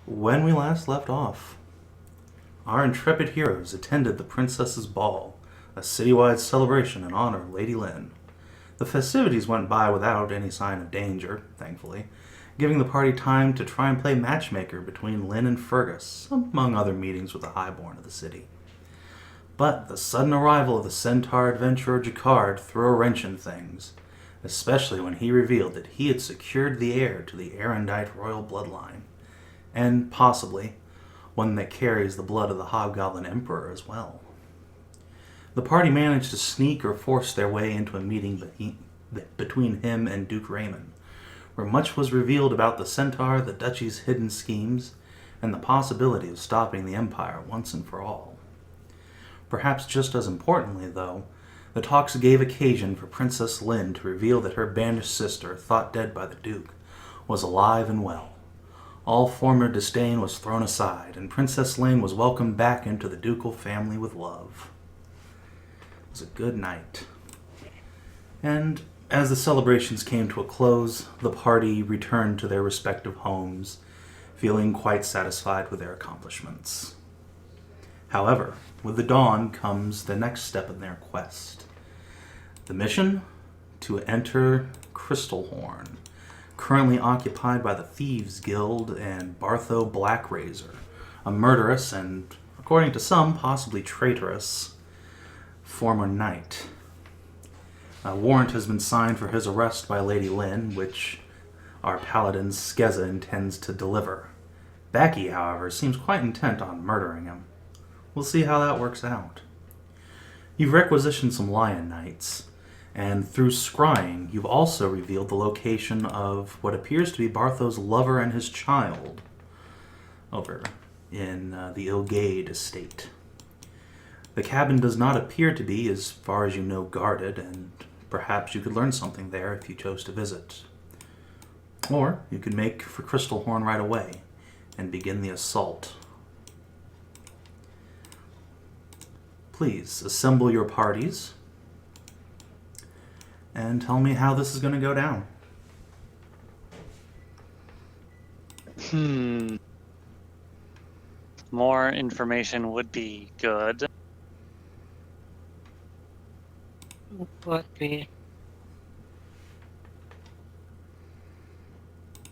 When we last left off, our intrepid heroes attended the Princess's Ball, a citywide celebration in honor of Lady Lynn. The festivities went by without any sign of danger, thankfully, giving the party time to try and play matchmaker between Lynn and Fergus, among other meetings with the highborn of the city. But the sudden arrival of the centaur adventurer Jacquard threw a wrench in things, especially when he revealed that he had secured the heir to the erudite royal bloodline, and possibly one that carries the blood of the Hobgoblin Emperor as well. The party managed to sneak or force their way into a meeting between him and Duke Raymond, where much was revealed about the centaur, the duchy's hidden schemes, and the possibility of stopping the Empire once and for all. Perhaps just as importantly, though, the talks gave occasion for Princess Lynn to reveal that her banished sister, thought dead by the Duke, was alive and well. All former disdain was thrown aside, and Princess Lynn was welcomed back into the ducal family with love. It was a good night. And as the celebrations came to a close, the party returned to their respective homes, feeling quite satisfied with their accomplishments. However, with the dawn comes the next step in their quest. The mission? To enter Crystalhorn, currently occupied by the Thieves Guild and Bartho Blackrazor, a murderous and, according to some, possibly traitorous former knight. A warrant has been signed for his arrest by Lady Lynn, which our Paladin Skezza intends to deliver. Backy, however, seems quite intent on murdering him. We'll see how that works out. You've requisitioned some lion knights, and through scrying, you've also revealed the location of what appears to be Bartho's lover and his child over in the Ilgade estate. The cabin does not appear to be, as far as you know, guarded, and perhaps you could learn something there if you chose to visit. Or you could make for Crystalhorn right away and begin the assault. Please assemble your parties and tell me how this is going to go down. More information would be good. Would be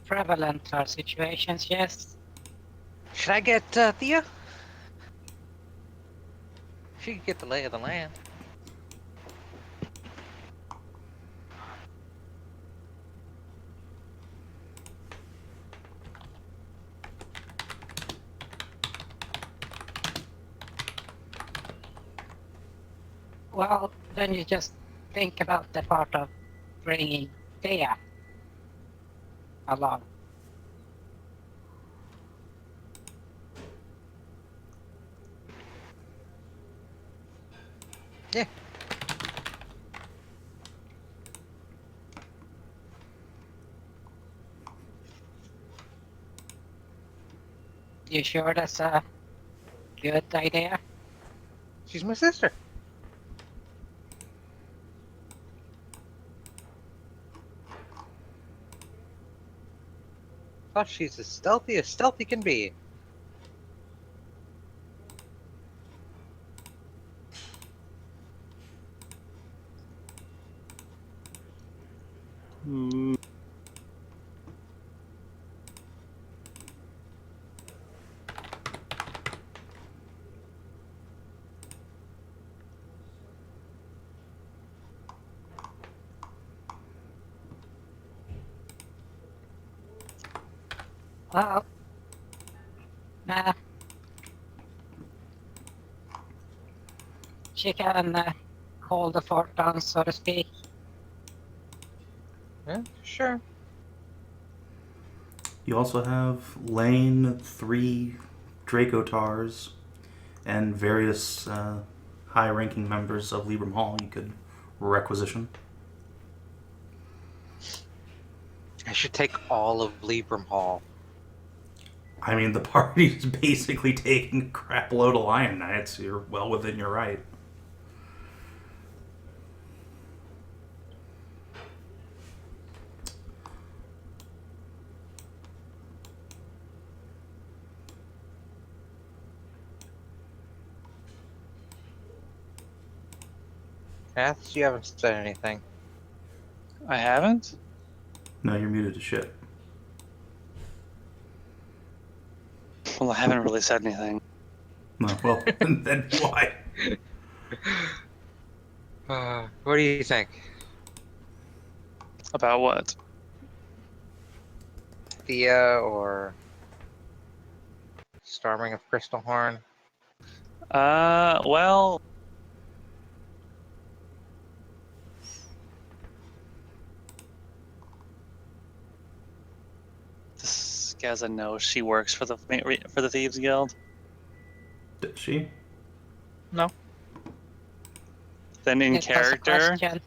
prevalent to our situations, yes. Should I get Thea? She could get the lay of the land. Well, then you just think about the part of bringing Thea along. Yeah. You sure that's a good idea? She's my sister. Thought she's as stealthy can be. Well, she can hold the fort down, so to speak. Yeah, sure. You also have Lane, 3 Dracotars, and various high-ranking members of Libram Hall you could requisition. I should take all of Libram Hall. I mean, the party's basically taking a crap load of lion knights. You're well within your right. Kinathis, you haven't said anything. I haven't? No, you're muted to shit. Well, I haven't really said anything. No, well, then why? What do you think? About what? Thea or storming of Crystalhorn? Well... Skezza knows she works for the Thieves Guild. Did she? No. Then in It was a character, question.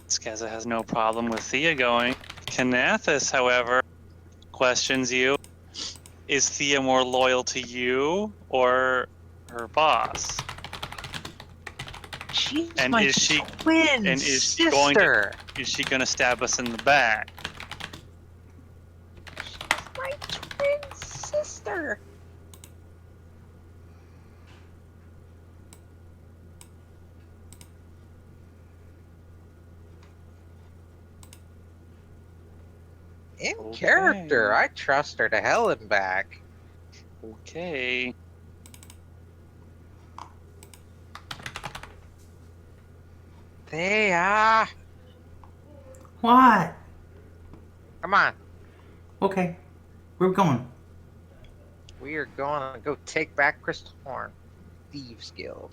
Skezza has no problem with Thea going. Kinathis, however, questions you. Is Thea more loyal to you or her boss? She's And my is she- twin and is she going to- sister. Is she gonna stab us in the back? My twin sister. In Okay. character, I trust her to hell and back. Okay. Thea, What? come on. Okay. Where we going? We are going to go take back Crystalhorn. Thieves Guild.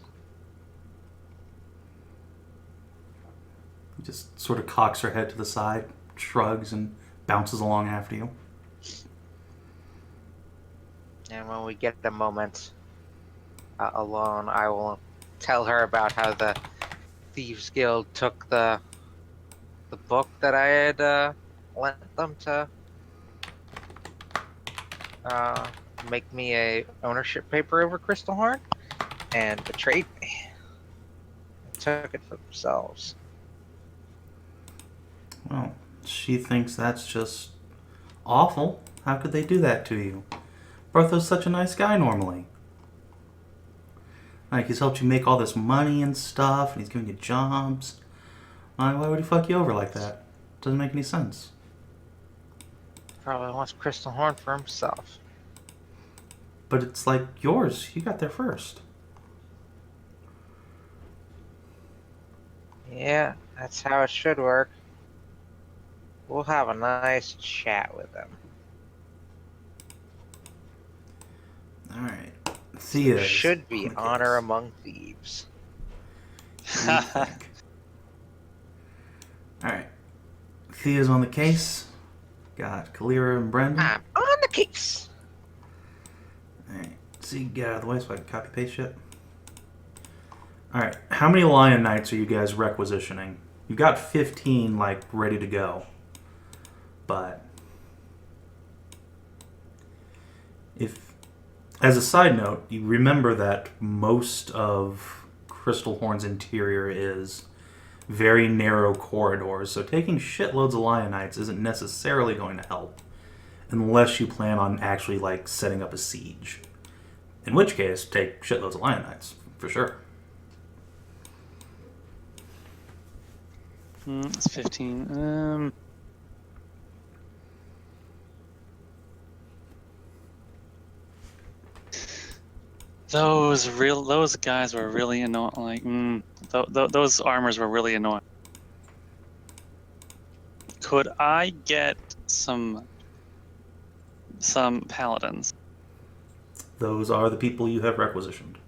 He just sort of cocks her head to the side, shrugs, and bounces along after you. And when we get the moment alone, I will tell her about how the Thieves Guild took the book that I had lent them to make me a ownership paper over Crystalhorn and betrayed me. And took it for themselves. Well, she thinks that's just awful. How could they do that to you? Bartho's such a nice guy normally. Like, he's helped you make all this money and stuff, and he's giving you jobs. Why would he fuck you over like that? Doesn't make any sense. Probably wants Crystalhorn for himself. But it's like yours. You got there first. Yeah, that's how it should work. We'll have a nice chat with them. Alright. Thea There should be on the honor case. among thieves. What do you think? Alright. Thea's on the case. Got Kaelirra and Brendan. I'm on the case. Alright. See, get out of the way so I can copy paste shit. Alright. How many Lion Knights are you guys requisitioning? You've got 15, like, ready to go. But if, as a side note, you remember that most of Crystalhorn's interior is very narrow corridors, so taking shitloads of Lion Knights isn't necessarily going to help unless you plan on actually, like, setting up a siege. In which case, take shitloads of Lion Knights, for sure. It's 15. Those guys were really annoying. Like, those armors were really annoying. Could I get some paladins? Those are the people you have requisitioned.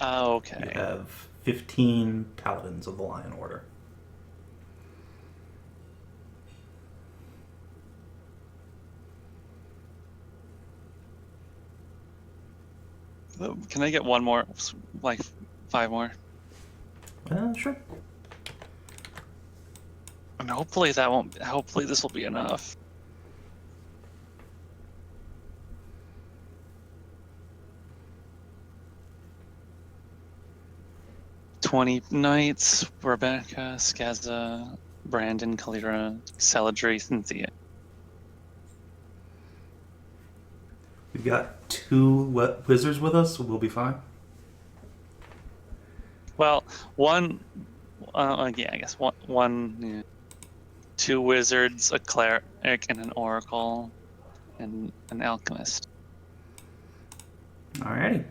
Oh, You okay. have 15 paladins of the Lion Order. Can I get one more? Like 5 more? Sure. And hopefully that won't. Hopefully this will be enough. 20 knights. Rebecca, Skezza, Brandon, Kaelirra, Celadrie, Thea. We've got 2 wizards with us, so we'll be fine. Well, yeah, I guess one, yeah, 2 wizards, a cleric, and an oracle, and an alchemist. Alrighty.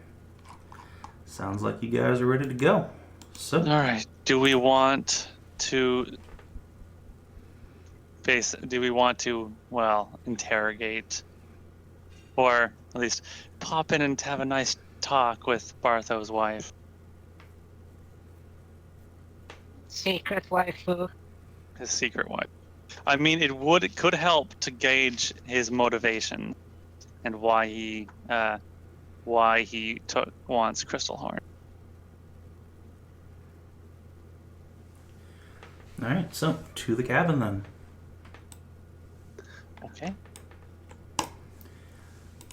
Sounds like you guys are ready to go. So, All right. Do we want to interrogate, or at least pop in and have a nice talk with Bartho's wife? Secret waifu. His secret wife. I mean, it could help to gauge his motivation and why he wants Crystalhorn. alright, so to the cabin then. Okay.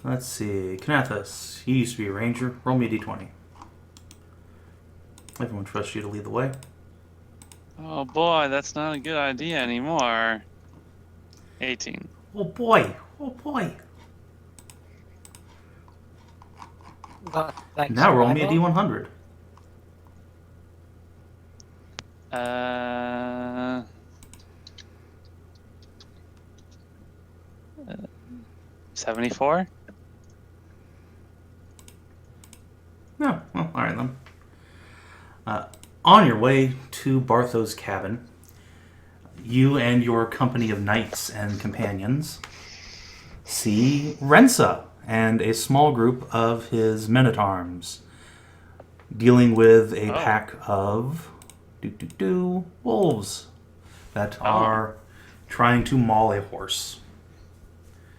Let's see. Kinathis, you used to be a ranger. Roll me a d20. Everyone trusts you to lead the way. Oh boy, that's not a good idea anymore. 18. Oh boy! Oh boy! But like Now roll me a survival? d100. 74? No, well, alright then. On your way to Bartho's cabin, you and your company of knights and companions see Rensa and a small group of his men-at-arms dealing with a pack of wolves that are trying to maul a horse.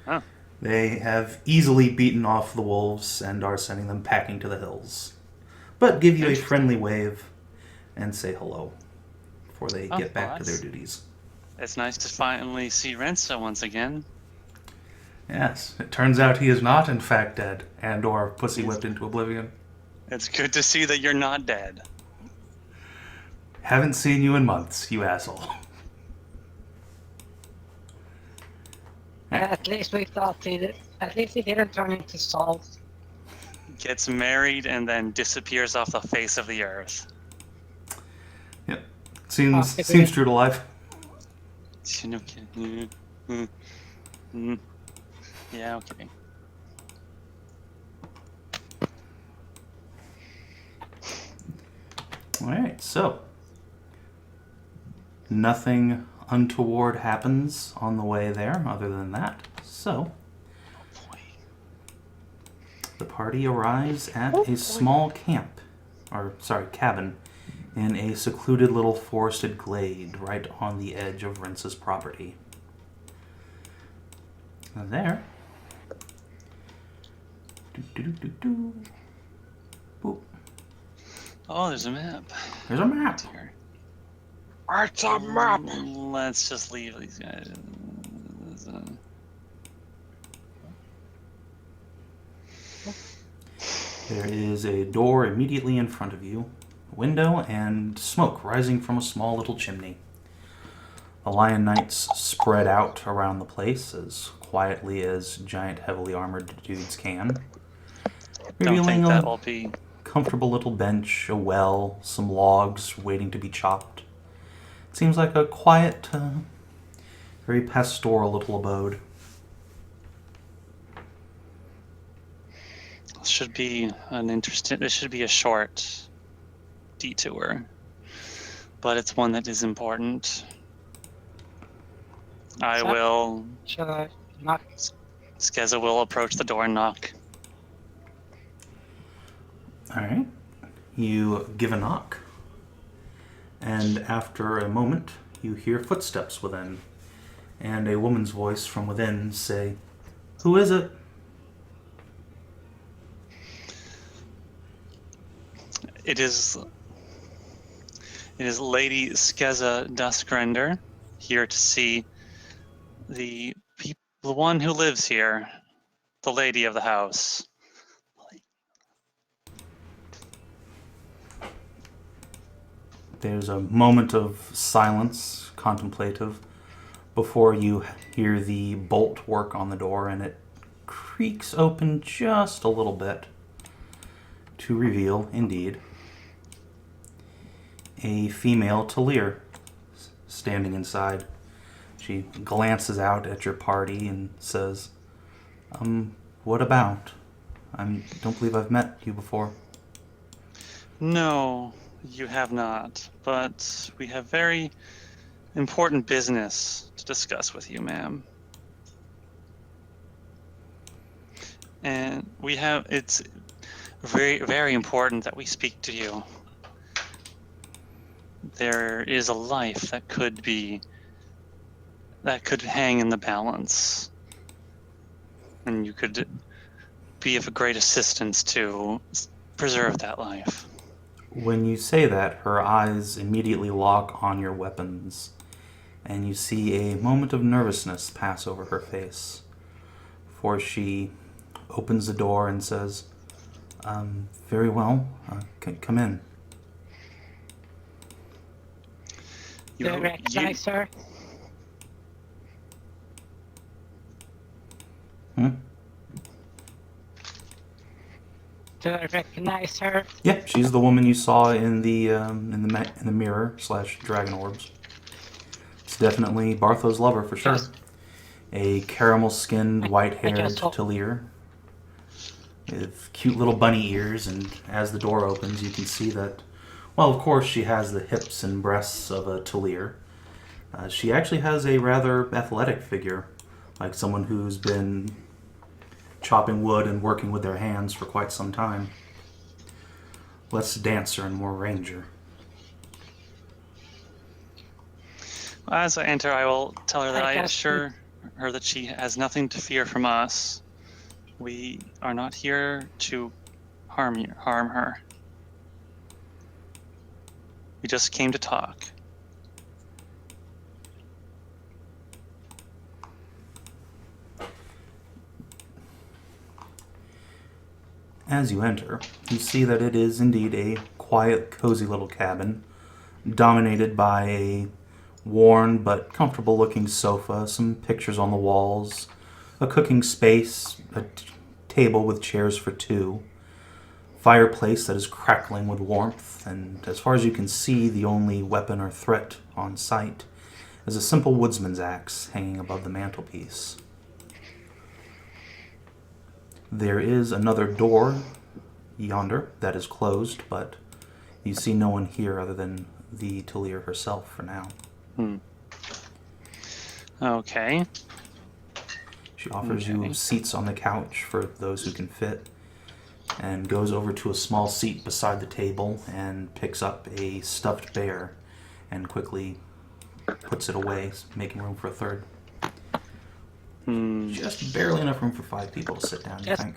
Oh. They have easily beaten off the wolves and are sending them packing to the hills, but give you a friendly wave and say hello before they get back to their duties. It's nice to finally see Rensa once again. Yes, it turns out he is not in fact dead and or pussy whipped into oblivion. It's good to see that you're not dead. Haven't seen you in months, you asshole. At least we thought he did. At least he didn't turn into salt. Gets married and then disappears off the face of the earth. Yep. Seems true to life. Yeah, okay. Alright, so nothing untoward happens on the way there other than that. So the party arrives at a small cabin in a secluded little forested glade right on the edge of Rensa's property. And there. Boop. Oh, there's a map. There's a map. Here. It's a map! Let's just leave these guys. There is a door immediately in front of you, a window, and smoke rising from a small little chimney. The Lion Knights spread out around the place as quietly as giant, heavily armored dudes can, Don't revealing think that a will be. comfortable little bench, a well, some logs waiting to be chopped. It seems like a quiet, very pastoral little abode. Should be an interesting. This should be a short detour, but it's one that is important. I So- will. Should I not? Skezza will approach the door and knock. Alright. You give a knock. And after a moment, you hear footsteps within. And a woman's voice from within say, "Who is it?" It is Lady Skezza Duskrender, here to see the one who lives here, the lady of the house. There's a moment of silence, contemplative, before you hear the bolt work on the door and it creaks open just a little bit to reveal, indeed, a female Talir standing inside. She glances out at your party and says, what about? I don't believe I've met you before. No, you have not. But we have very important business to discuss with you, ma'am. And it's very, very important that we speak to you. There is a life that could hang in the balance. And you could be of a great assistance to preserve that life. When you say that, her eyes immediately lock on your weapons, and you see a moment of nervousness pass over her face, before she opens the door and says, very well, come in. Do you recognize her? Do I recognize her? Yeah, she's the woman you saw in the mirror / dragon orbs. It's definitely Bartho's lover for sure. Yes. A caramel-skinned, white-haired Talir with cute little bunny ears, and as the door opens, you can see that. Well, of course, she has the hips and breasts of a Talir. She actually has a rather athletic figure, like someone who's been chopping wood and working with their hands for quite some time. Less dancer and more ranger. As I enter, I will tell her that I assure her that she has nothing to fear from us. We are not here to harm her. We just came to talk. As you enter, you see that it is indeed a quiet, cozy little cabin, dominated by a worn but comfortable-looking sofa, some pictures on the walls, a cooking space, a table with chairs for two, fireplace that is crackling with warmth, and as far as you can see, the only weapon or threat on site is a simple woodsman's axe hanging above the mantelpiece. There is another door yonder that is closed, but you see no one here other than the Talir herself for now. Okay. She offers you seats on the couch for those who can fit, and goes over to a small seat beside the table and picks up a stuffed bear and quickly puts it away, making room for a third. Just barely enough room for 5 people to sit down, you think?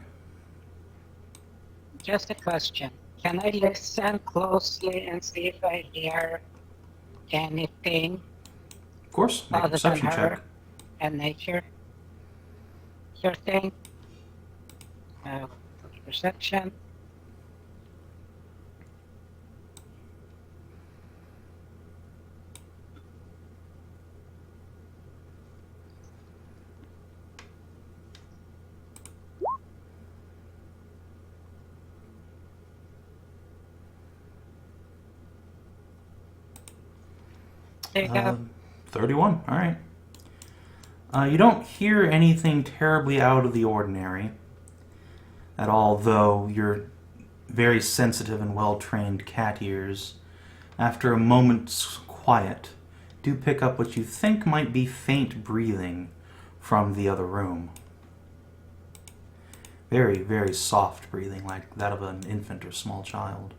Just a question. Can I listen closely and see if I hear anything Of course, make a other than perception her check. and nature? Sure thing. Perception. There you go. 31, alright. You don't hear anything terribly out of the ordinary at all, though your very sensitive and well-trained cat ears, after a moment's quiet, do pick up what you think might be faint breathing from the other room. Very, very soft breathing, like that of an infant or small child.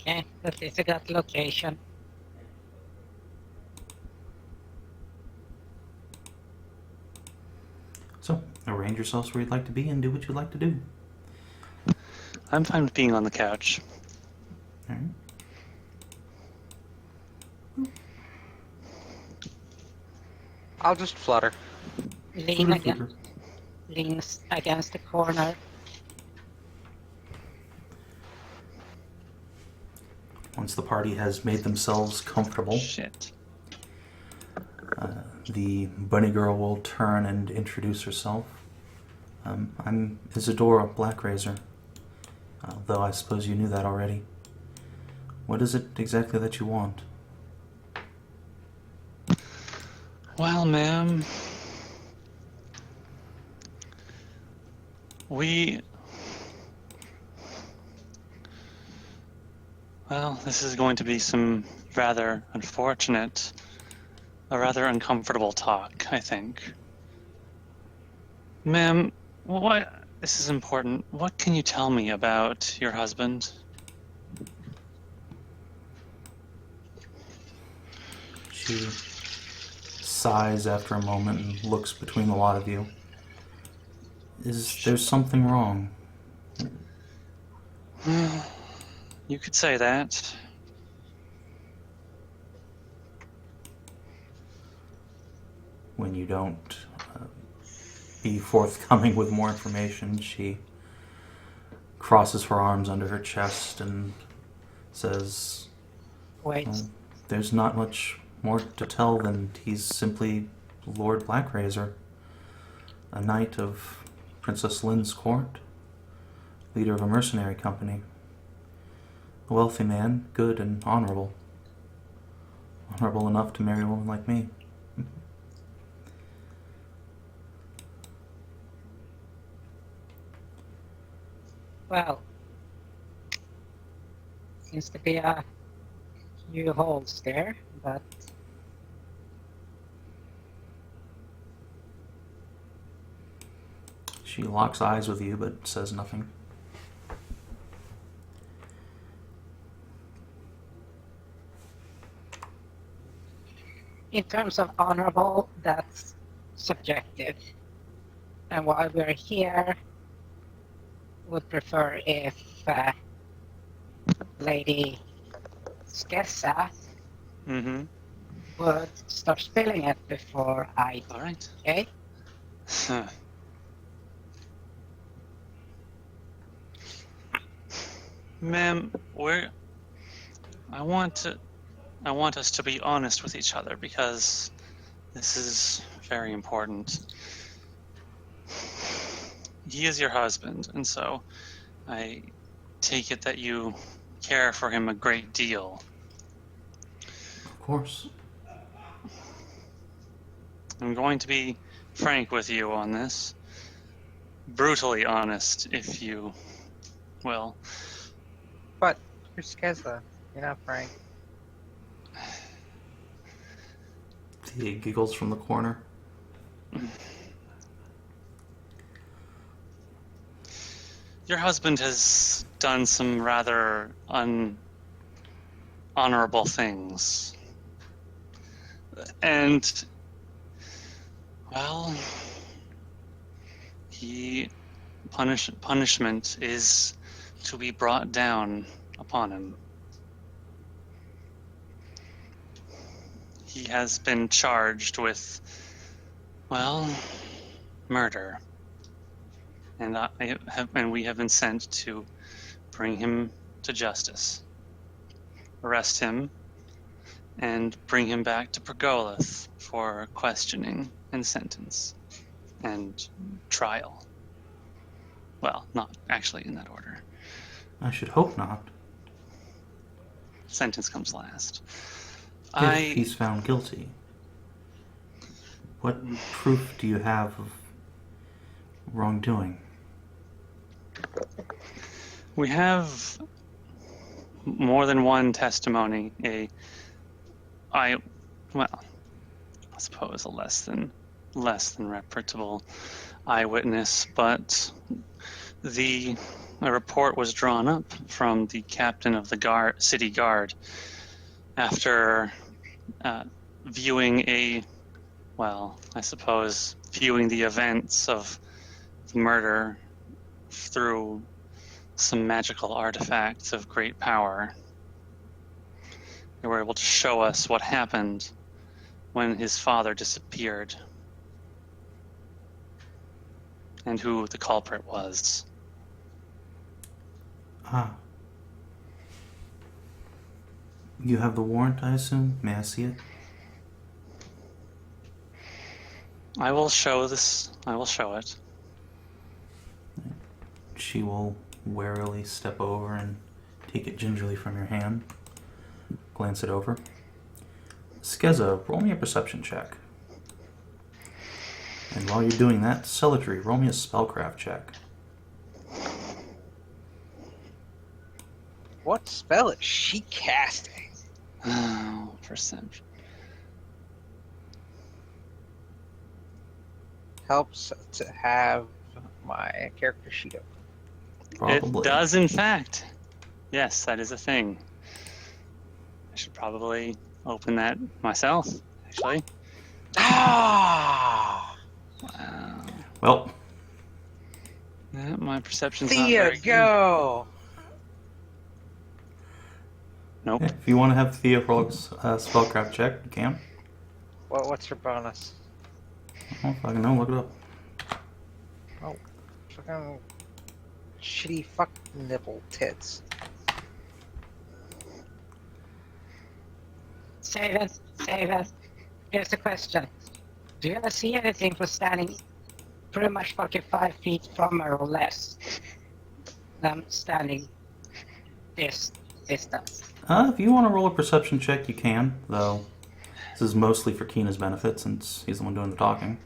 Okay, that is a good location. So, arrange yourselves where you'd like to be and do what you'd like to do. I'm fine with being on the couch. Alright. I'll just flutter. Lean leans against the corner. Once the party has made themselves comfortable, Shit. the bunny girl will turn and introduce herself. I'm Isidora Blackrazor. Though I suppose you knew that already. What is it exactly that you want? Well, ma'am, well, this is going to be some rather unfortunate, a rather uncomfortable talk, I think. Ma'am, this is important. What can you tell me about your husband? She sighs after a moment and looks between the lot of you. Is there something wrong? You could say that. When you don't be forthcoming with more information, she crosses her arms under her chest and says, Wait, there's not much more to tell than he's simply Lord Blackrazor, a knight of Princess Lynn's court, leader of a mercenary company, a wealthy man, good and honorable. Honorable enough to marry a woman like me. well, seems to be a few holes there, but She locks eyes with you but says nothing. in terms of honorable, that's subjective. And while we're here, would prefer if Lady Skezza Mm-hmm. would start spilling it before I All right. okay? Ma'am, I want us to be honest with each other because this is very important. He is your husband, and so I take it that you care for him a great deal. Of course. I'm going to be frank with you on this. Brutally honest, if you will. But you're Skezza. You're not Frank. He giggles from the corner. Your husband has done some rather unhonorable things. And, well, punishment is to be brought down upon him. He has been charged with, well, murder. And we have been sent to bring him to justice, arrest him, and bring him back to Pergolith for questioning and sentence and trial. Well, not actually in that order. I should hope not. Sentence comes last. If he's found guilty. What proof do you have of wrongdoing? We have more than one testimony. I suppose a less than reputable eyewitness, but a report was drawn up from the captain of the city guard after viewing viewing the events of the murder through some magical artifacts of great power. They were able to show us what happened when his father disappeared and who the culprit was. Ah. You have the warrant, I assume? May I see it? I will show it. She will warily step over and take it gingerly from your hand. Glance it over. Skezza, roll me a perception check. And while you're doing that, Celadrie, roll me a spellcraft check. What spell is she casting? Oh, perception. Helps to have my character sheet open. Probably. It does, in fact. Yes, that is a thing. I should probably open that myself, actually. Ah! Wow. Well, Yeah, my perception's not Thea, very good. go! Nope. yeah, if you want to have Thea roll a spellcraft check, you can. What's her bonus? Oh, if I can know, look it up. Oh, fucking shitty fuck nipple tits. Save it. Here's the question. Do you ever see anything for standing pretty much fucking 5 feet from her or less? Them standing this distance. If you want to roll a perception check, you can, though this is mostly for Keena's benefit since he's the one doing the talking.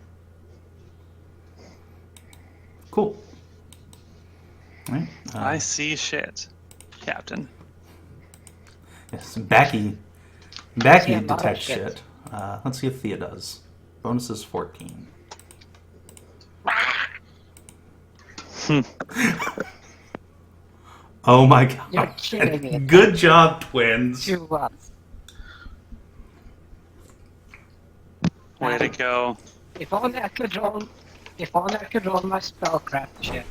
Cool. Alright. I see shit, Captain. Yes, Backy See a lot of detects shit. shit. Let's see if Thea does. Bonus is 14. Oh my god. You're kidding me. Good job, twins. You what? Way to go. If only I could roll my spellcraft check.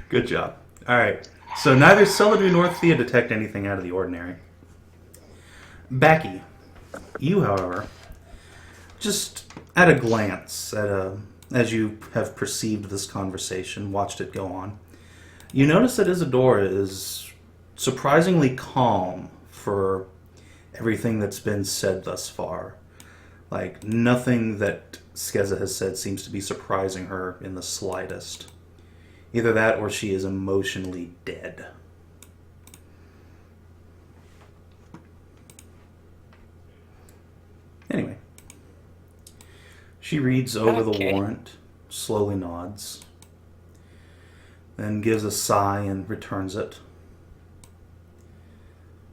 Good job. Alright. So neither Celadrie nor Thea detect anything out of the ordinary. Backy, you, however, just at a glance, as you have perceived this conversation, watched it go on, you notice that Isidora is surprisingly calm for everything that's been said thus far. Like, nothing that Skezza has said seems to be surprising her in the slightest. Either that or she is emotionally dead. Anyway. She reads over the Okay. warrant, slowly nods, then gives a sigh and returns it.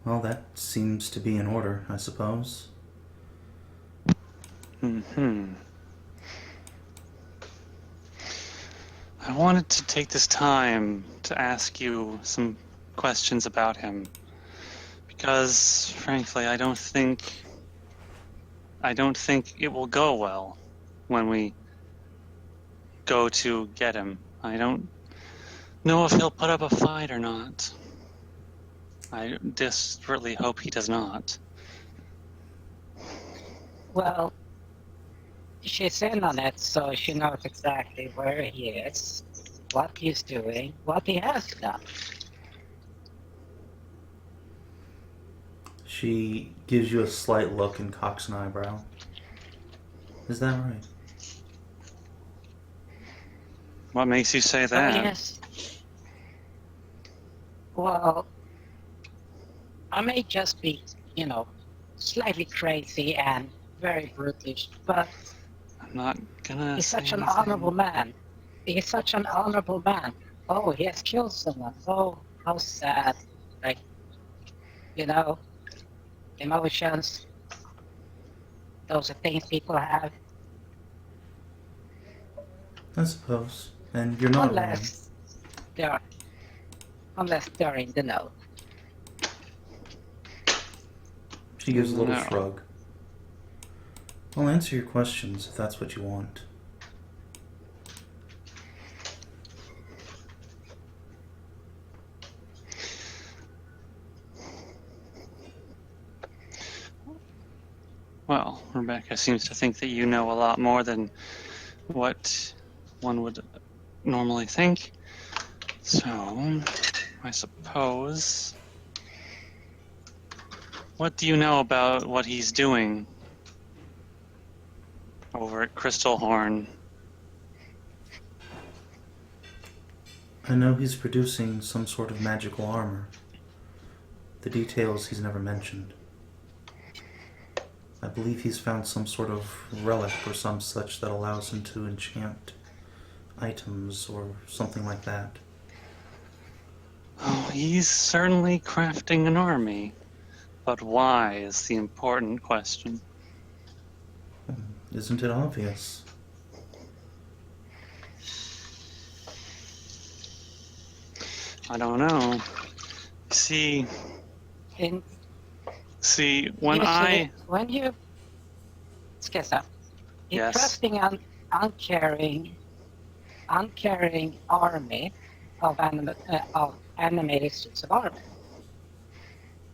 Well, that seems to be in order, I suppose. I wanted to take this time to ask you some questions about him. Because, frankly, I don't think it will go well when we go to get him. I don't know if he'll put up a fight or not. I desperately hope he does not. Well, she's in on it, so she knows exactly where he is, what he's doing, what he has done. She gives you a slight look and cocks an eyebrow. Is that right? What makes you say Oh, that? yes. Well, I may just be, slightly crazy and very brutish, but I'm not gonna he's say such an anything. honorable man. He's such an honorable man. Oh, he has killed someone. Oh, how sad. Like, emotions. Those are things people have. I suppose. And you're not wrong. Unless they're in the know. She gives a little No. shrug. I'll answer your questions if that's what you want. Well, Rebecca seems to think that you know a lot more than what one would normally think. So, I suppose... What do you know about what he's doing over at Crystalhorn? I know he's producing some sort of magical armor. The details he's never mentioned. I believe he's found some sort of relic or some such that allows him to enchant items or something like that. Oh, he's certainly crafting an army. But why is the important question. Isn't it obvious? I don't know. See, In when when you Skezza, in Yes. trusting an uncaring army of animated suits of armor,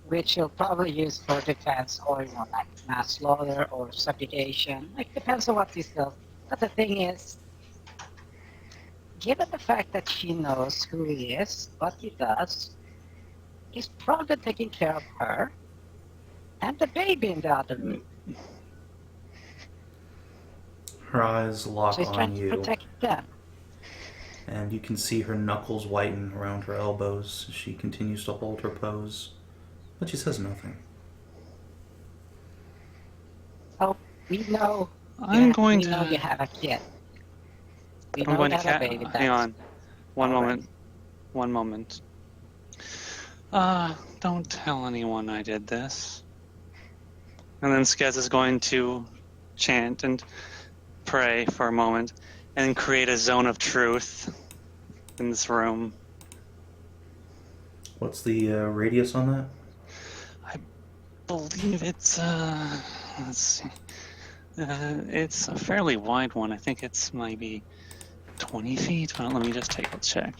which you'll probably use for defense or like mass slaughter or subjugation. It depends on what you feel. But the thing is, given the fact that she knows who he is, what he does, he's probably taking care of her and the baby in the other room. Her eyes lock So he's on trying to you, protect them. and you can see her knuckles whiten around her elbows. She continues to hold her pose, but she says nothing. Oh, we know. I'm going we know you to. have a kid. We I'm know going you to have a baby. hang on. One all moment. One moment. Don't tell anyone I did this. And then Skez is going to chant and pray for a moment and create a zone of truth in this room. What's the radius on that? I believe it's let's see. It's a fairly wide one. I think it's maybe 20 feet. Well, let me just take a check.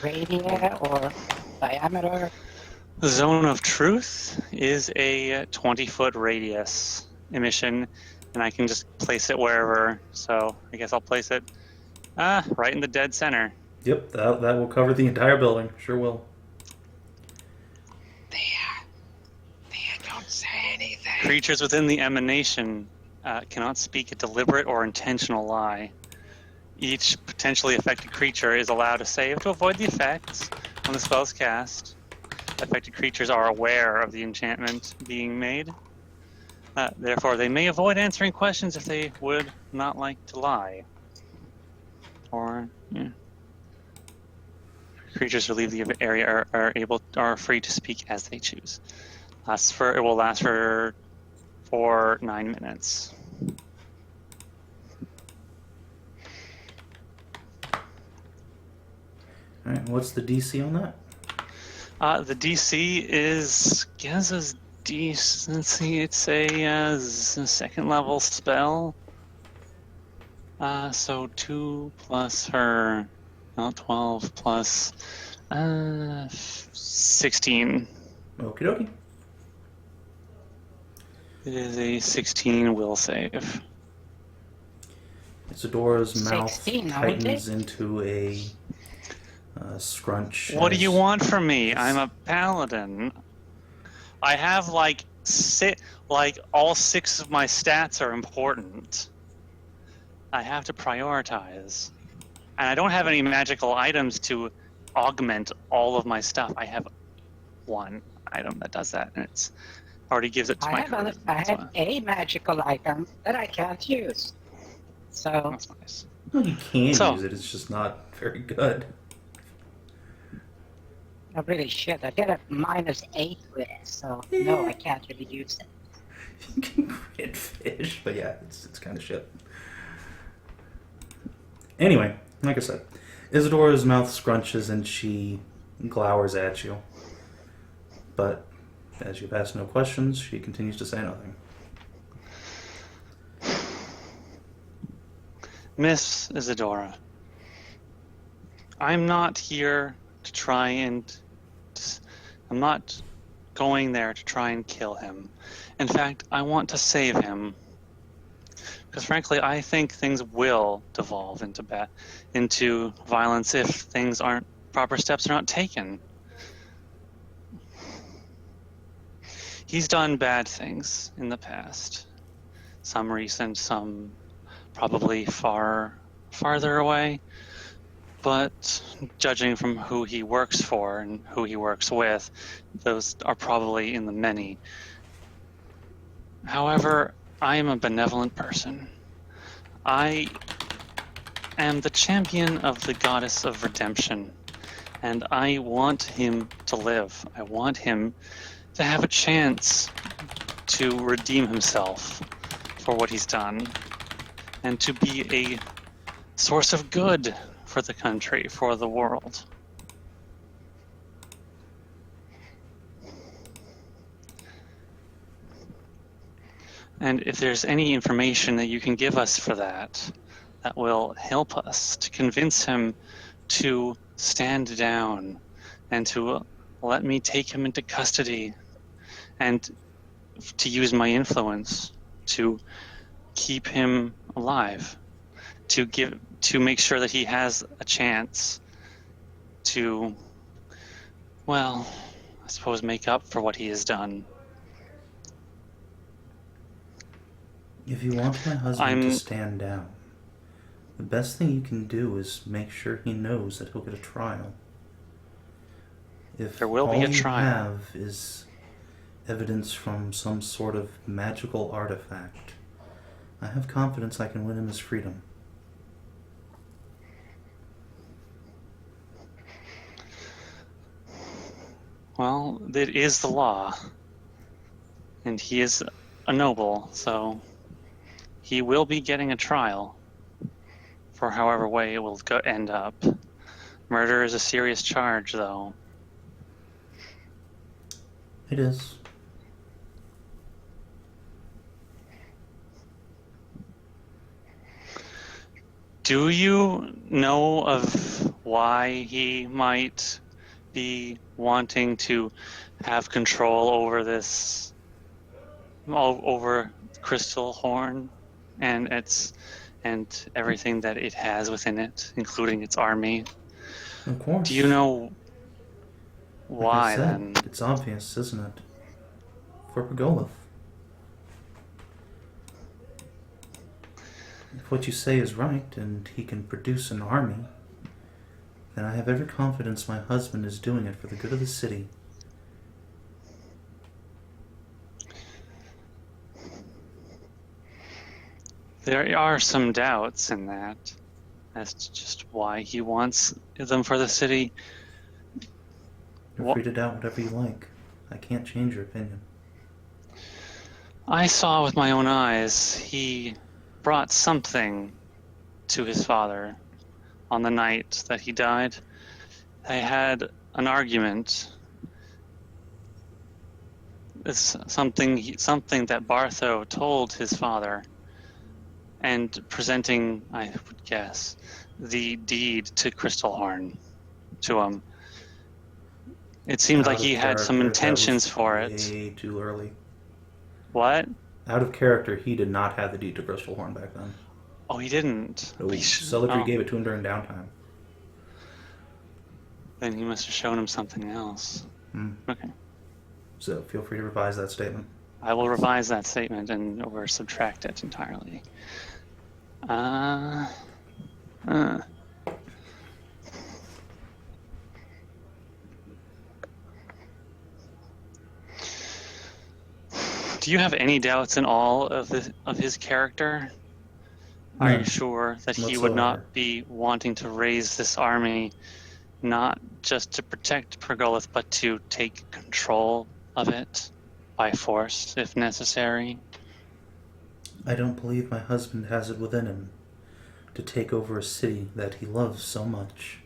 Radius or diameter. The zone of truth is a 20-foot radius emission, and I can just place it wherever. So I guess I'll place it right in the dead center. Yep, that will cover the entire building. Sure will. There, don't say anything. Creatures within the emanation cannot speak a deliberate or intentional lie. Each potentially affected creature is allowed a save to avoid the effects when the spell is cast. Affected creatures are aware of the enchantment being made. Therefore, they may avoid answering questions if they would not like to lie. Or, yeah. Creatures who leave the area are free to speak as they choose. It will last for 9 minutes. Alright, what's the DC on that? The DC is Gezza's DC. Let's see, it's a second level spell. So 2 plus her, 12 plus 16. Okie dokie. It is a 16 will save. Isidora's mouth 16, tightens into a scrunch. What do as- you want from me? I'm a paladin. I have all 6 of my stats are important. I have to prioritize. And I don't have any magical items to augment all of my stuff. I have one item that does that, and it's already gives it to my I That's have a magical item that I can't use. So That's nice. Well, you can So- use it, it's just not very good. I really should. I get a -8 with it, so no, I can't really use it. You can crit fish, but yeah, it's kind of shit. Anyway, like I said, Isidora's mouth scrunches and she glowers at you. But as you've asked no questions, she continues to say nothing. Miss Isidora, I'm not here to try and... I'm not going there to try and kill him. In fact, I want to save him. Because frankly, I think things will devolve into violence if proper steps are not taken. He's done bad things in the past. Some recent, some probably far farther away, but judging from who he works for and who he works with, those are probably in the many. However, I am a benevolent person. I am the champion of the goddess of redemption, and I want him to live. I want him to have a chance to redeem himself for what he's done, and to be a source of good for the country, for the world. And if there's any information that you can give us for that, that will help us to convince him to stand down and to let me take him into custody and to use my influence to keep him alive, to make sure that he has a chance to, well, I suppose make up for what he has done. If you want my husband to stand down, the best thing you can do is make sure he knows that he'll get a trial. If there will be a trial, all you have is evidence from some sort of magical artifact, I have confidence I can win him his freedom. well, it is the law, and he is a noble, so he will be getting a trial for however way it will end up. Murder is a serious charge, though. It is. Do you know of why he might be wanting to have control over this, over Crystalhorn and everything that it has within it, including its army? Of course. Do you know why, like I said, then? It's obvious, isn't it? For Pergolith. If what you say is right, and he can produce an army, then I have every confidence my husband is doing it for the good of the city. There are some doubts in that as to just why he wants them for the city. You're free to doubt whatever you like. I can't change your opinion. I saw with my own eyes he brought something to his father on the night that he died. They had an argument. It's something that Bartho told his father, and presenting, I would guess, the deed to Crystalhorn to him. It seemed like he had some intentions for it. Way too early. What? Out of character, he did not have the deed to Crystalhorn back then. Oh, he didn't. No, Celadrie gave it to him during downtime. Then he must have shown him something else. Okay. So feel free to revise that statement. I will revise that statement or subtract it entirely. Do you have any doubts in all of his character? Are you sure that he would not be wanting to raise this army, not just to protect Pergolith, but to take control of it by force, if necessary? I don't believe my husband has it within him to take over a city that he loves so much.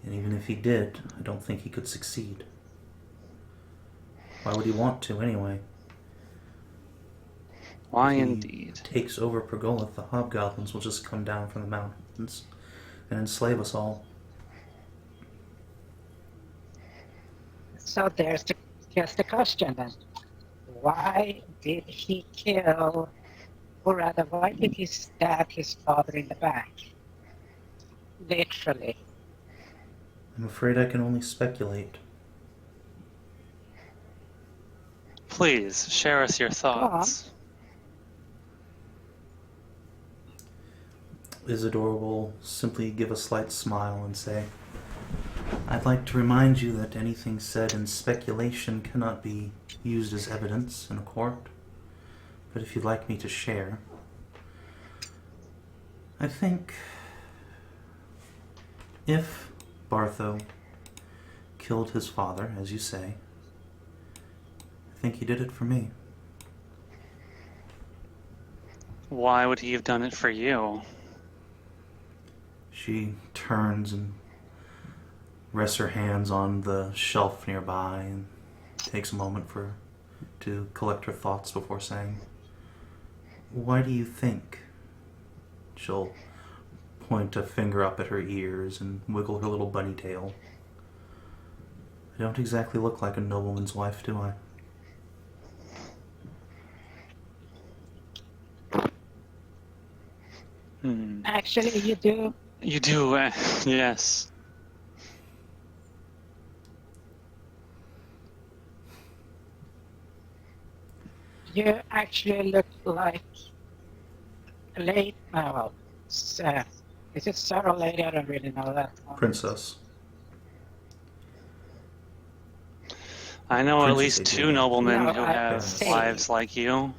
And even if he did, I don't think he could succeed. Why would he want to, anyway? Why, if he indeed? Takes over Pergolith, the hobgoblins will just come down from the mountains and enslave us all. So there's just the question then. Why did he kill, or rather, why did he stab his father in the back? Literally. I'm afraid I can only speculate. Please, share us your thoughts. Isidora will simply give a slight smile and say, I'd like to remind you that anything said in speculation cannot be used as evidence in a court. But if you'd like me to share, I think if Bartho killed his father, as you say, I think he did it for me. Why would he have done it for you? She turns and rests her hands on the shelf nearby and takes a moment to collect her thoughts before saying, Why do you think? She'll point a finger up at her ears and wiggle her little bunny tail. I don't exactly look like a nobleman's wife, do I? Actually, you do. You do, yes. You actually look like a late. Well, is it Sir or Lady? I don't really know that. Princess. I know at Princess least Adriana. 2 noblemen No, who I have say- wives like you.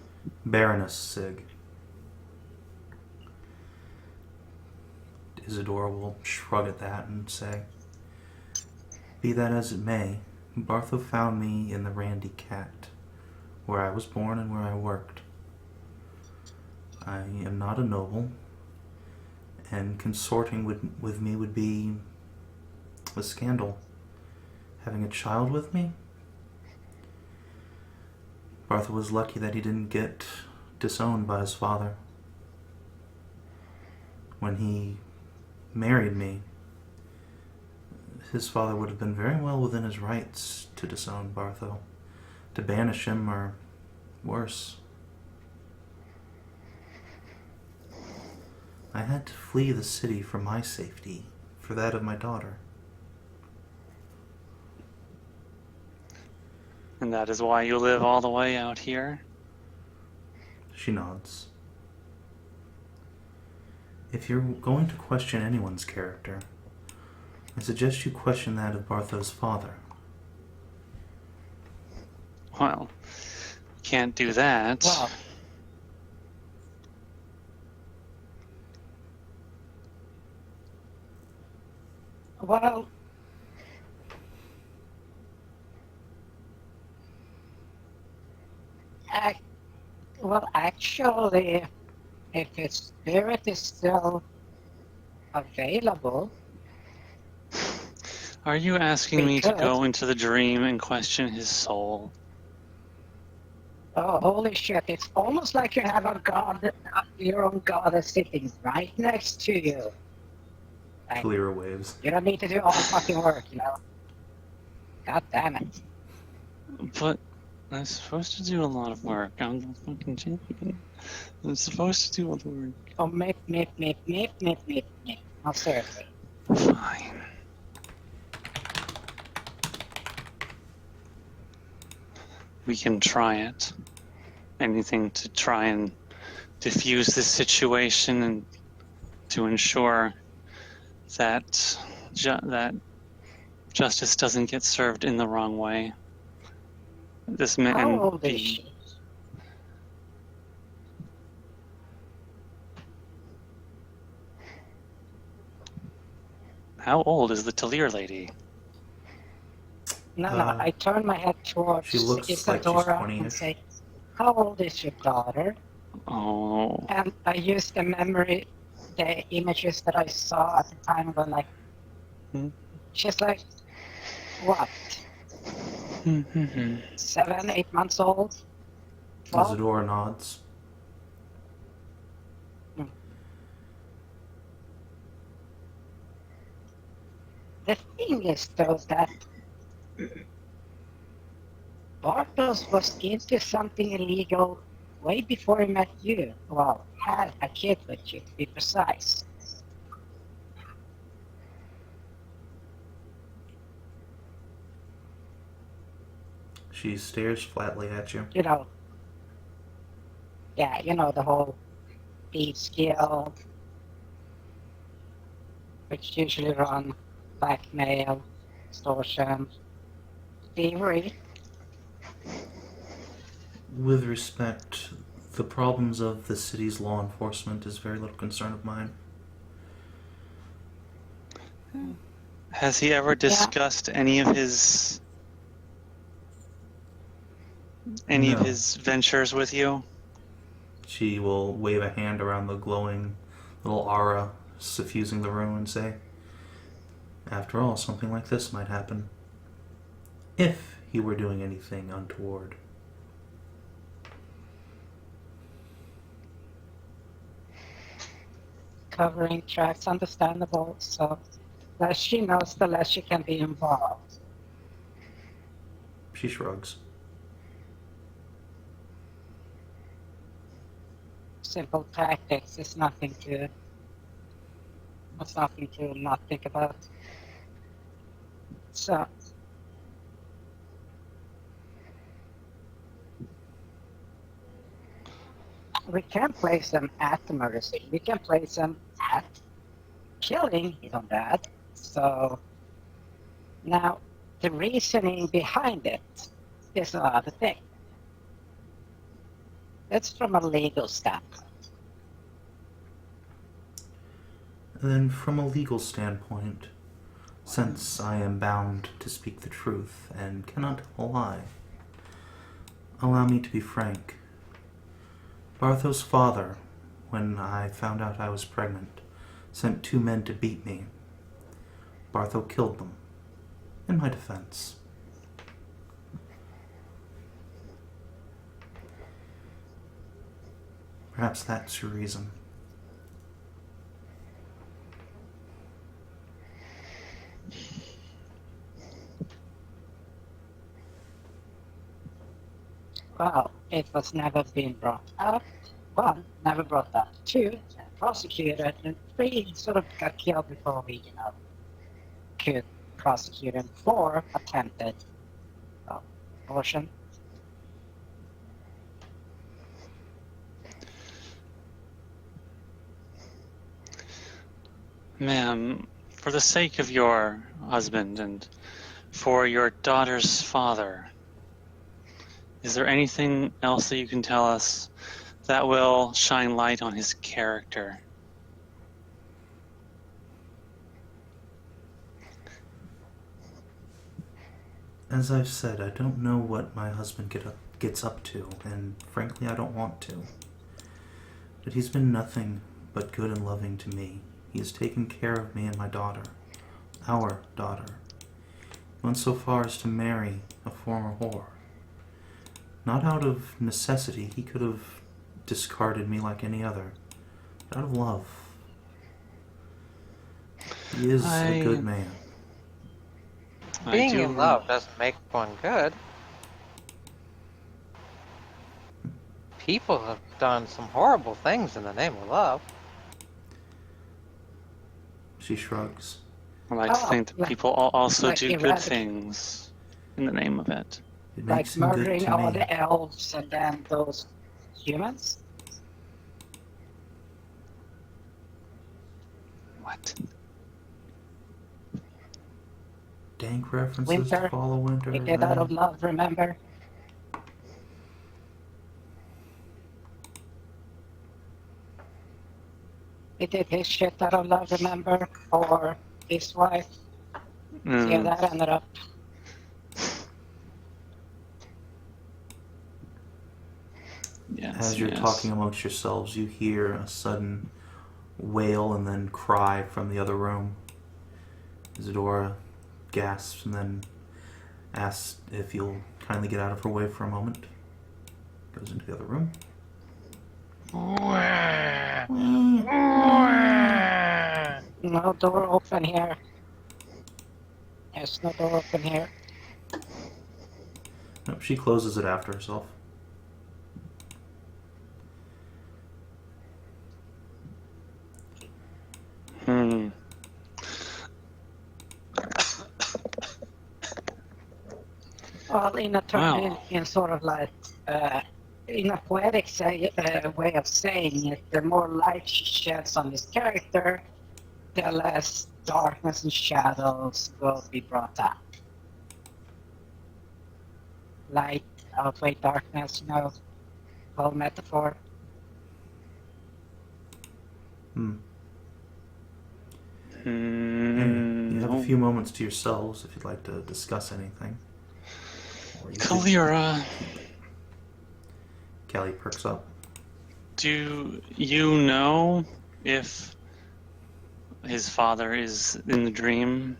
Baroness Sig. Isidora will shrug at that and say, Be that as it may, Bartho found me in the Randy Cat, where I was born and where I worked. I am not a noble, and consorting with me would be a scandal. Having a child with me? Bartho was lucky that he didn't get disowned by his father. When he married me, his father would have been very well within his rights to disown Bartho, to banish him, or worse. I had to flee the city for my safety, for that of my daughter. And that is why you live all the way out here? She nods. If you're going to question anyone's character, I suggest you question that of Bartho's father. Well, can't do that. Well, actually, if his spirit is still available, Are you asking me to Because- go into the dream and question his soul? oh, holy shit, it's almost like you have a god, your own goddess sitting right next to you. Like, Kaelirra waves. you don't need to do all the fucking work, you know? God damn it. But I'm supposed to do a lot of work. I'm the fucking champion. I'm supposed to do all the work. Oh, meep. No, seriously. Fine. We can try it. Anything to try and diffuse this situation and to ensure that that justice doesn't get served in the wrong way. This How man old is she? How old is the Talir lady? No, Uh, I turn my head towards she looks like she's Isidora 20-ish. and say, how old is your daughter? Oh, And I use the images that I saw at the time when, like, she's like, what? 7, 8 months old? 12? Isidora nods. The thing is, though, that Bartos was into something illegal way before he met you. Well, had a kid with you, to be precise. She stares flatly at you. You know, yeah, you know, the whole thieves guild, which usually run blackmail, extortion, thievery. With respect, the problems of the city's law enforcement is very little concern of mine. Has he ever discussed any of his No. ventures with you? She will wave a hand around the glowing little aura suffusing the room and say, after all, something like this might happen. If he were doing anything untoward. Covering tracks, understandable, so the less she knows, the less she can be involved. She shrugs. Simple tactics is nothing to not think about. So we can place them at the murder scene. We can place them at killing on that. So now the reasoning behind it is another thing. It's from a legal standpoint. And then from a legal standpoint, since I am bound to speak the truth and cannot lie, allow me to be frank. Bartho's father, when I found out I was pregnant, sent 2 men to beat me. Bartho killed them, in my defense. Perhaps that's your reason. Well, it was never been brought up. 1, never brought up. 2, prosecuted. And 3, sort of got killed before we, could prosecute him. 4, attempted abortion. Ma'am, for the sake of your husband and for your daughter's father, is there anything else that you can tell us that will shine light on his character? As I've said, I don't know what my husband gets up to, and frankly I don't want to. But he's been nothing but good and loving to me. He has taken care of me and my daughter. Our daughter. He went so far as to marry a former whore. Not out of necessity, he could have discarded me like any other, but out of love. He is a good man. Being in love doesn't make one good. People have done some horrible things in the name of love. She shrugs. I like to think that people also like do good things in the name of it. It Like makes him good murdering to all me. the elves and then those humans. What? Dank references Winter. to Fall of Winter. We did out of love, remember? He did his shit out of love, remember? Or his wife. See how that ended up. Yes, As you're yes. talking amongst yourselves, you hear a sudden wail and then cry from the other room. Isidora gasps and then asks if you'll kindly get out of her way for a moment. Goes into the other room. No door open here. There's no door open here. Nope, she closes it after herself. Well, in a Wow. in sort of like in a poetic way of saying it, the more light she sheds on his character, the less darkness and shadows will be brought up. Light outweigh darkness, whole metaphor. Hmm. Hey, Hmm. you have a few moments to yourselves if you'd like to discuss anything. Or you could Kaelirra, keep it. Callie perks up. do you know if his father is in the dream?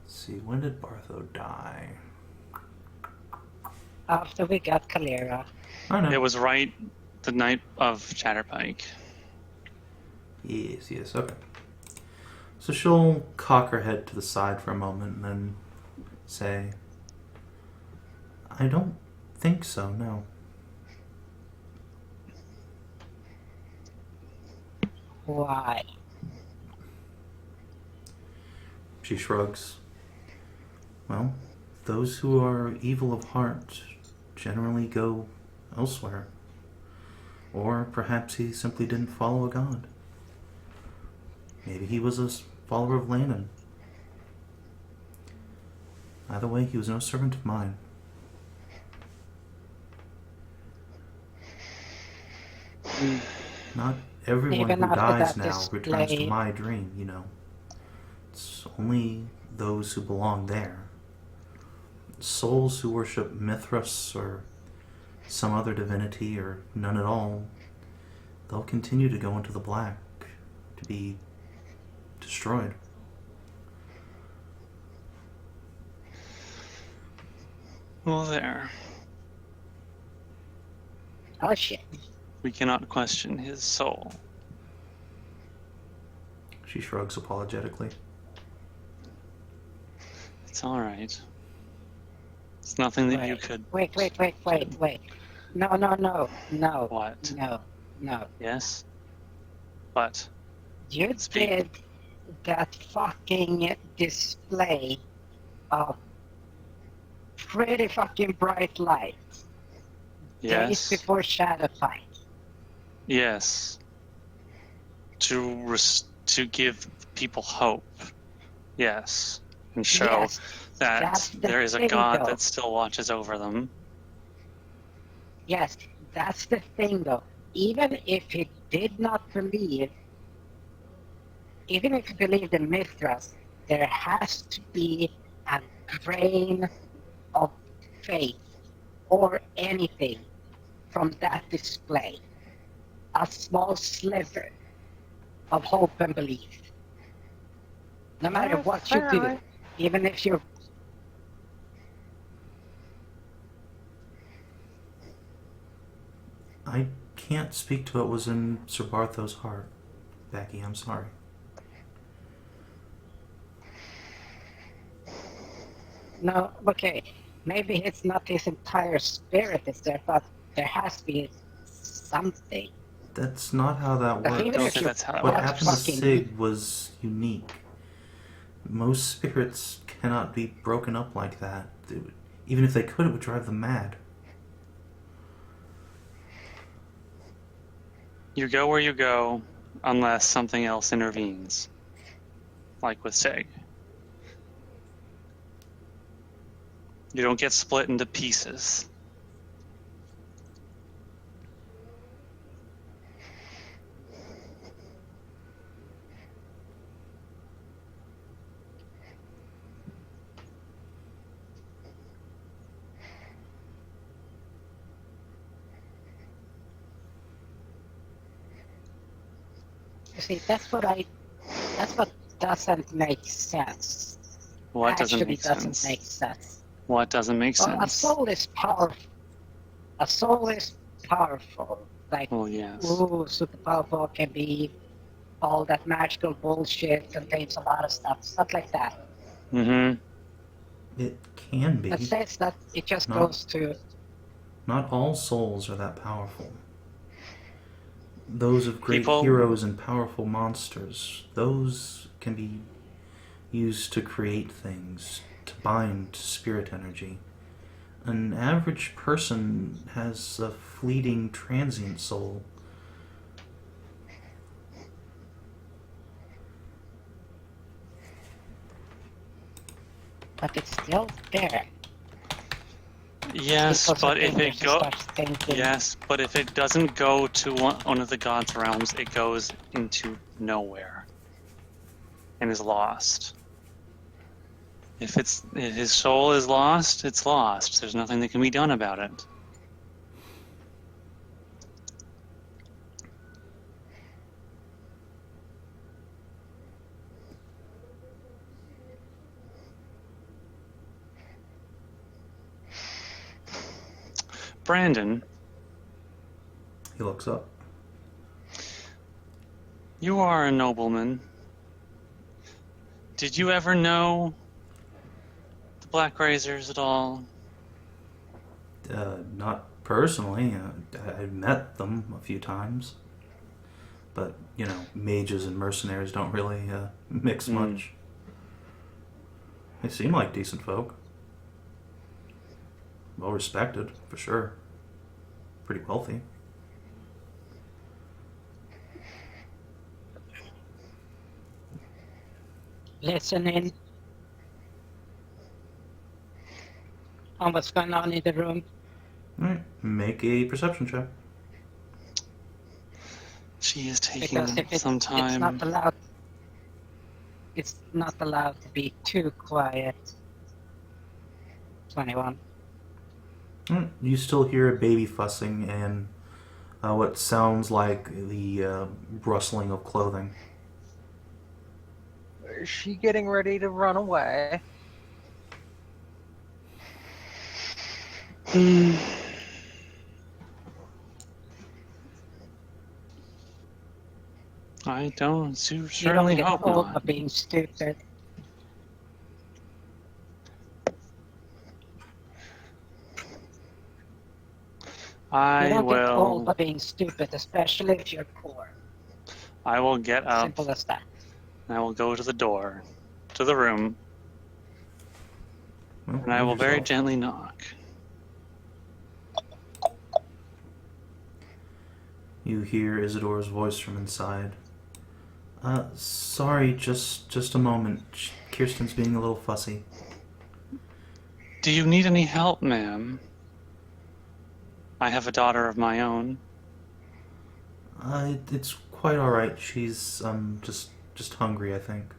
Let's see, when did Bartho die? After we got Kaelirra. I know. It was right the night of Chatterpike. Yes, okay. So she'll cock her head to the side for a moment and then say, I don't think so, no. Why? She shrugs. Well, those who are evil of heart generally go elsewhere. Or perhaps he simply didn't follow a god. Maybe he was a follower of Lanon. Either way, he was no servant of mine. Not everyone Even who after dies that now returns to display- my dream, It's only those who belong there. Souls who worship Mithras or some other divinity or none at all, they'll continue to go into the black, to be destroyed. Well, there. Oh shit. We cannot question his soul. She shrugs apologetically. It's all right. It's nothing that you could. Wait. No. What? No. Yes. What? You Speak. did that fucking display of pretty fucking bright light days Yes. before Shadowfight. Yes. To give people hope. Yes. And show Yes, that that's the there is a thing, God though. that still watches over them. Yes, that's the thing though. Even if he did not believe, even if he believed in Mithras, there has to be a grain of faith or anything from that display. A small sliver of hope and belief. No matter what you do, even if you're... I can't speak to what was in Sir Bartho's heart. Backy, I'm sorry. No, okay, maybe it's not his entire spirit is there, but there has to be something. That's not how that But works. even don't if think you that's how that What works. happened to fucking- Sig was unique. Most spirits cannot be broken up like that. Even if they could, it would drive them mad. You go where you go unless something else intervenes. Like with Sig. You don't get split into pieces. You see, that's what doesn't make sense. What doesn't Actually make doesn't sense? make sense. What doesn't make Well, a sense? soul is powerful. A soul is powerful. Like, Well, yes. ooh, super powerful can be all that magical bullshit, contains a lot of stuff like that. Mm-hmm. It can be. But says that it just No. goes to... Not all souls are that powerful. Those of great People- heroes and powerful monsters, those can be used to create things, to bind to spirit energy. An average person has a fleeting, transient soul. but it's still there. Yes, People's but if fingers it go start thinking. yes, but if it doesn't go to one of the gods' realms, it goes into nowhere and is lost. If his soul is lost, it's lost. There's nothing that can be done about it. Brandon, He looks up. you are a nobleman. Did you ever know the Blackrazors at all? Not personally. I've met them a few times. But, you know, mages and mercenaries don't really mix much. They seem like decent folk. Well respected, for sure. Pretty wealthy. Listening on what's going on in the room. Alright, make a perception check. She is Because taking if some time. it's not allowed to be too quiet. 21. You still hear a baby fussing and what sounds like the rustling of clothing. Is she getting ready to run away? I don't You don't certainly get hope old not. for being stupid. You I don't get old will. for being stupid, especially if you're poor. I will get up. Simple as that. And I will go to the door, to the room, Well, and I will move very yourself. gently knock. You hear Isidora's voice from inside. Sorry, just a moment. Kirsten's being a little fussy. Do you need any help, ma'am? I have a daughter of my own. It's quite alright. She's, just hungry, I think.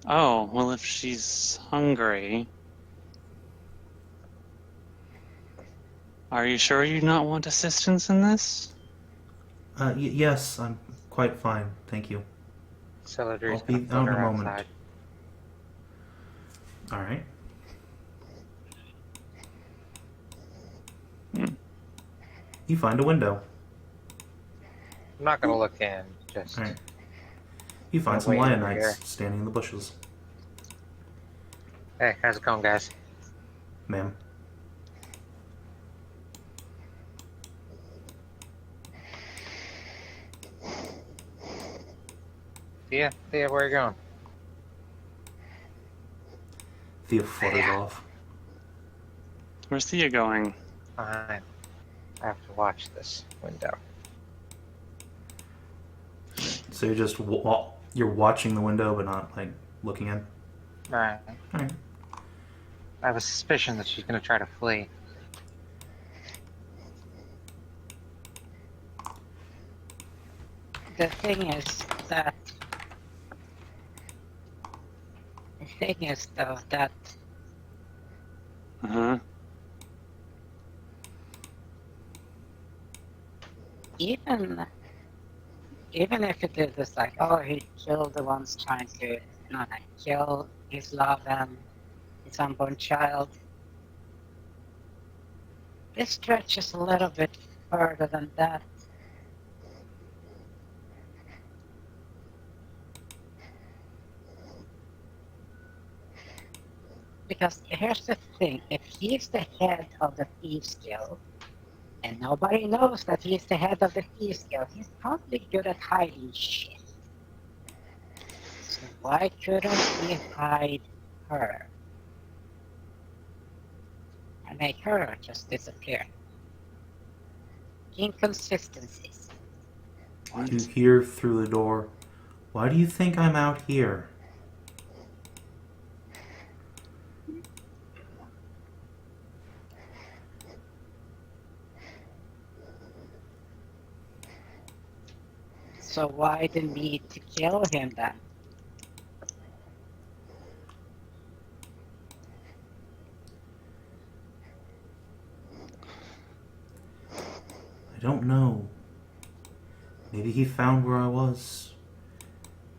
Oh, well, if she's hungry... Are you sure you do not want assistance in this? Yes, I'm quite fine, thank you. Celadrie's I'll be gonna put out in her a moment. outside. Alright. You find a window. I'm not gonna look in, just... Alright. You find I'll some wait lion over knights here. standing in the bushes. Hey, how's it going, guys? Ma'am. Thea, where are you going? Thea flutters off. Where's Thea going? Fine. I have to watch this window. So you're just you're watching the window but not, like, looking in? Alright. Alright. I have a suspicion that she's gonna try to flee. The thing is that... The thing is, though, that Uh-huh. even if it is just like, oh, he killed the ones trying to, kill his love and his unborn child, this stretches a little bit further than that. Because here's the thing, if he's the head of the Thieves Guild, and nobody knows that he's the head of the Thieves Guild, he's probably good at hiding shit. So why couldn't he hide her? And make her just disappear? Inconsistencies. What? You hear through the door, "Why do you think I'm out here?" So why the need to kill him then? I don't know. Maybe he found where I was.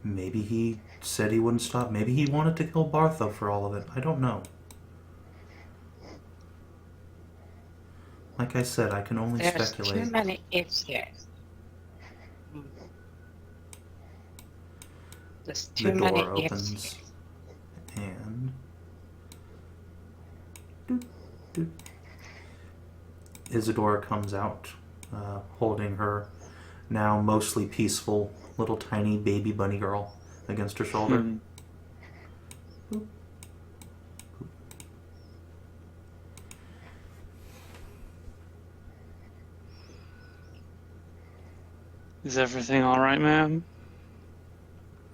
Maybe he said he wouldn't stop. Maybe he wanted to kill Bartho for all of it. I don't know. Like I said, I can only There's speculate. too many ifs here. There's The too many door ifs opens, here. and doot, doot. Isidora comes out, holding her now mostly peaceful little tiny baby bunny girl against her shoulder. Hmm. Boop. Is everything all right, ma'am?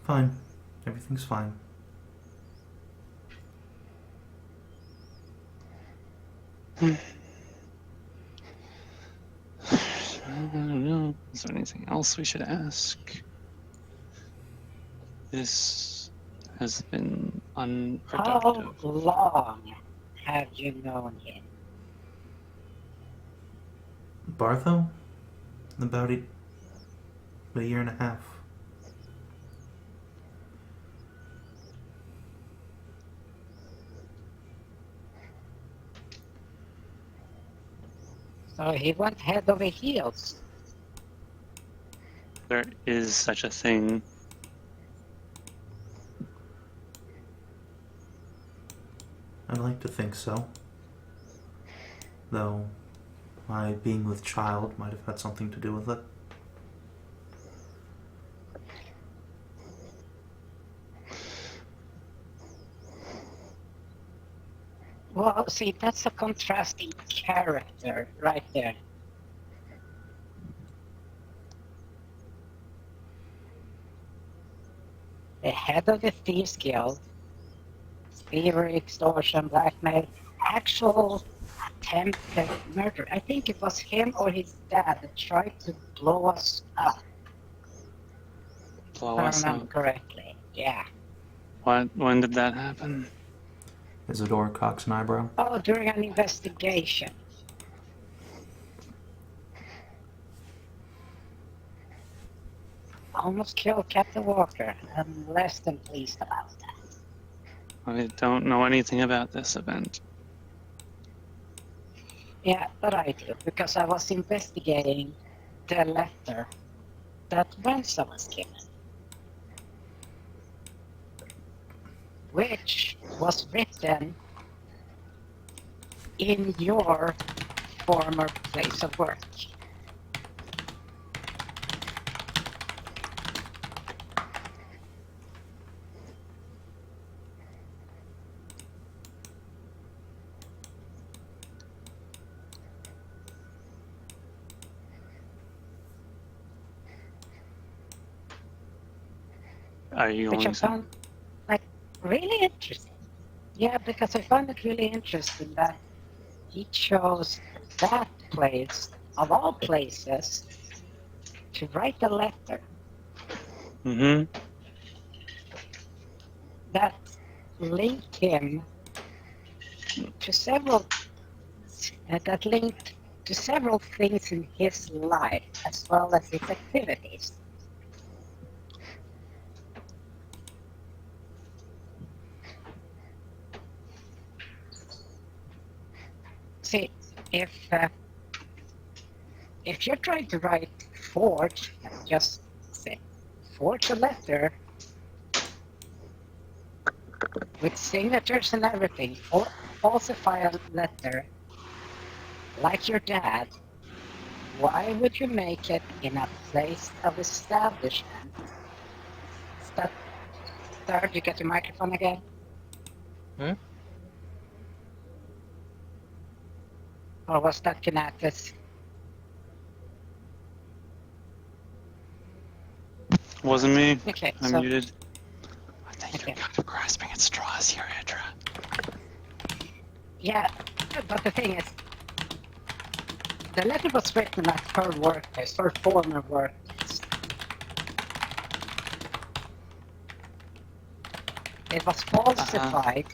Fine. Everything's fine. I don't know. Is there anything else we should ask? This has been How unproductive. long have you known him? Bartho? About a year and a half. So he went head over heels. There is such a thing. I'd like to think so. Though, my being with child might have had something to do with it. Well, see, that's a contrasting character right there. The head of the Thieves Guild, thievery, extortion, blackmail, actual attempted murder. I think it was him or his dad that tried to blow us up, Blow if I us remember up. correctly. Yeah. When did that happen? Isidora cocks an eyebrow. Oh, during an investigation. Almost killed Captain Walker. I'm less than pleased about that. I don't know anything about this event. Yeah, but I do, because I was investigating the letter that Ransom was given, which was written in your former place of work. Are you Which I going to? found like really interesting. Yeah, because I found it really interesting that he chose that place of all places to write a letter Mm-hmm. that linked him to several things in his life as well as his activities. See, if you're trying to forge a letter with signatures and everything, or falsify a letter like your dad, why would you make it in a place of establishment? Third, you get your microphone again? Hmm? Or was that Kinathis? Wasn't me. Okay, I'm so muted. I think Okay. you're kind of grasping at straws here, Hedrah. yeah, but the thing is, the letter was written at her workplace, her former workplace. It was falsified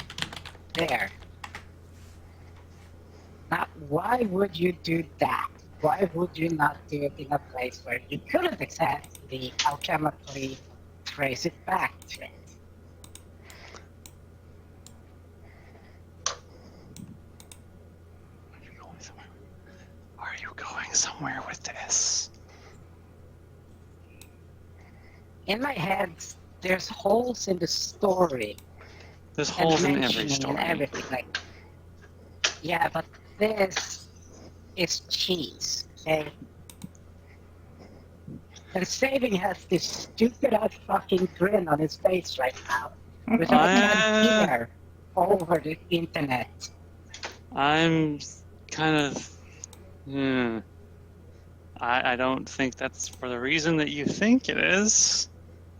there. Now, why would you do that? Why would you not do it in a place where you couldn't exactly alchemically trace it back to it? Are you going somewhere with this? In my head, there's holes in the story. There's And holes in every mentioning story. and everything. Like, yeah, but this is cheese, okay? And Savin has this stupid-ass fucking grin on his face right now, which I can hear over the internet. I'm kind of. I don't think that's for the reason that you think it is.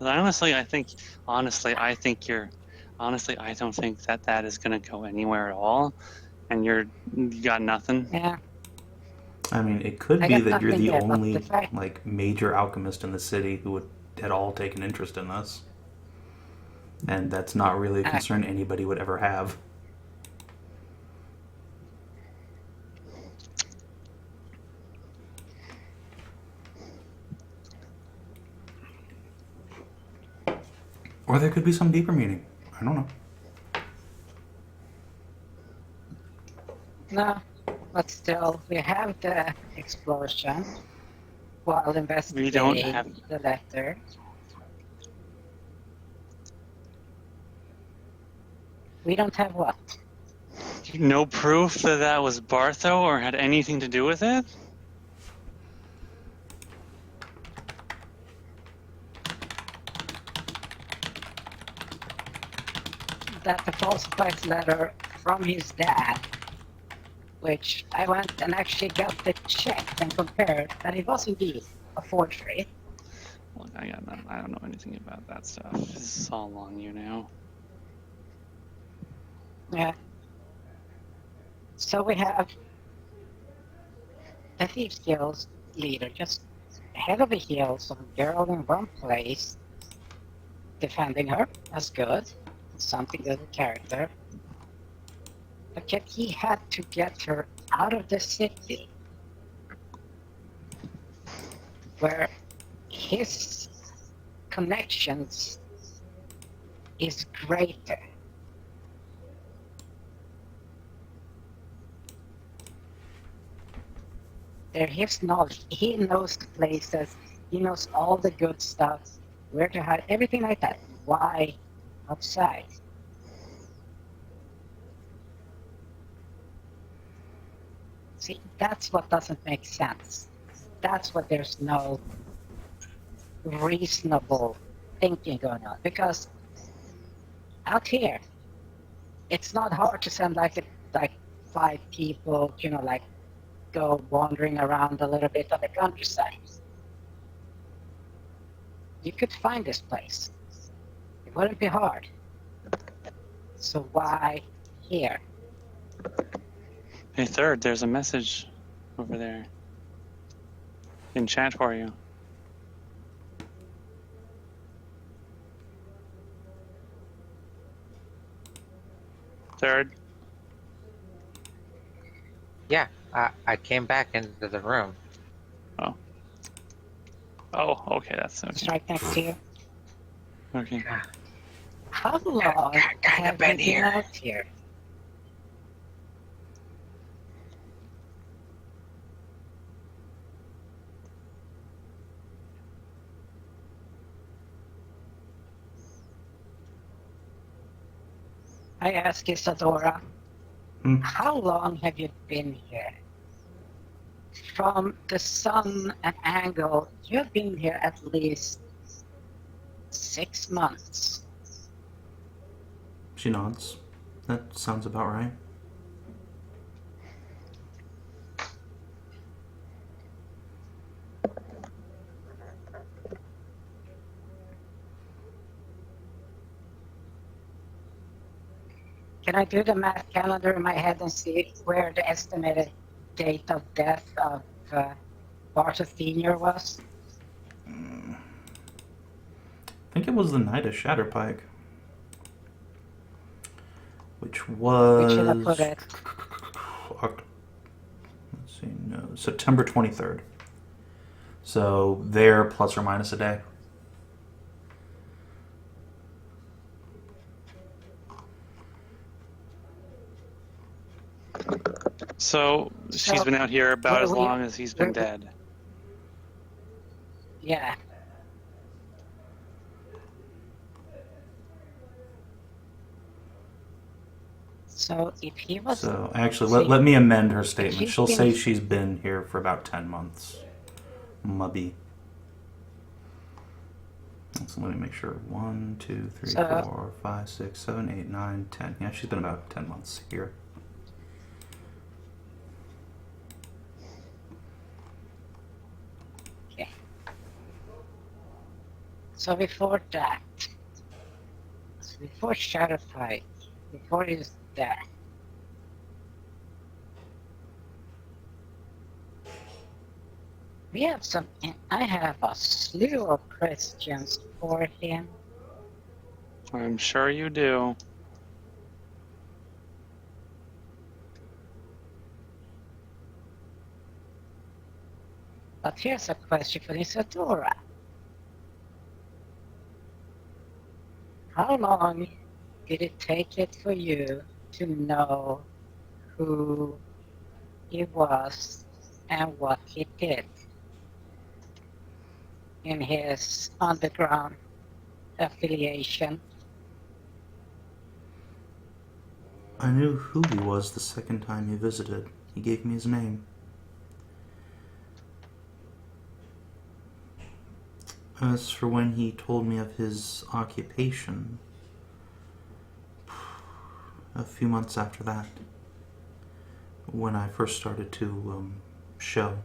Honestly, I think you're. Honestly, I don't think that is going to go anywhere at all, and you got nothing. Yeah, I mean, it could I be got that you're nothing the there, but the only fact- like major alchemist in the city who would at all take an interest in this, and that's not really a concern anybody would ever have. Or there could be some deeper meaning. I don't know. No, but still, we have the explosion while investigating We don't have. the letter. We don't have what? No proof that was Bartho or had anything to do with it? That the falsified letter from his dad, which I went and actually got it checked and compared, that it was indeed a forgery. Look, I don't know anything about that stuff. This is all on you now. Yeah. So we have the Thieves Guild leader just head over heels of a girl in one place, defending her. That's good. Something good in character. But yet he had to get her out of the city, where his connections is greater. They're his knowledge. He knows the places. He knows all the good stuff, where to hide, everything like that. Why outside? See, that's what doesn't make sense. That's what there's no reasonable thinking going on. Because out here, it's not hard to send like 5 people, like go wandering around a little bit on the countryside. You could find this place. It wouldn't be hard. So why here? Hey, Third, there's a message over there in chat for you. Third. Yeah, I came back into the room. Oh, okay, that's It's okay. right next to you. Okay. How long kinda have been you been here. out here? I ask Isidora, how long have you been here? From the sun and angle, you've been here at least 6 months. She nods. That sounds about right. Can I do the math calendar in my head and see where the estimated date of death of Bartho Senior was? I think it was the night of Shatterpike. which Which should I was put it? let's see, no, September 23rd. So there plus or minus a day. So she's So, been out here about where as we- long as he's been where- dead. Yeah. So if he was So actually, See, let me amend her statement. she's She'll been- say she's been here for about 10 months. Maybe. So let me make sure. 1, 2, 3, So- 4, 5, 6, 7, 8, 9, 10. Yeah, she's been about 10 months here. okay. So before that, so before Shadow Fight, before he's there, we have some. I have a slew of questions for him. I'm sure you do. But here's a question for Isidora. How long did it take it for you to know who he was and what he did in his underground affiliation? I knew who he was the second time he visited. He gave me his name. As for when he told me of his occupation, a few months after that, when I first started to show.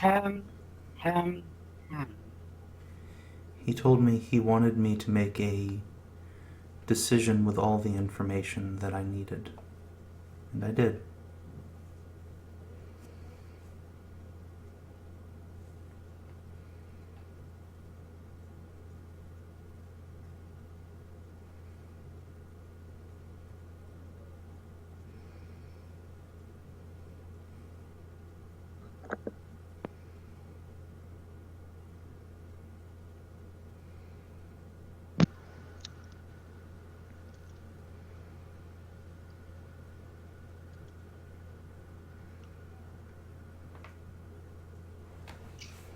Hmm. He told me he wanted me to make a decision with all the information that I needed. And I did.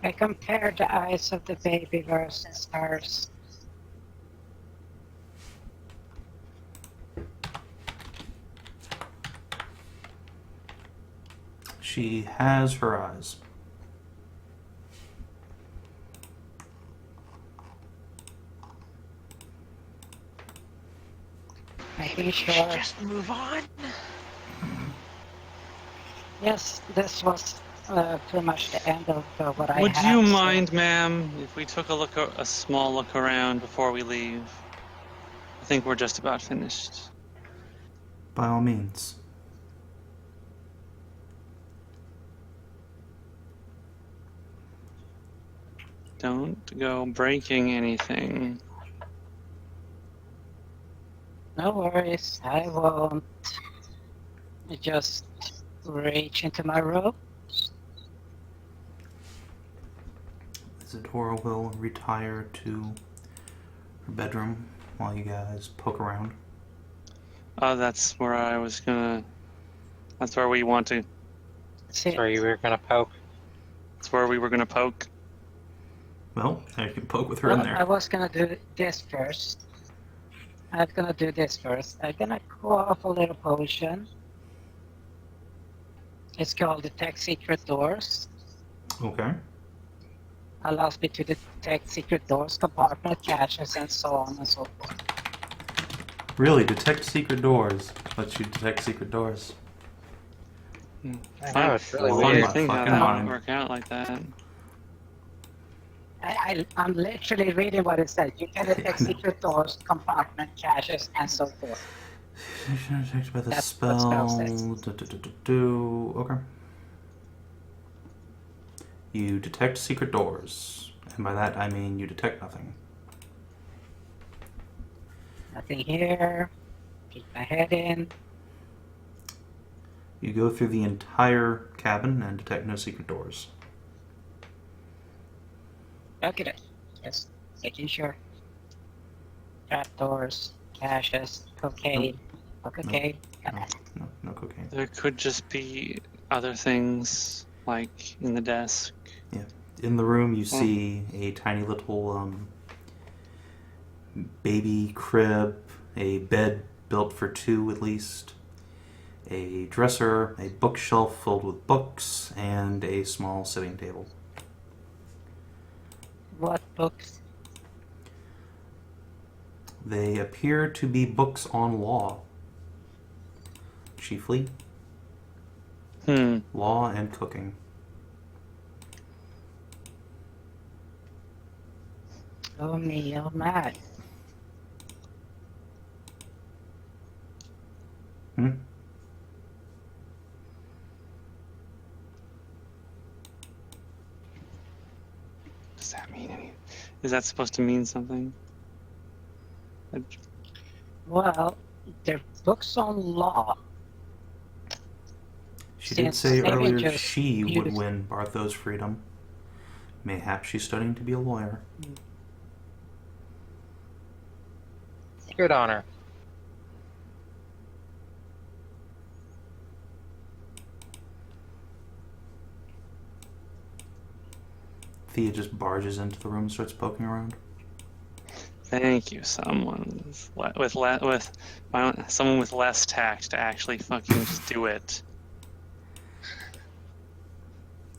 I compared the eyes of the baby versus hers. She has her eyes. Making Should sure. just move on. Yes, this was pretty much the end of what I Would had. you so- mind, ma'am, if we took a small look around before we leave? I think we're just about finished. By all means. Don't go breaking anything. No worries, I won't. I just reach into my robe. Isidora will retire to her bedroom while you guys poke around. That's where I was gonna. That's where we want to. See, Sorry, you were gonna poke. That's where we were gonna poke. Well, you can poke with her in I there. was gonna do this first. I'm gonna do this first. I'm gonna go off a little potion. It's called Detect Secret Doors. Okay. Allows me to detect secret doors, compartment caches, and so on and so forth. Really, detect secret doors. Lets you detect secret doors. I know, it's really Well, Funny weird. my thing how fucking that mind. would work out like that. I'm literally reading what it says. You can detect secret doors, compartment caches, and so forth. Detected by the That's what spell says. Okay. You detect secret doors. And by that I mean you detect nothing. Nothing here. Keep my head in. You go through the entire cabin and detect no secret doors. Okay then. Just making sure. Trapdoors, caches, cocaine. No cocaine. No cocaine. There could just be other things, like in the desk. Yeah. In the room you see a tiny little baby crib, a bed built for two at least, a dresser, a bookshelf filled with books, and a small sitting table. What books? They appear to be books on law. Chiefly. Law and cooking. Oh me, oh mad. Does that mean anything? Is that supposed to mean something? Well, they're books on law. She did Since say maybe earlier just she would use- win Bartho's freedom. Mayhap she's studying to be a lawyer. Good on her. Thea just barges into the room and starts poking around. Thank you, someone someone with less tact to actually fucking just do it.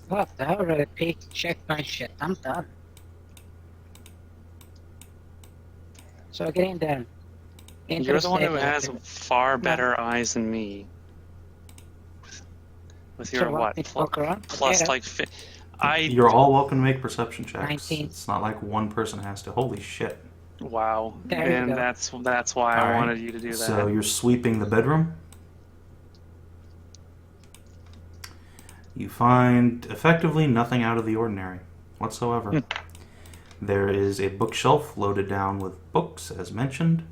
What? I already checked my shit. I'm done. So get in there. Into You're the one who stable. has far better eyes than me. With your So what? me to poke around? Plus, Okay, like, You're all welcome to make perception checks. 19. It's not like one person has to. Holy shit. wow. There you And go. that's why I Alright, wanted you to do that. So you're sweeping the bedroom. You find effectively nothing out of the ordinary whatsoever. There is a bookshelf loaded down with books, as mentioned.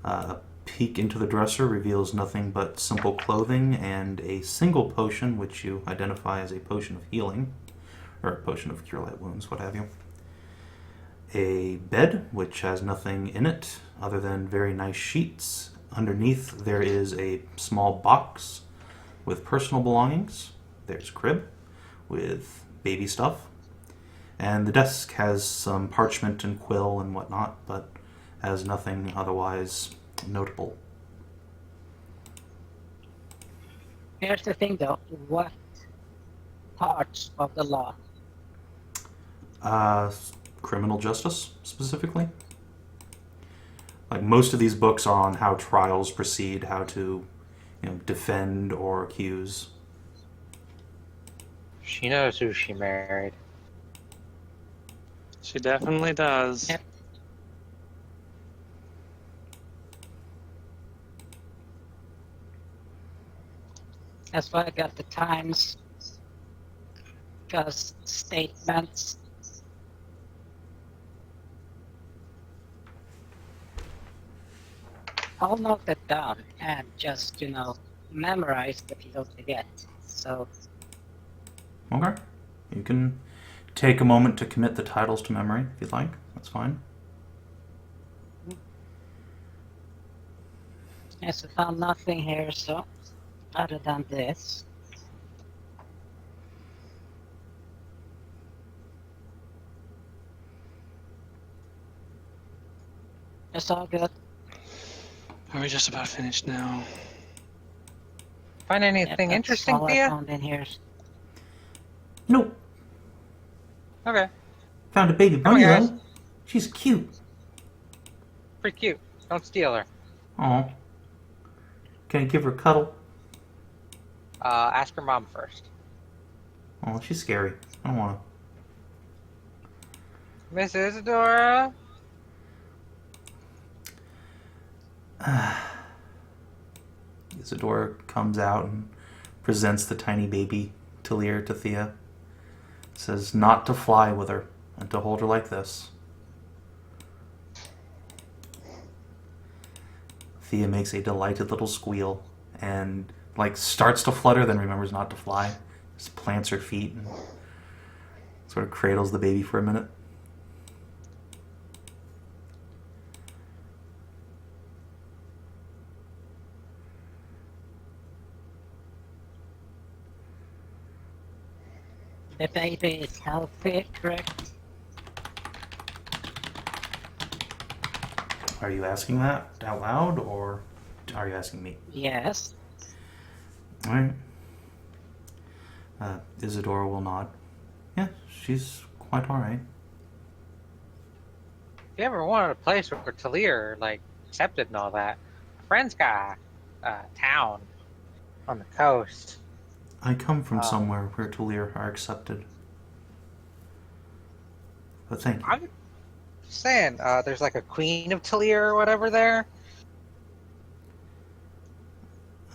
A peek into the dresser reveals nothing but simple clothing and a single potion, which you identify as a potion of healing, or a potion of cure light wounds, what have you. A bed, which has nothing in it other than very nice sheets. Underneath there is a small box with personal belongings. There's a crib with baby stuff. And the desk has some parchment and quill and whatnot, but has nothing otherwise notable. Here's the thing though. What parts of the law? Criminal justice, specifically. Like, most of these books are on how trials proceed, how to, defend or accuse. She knows who she married. She definitely does. Yep. That's why I got the Times. Because statements. I'll note that down and just, memorize if you don't forget. So, Okay. You can take a moment to commit the titles to memory, if you'd like. That's fine. yes, I found nothing here, so, other than this. It's all good. Are we just about finished now? Find Yep, anything that's interesting, all I Thea? found in here. Nope. Okay, Found a baby Come on, bunny, guys. though. She's cute. pretty cute. Don't steal her. Aw. Can I give her a cuddle? Ask her mom first. Oh, she's scary. I don't want Miss Isidora? to. Isidora comes out and presents the tiny baby Kaelirra to Thea. Says not to fly with her and to hold her like this. Thea makes a delighted little squeal and starts to flutter, then remembers not to fly. Just plants her feet and sort of cradles the baby for a minute. The baby is healthy, correct? Are you asking that out loud, or are you asking me? Yes. Alright. Isidora will nod. Yeah, she's quite alright. If you ever wanted a place where Kaelirra, accepted and all that, a friend's got a town on the coast. I come from somewhere where Kaelirra are accepted. But thank you. I'm just saying, there's a queen of Kaelirra or whatever there.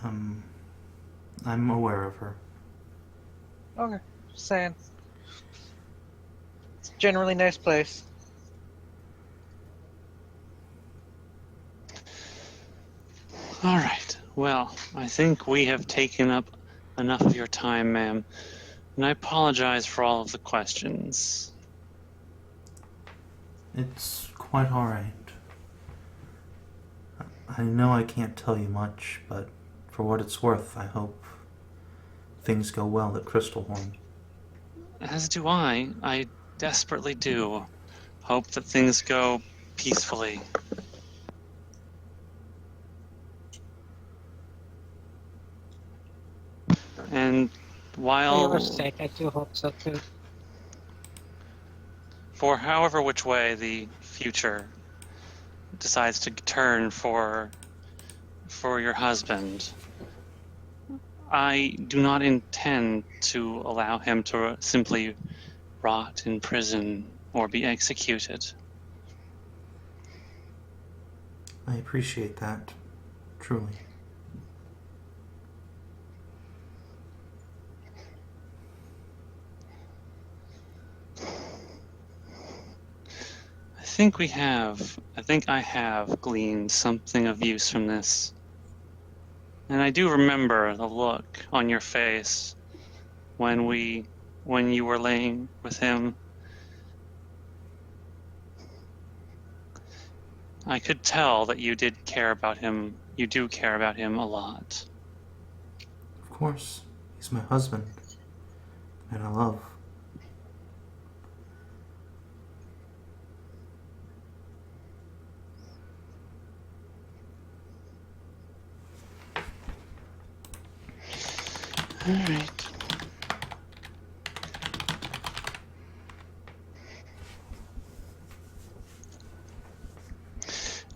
I'm aware of her. Okay, just saying. It's a generally nice place. All right. Well, I think we have taken up enough of your time, ma'am, and I apologize for all of the questions. It's quite alright. I know I can't tell you much, but for what it's worth, I hope things go well at Crystalhorn. As do I. I desperately do. Hope that things go peacefully. And For while, your sake, I do hope so too. for however which way the future decides to turn for your husband, I do not intend to allow him to simply rot in prison or be executed. I appreciate that, truly. I think I have gleaned something of use from this. And I do remember the look on your face when you were laying with him. I could tell that you did care about him. You do care about him a lot. Of course, he's my husband, and I love. All right.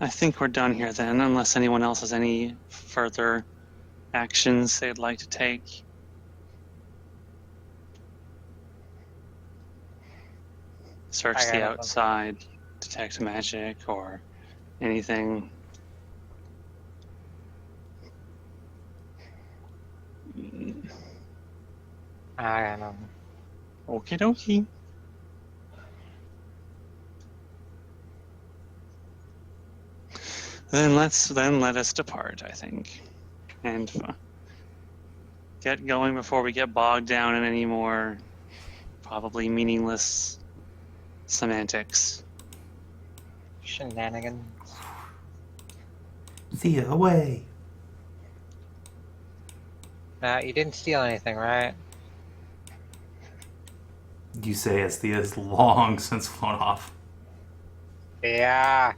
I think we're done here then, unless anyone else has any further actions they'd like to take. Search I the got it. outside, detect magic, or anything. I don't know. Okie dokie. Then let us depart, I think, and get going before we get bogged down in any more probably meaningless semantics. Shenanigans. Thea, away! Now, you didn't steal anything, right? You say as Thea's long since flown off. Yeah.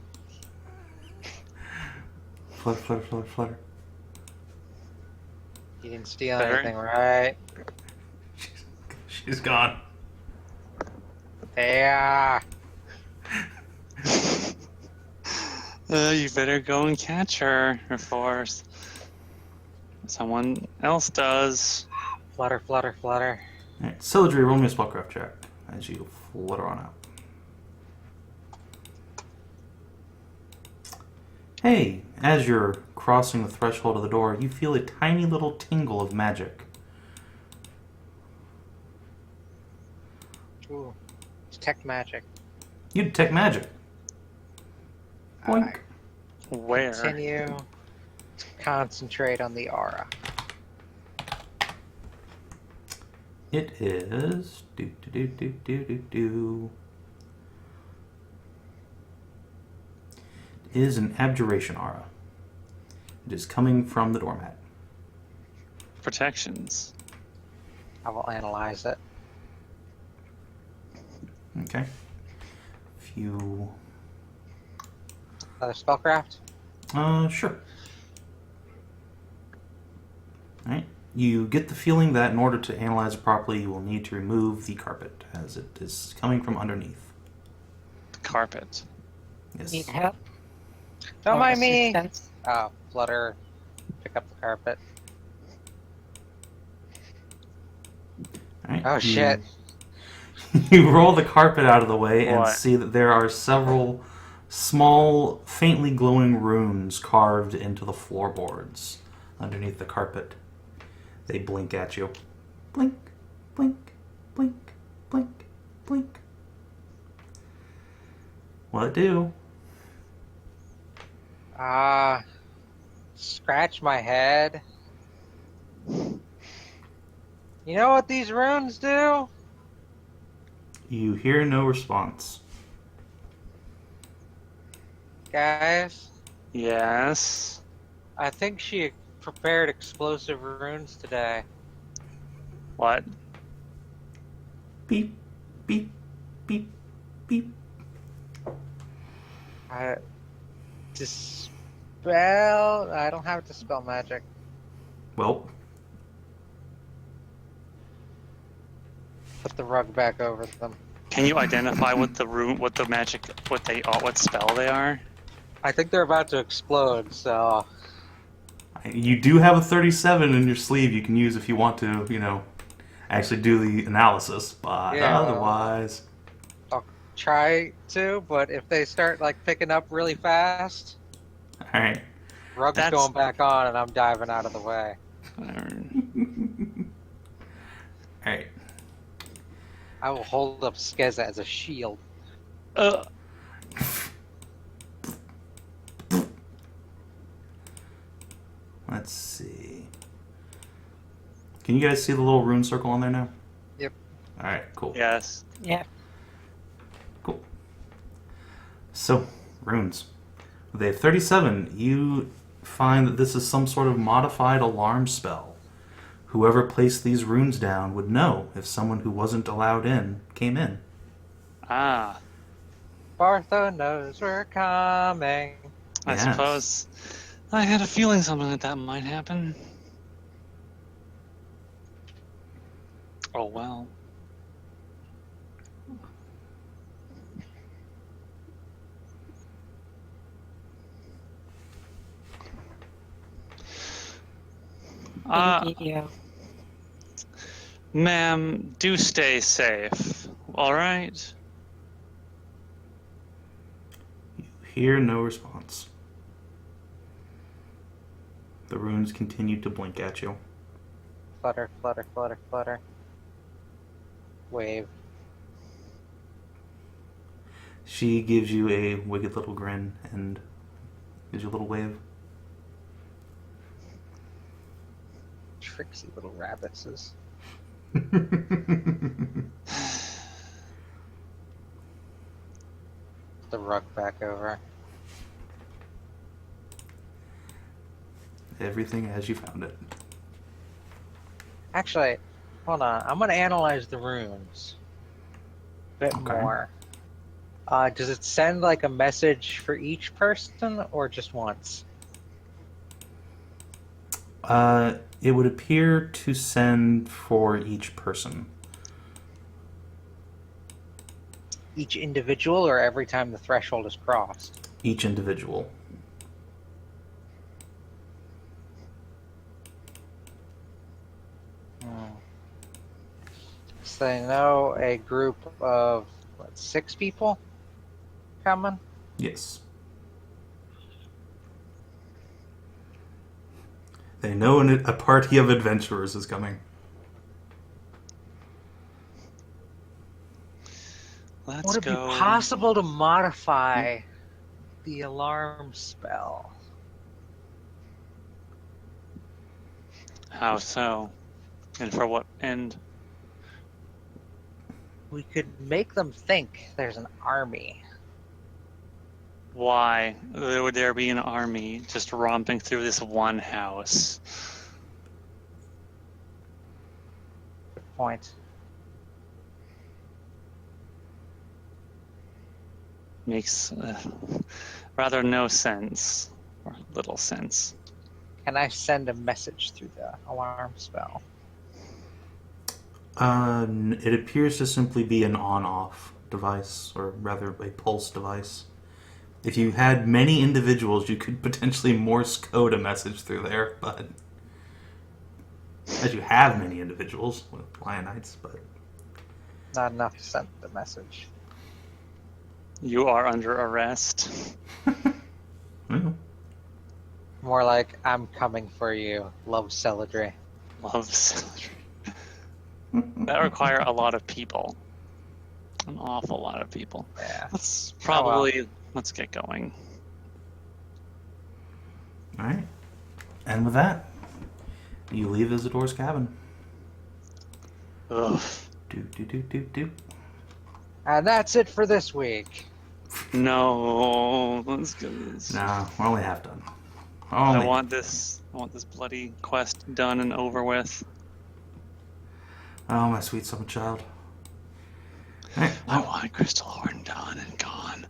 Flutter, flutter, flutter, flutter. You didn't steal Better. anything, right? She's gone. Yeah. You better go and catch her before someone else does. Flutter, flutter, flutter. Alright, Celadrie, roll me a spellcraft check as you flutter on out. Hey, as you're crossing the threshold of the door, you feel a tiny little tingle of magic. Ooh. Detect magic. You detect magic. Boink. Where? Continue to concentrate on the aura. It is... It is an abjuration aura. It is coming from the doormat. Protections. I will analyze it. Okay. If you... Another spellcraft? Sure. Alright. You get the feeling that in order to analyze it properly, you will need to remove the carpet, as it is coming from underneath. Carpet. Yes. Need help? Don't Or mind me. assistance? Flutter. Pick up the carpet. Alright. Oh, shit. You roll the carpet out of the way and What? see that there are several small, faintly glowing runes carved into the floorboards underneath the carpet. They blink at you. Blink, blink, blink, blink, blink. What'll it do? Scratch my head. You know what these runes do? You hear no response. Guys, Yes. I think she prepared explosive runes today. What? Beep, beep, beep, beep. Dispel? I don't have dispel magic. Well, Put the rug back over them. Can you identify what the room, what the magic, what they are, what spell they are? I think they're about to explode, so... you do have a 37 in your sleeve you can use if you want to, actually do the analysis, but Yeah. otherwise... I'll try to, but if they start, picking up really fast, Alright. rug's That's- going back on and I'm diving out of the way. Alright. I will hold up Skezza as a shield. Let's see. Can you guys see the little rune circle on there now? Yep. Alright, cool. Yes. Yeah. Cool. So, runes. With a 37, you find that this is some sort of modified alarm spell. Whoever placed these runes down would know if someone who wasn't allowed in came in. Ah. Bartho knows we're coming. I Yes. suppose I had a feeling something like that might happen. Oh well. Thank you. Ma'am, do stay safe. All right. You hear no response. The runes continue to blink at you. Flutter, flutter, flutter, flutter. Wave. She gives you a wicked little grin and gives you a little wave. Tricksy little rabbitses. The rug back over. Everything as you found it. Actually, hold on. I'm gonna analyze the runes a bit Okay. more. Does it send a message for each person or just once? It would appear to send for each person. Each individual or every time the threshold is crossed? Each individual. So they know a group of 6 people coming? Yes. They know a party of adventurers is coming. Let's Would it go. be possible to modify the alarm spell? How so? And for what end? We could make them think there's an army. Why would there be an army just romping through this one house? Good point. Makes rather no sense, or little sense. Can I send a message through the alarm spell? It appears to simply be an on-off device, or rather a pulse device. If you had many individuals, you could potentially Morse code a message through there, but as you have many individuals with Lionites, but Not enough to send the message. You are under arrest. well, More like, I'm coming for you. Love Celadrie. Love Celadrie. That require a lot of people. An awful lot of people. Yeah. Let's let's get going. all right. And with that, you leave Isidora's cabin. Ugh. Do. And that's it for this week. No, let's go. Nah, we're only half done. I want this bloody quest done and over with. Oh, my sweet summer child. All right, I well, want Crystalhorn done and gone.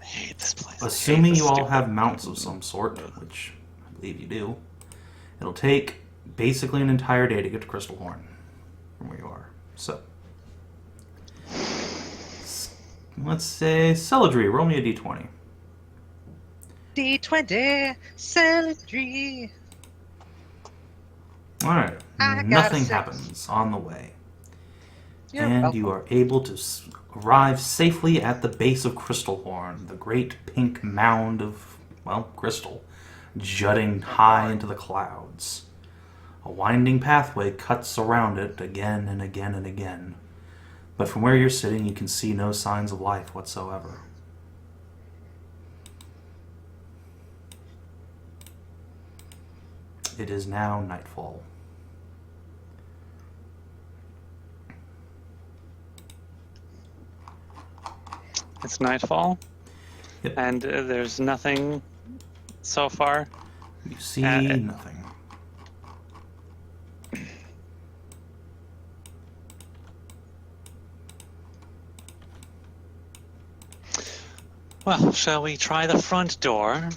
I hate this place. assuming you all have mounts of some sort, which I believe you do, it'll take basically an entire day to get to Crystalhorn from where you are. So, let's say Celadrie, roll me a d20. D20, Celadrie. All right, I got nothing 6. happens on the way. You're And welcome. you are able to arrive safely at the base of Crystalhorn, the great pink mound of, well, crystal, jutting high into the clouds. A winding pathway cuts around it again and again and again. But from where you're sitting, you can see no signs of life whatsoever. It is now nightfall. It's nightfall, Yep. and there's nothing so far. You see nothing. Well, shall we try the front door?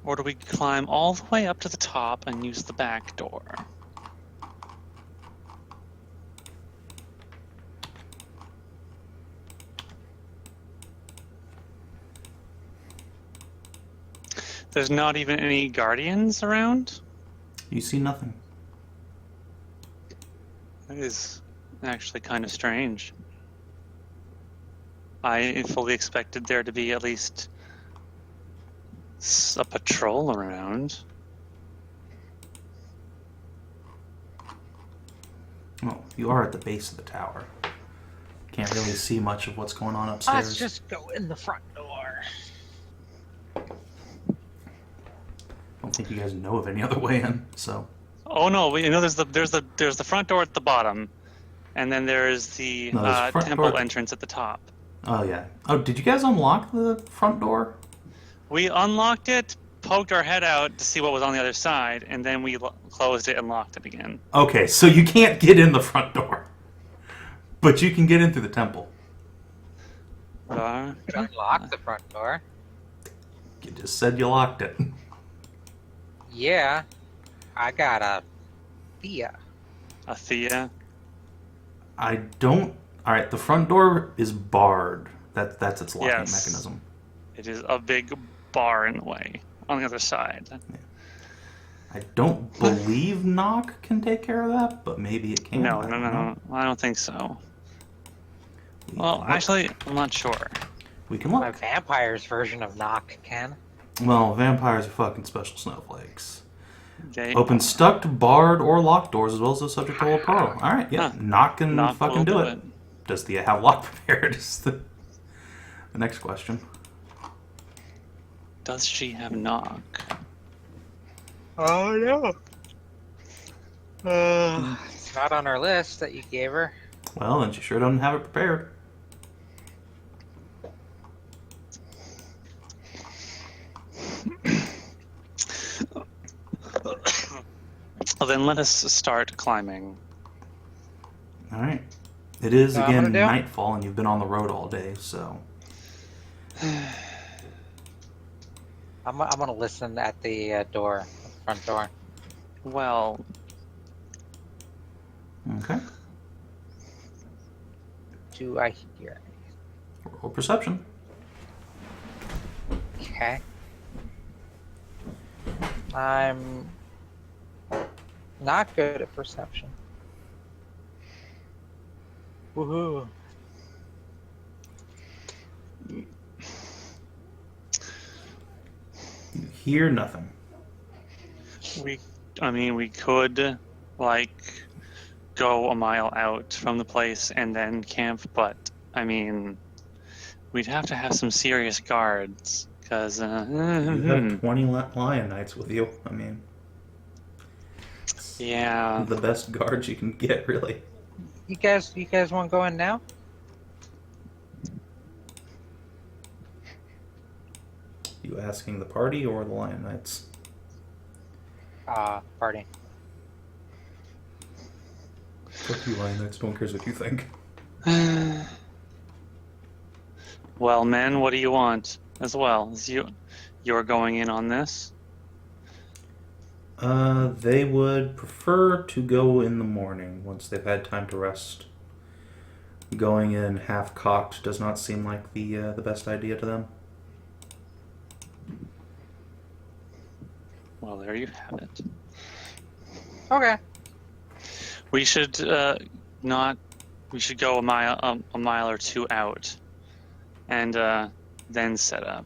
Or do we climb all the way up to the top and use the back door? There's not even any guardians around? You see nothing. That is actually kind of strange. I fully expected there to be at least a patrol around. Well, you are at the base of the tower. Can't really see much of what's going on upstairs. Let's just go in the front door. I don't think you guys know of any other way in, so. Oh no, there's the front door at the bottom, and then there's the No, there's front temple door- entrance at the top. Oh, yeah. Oh, did you guys unlock the front door? We unlocked it, poked our head out to see what was on the other side, and then we closed it and locked it again. Okay, so you can't get in the front door. But you can get in through the temple. Unlock the front door. You just said you locked it. Yeah. I got a Thea. Thea. I don't... Alright, the front door is barred. That's its locking Yes. mechanism. It is a big bar in the way on the other side. I don't believe knock can take care of that, but maybe it can. No, I no, don't no, know. no. I don't think so. We Well, can look. actually, I'm not sure. We can My look. vampire's version of knock can. Well, vampires are fucking special snowflakes. Open stuck, barred, or locked doors as well as the subject to hold pearl. Alright, yeah. Huh. Knock and Knock fucking will do do it. Does the have lock prepared is the next question. Does she have knock? Oh no. It's not on our list that you gave her. Well, then she sure doesn't have it prepared. Well, then let us start climbing. Alright. It is, I'm again, gonna do? nightfall, and you've been on the road all day, so... I'm gonna listen at the door, front door. Well, Okay. Do I hear? Roll perception. Okay. I'm not good at perception. Woohoo. You hear nothing. we could, like, go a mile out from the place and then camp, but, I mean, we'd have to have some serious guards, because, You have 20 lion knights with you. I mean, yeah. the best guards you can get, really. You guys want to go in now? You asking the party or the lion knights? Party. Fuck you, lion knights. No one cares what you think. Well, men, what do you want as well? You're going in on this? They would prefer to go in the morning once they've had time to rest. Going in half-cocked does not seem like the best idea to them. Well, there you have it. Okay. We should We should go a mile or two out, and then set up.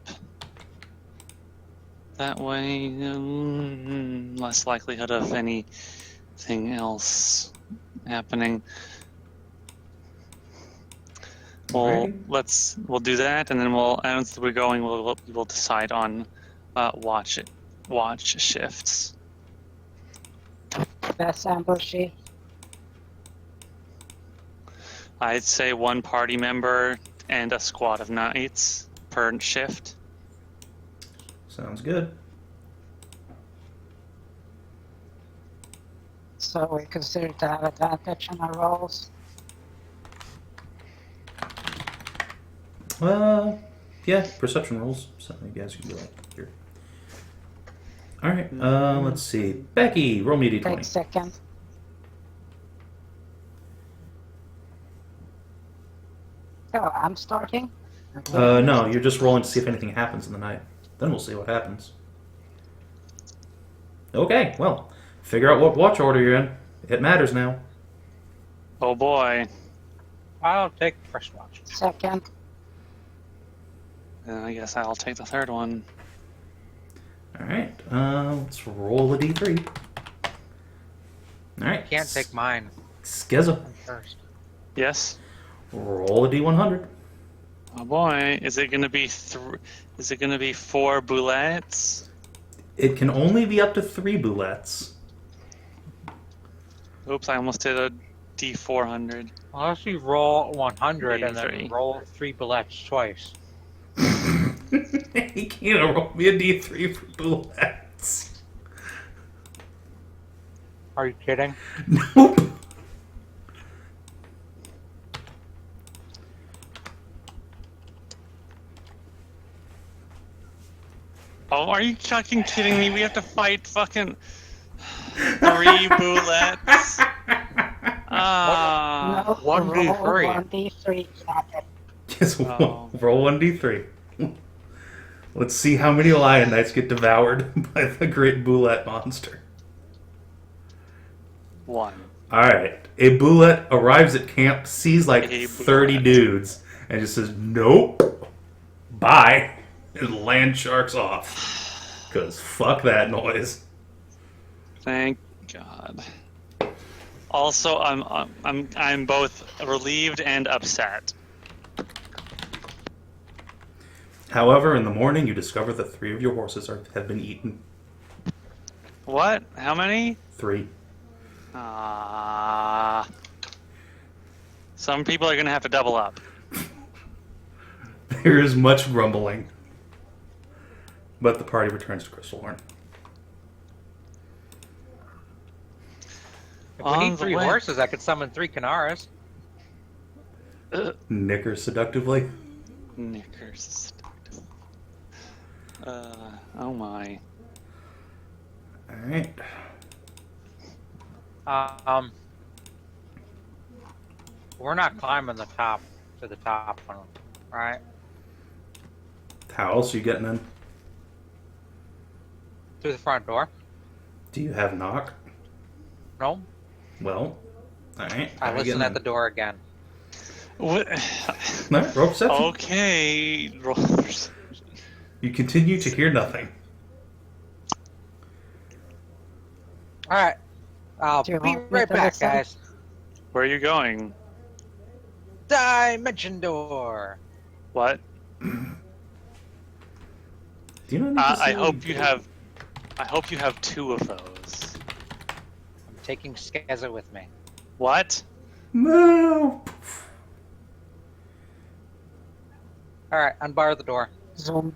That way, less likelihood of anything else happening. We'll do that, and then as we're going, we'll decide on watch shifts. Best ambushy. I'd say one party member and a squad of knights per shift. Sounds good. So we consider to have advantage on our rolls. Yeah, perception rolls. So you guys can be like here. All right. Let's see. Backy, roll me a Take d20. second. Oh, I'm starting? No, you're just rolling to see if anything happens in the night. Then we'll see what happens. Okay, well, figure out what watch order you're in. It matters now. Oh boy. I'll take first watch. Second. I guess I'll take the third one. All right. Let's roll a d3. All right. Can't take mine. Skezza, I'm first. Yes. roll a d100. Oh boy, is it gonna be Is it gonna be 4 boulettes? It can only be up to 3 boulettes. Oops, I almost did a D400. Unless you roll 100 and Three. then roll 3 bullets twice. He can't roll me a d3 for boulettes. Are you kidding? Nope. Oh, are you fucking kidding me? We have to fight fucking 3 boulettes? Ah. No, 1d3. roll 1d3. Just Oh. roll 1d3. Let's see how many lion knights get devoured by the great boulette monster. 1. Alright. A boulette arrives at camp, sees like A 30 boulette. dudes, and just says, nope. Bye. And land sharks off. Because fuck that noise. Thank God. Also, I'm both relieved and upset. However, in the morning, you discover that 3 of your horses have been eaten. What? How many? 3. Some people are gonna have to double up. There is much grumbling. But the party returns to Crystalhorn. If we need 3 horses, I could summon 3 Kinaras. Nicker seductively. Knickers. Oh my. Alright. We're not climbing the top to the top one, right? How else are you getting in? Through the front door. Do you have knock? No. Well, alright. I listen at the door again. What? No, roll perception. Okay. You continue to hear nothing. Alright. I'll Do you be want me right to back, listen? guys. Where are you going? Dimension door. What? Do you not need to I see- hope you have. I hope you have 2 of those. I'm taking Skezza with me. What? No! Alright, unbar the door. Zoom.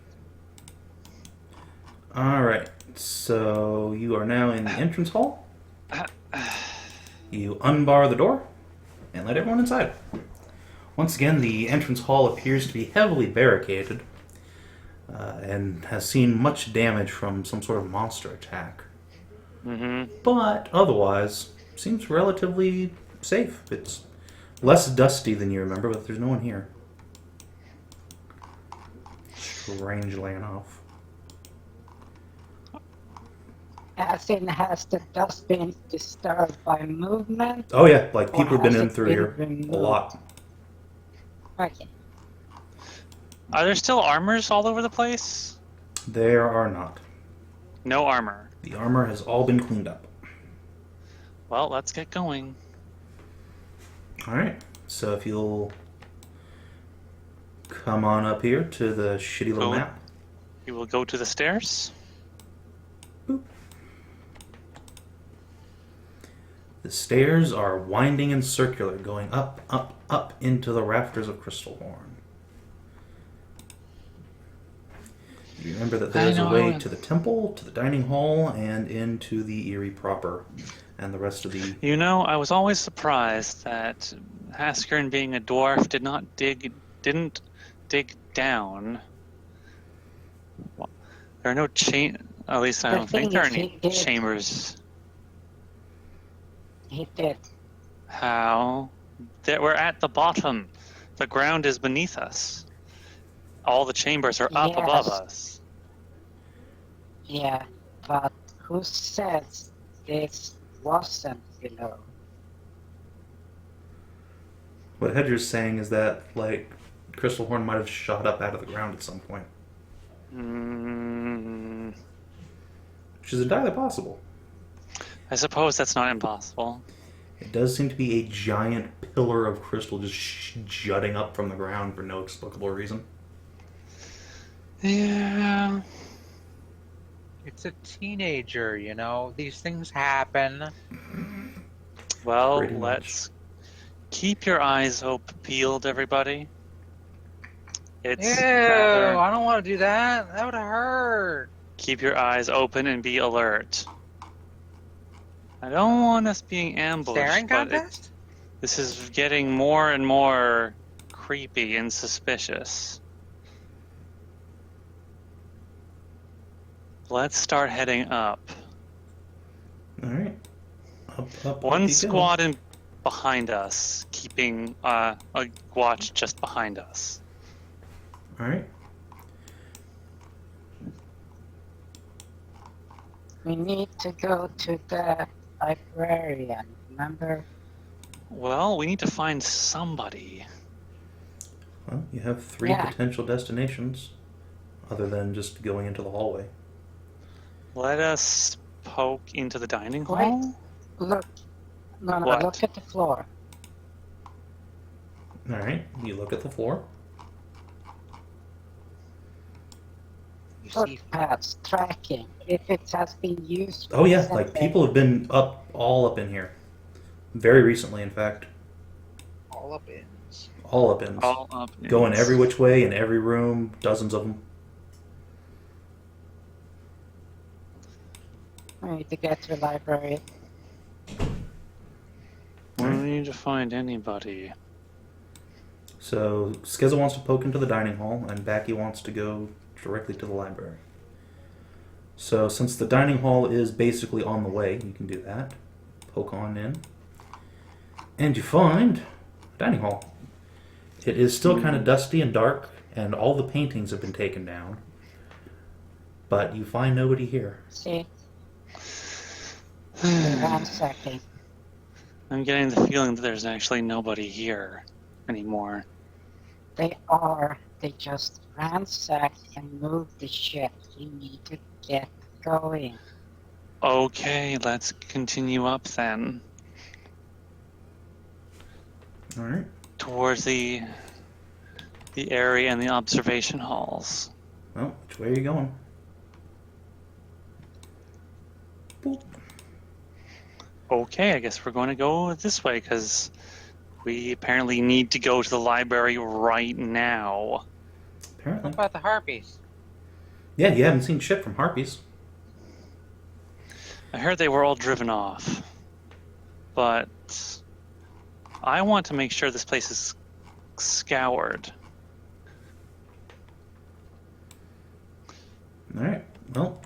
Alright, so you are now in the entrance hall. You unbar the door and let everyone inside. Once again, the entrance hall appears to be heavily barricaded and has seen much damage from some sort of monster attack. Mm-hmm. But otherwise, seems relatively safe. It's less dusty than you remember, but there's no one here. Strangely enough. As in, has the dust been disturbed by movement? Oh yeah, like Or people have been has in it through been here removed? a lot. Okay. Are there still armors all over the place? There are not. No armor. The armor has all been cleaned up. Well, let's get going. Alright, so if you'll come on up here to the shitty little Cool. map. You will go to the stairs. Boop. The stairs are winding and circular, going up, up, up into the rafters of Crystalhorn. You remember that there is a way to the temple, to the dining hall, and into the Eyrie proper, and the rest of the... You know, I was always surprised that Haskern, being a dwarf, didn't dig down. Well, there are no at least I The don't think thing there are is, any he did. chambers. He did. How? We're at the bottom. The ground is beneath us. All the chambers are up above Yes. us. Yeah, but who says this wasn't below? What Hedrah's saying is that, like, Crystalhorn might have shot up out of the ground at some point. Which is entirely possible. I suppose that's not impossible. It does seem to be a giant pillar of crystal just jutting up from the ground for no explicable reason. Yeah. It's a teenager, you know. These things happen. Well, Pretty much. let's keep your eyes peeled, everybody. It's Ew, rather... I don't want to do that. That would hurt. Keep your eyes open and be alert. I don't want us being ambushed, Staring but contest? this is getting more and more creepy and suspicious. Let's start heading up. Alright. Up, One you go. squad in behind us, keeping a watch just behind us. Alright. We need to go to the librarian, remember? Well, we need to find somebody. Well, you have 3 Yeah. potential destinations, other than just going into the hallway. Let us poke into the dining Wait. hall? Look. No, What? look at the floor. Alright, you look at the floor. You see, Footpaths, tracking. If it has been used. Oh yeah, like recently. people have been all up in here. Very recently, in fact. all up ins. All up in. All up. Going every which way in every room, dozens of them. I need to get to the library. We don't need to find anybody. So Skezza wants to poke into the dining hall, and Backy wants to go directly to the library. So since the dining hall is basically on the way, you can do that. Poke on in. And you find dining hall. It is still kind of dusty and dark, and all the paintings have been taken down. But you find nobody here. See? Ransacking. I'm getting the feeling that there's actually nobody here anymore. They are. They just ransacked and moved the shit. You need to get going. Okay, let's continue up then. Alright. Towards the area and the observation halls. Well, which way are you going? Boop. Okay, I guess we're going to go this way because we apparently need to go to the library right now. Apparently. What about the harpies? Yeah, you haven't seen shit from harpies. I heard they were all driven off, but I want to make sure this place is scoured. Alright. Well,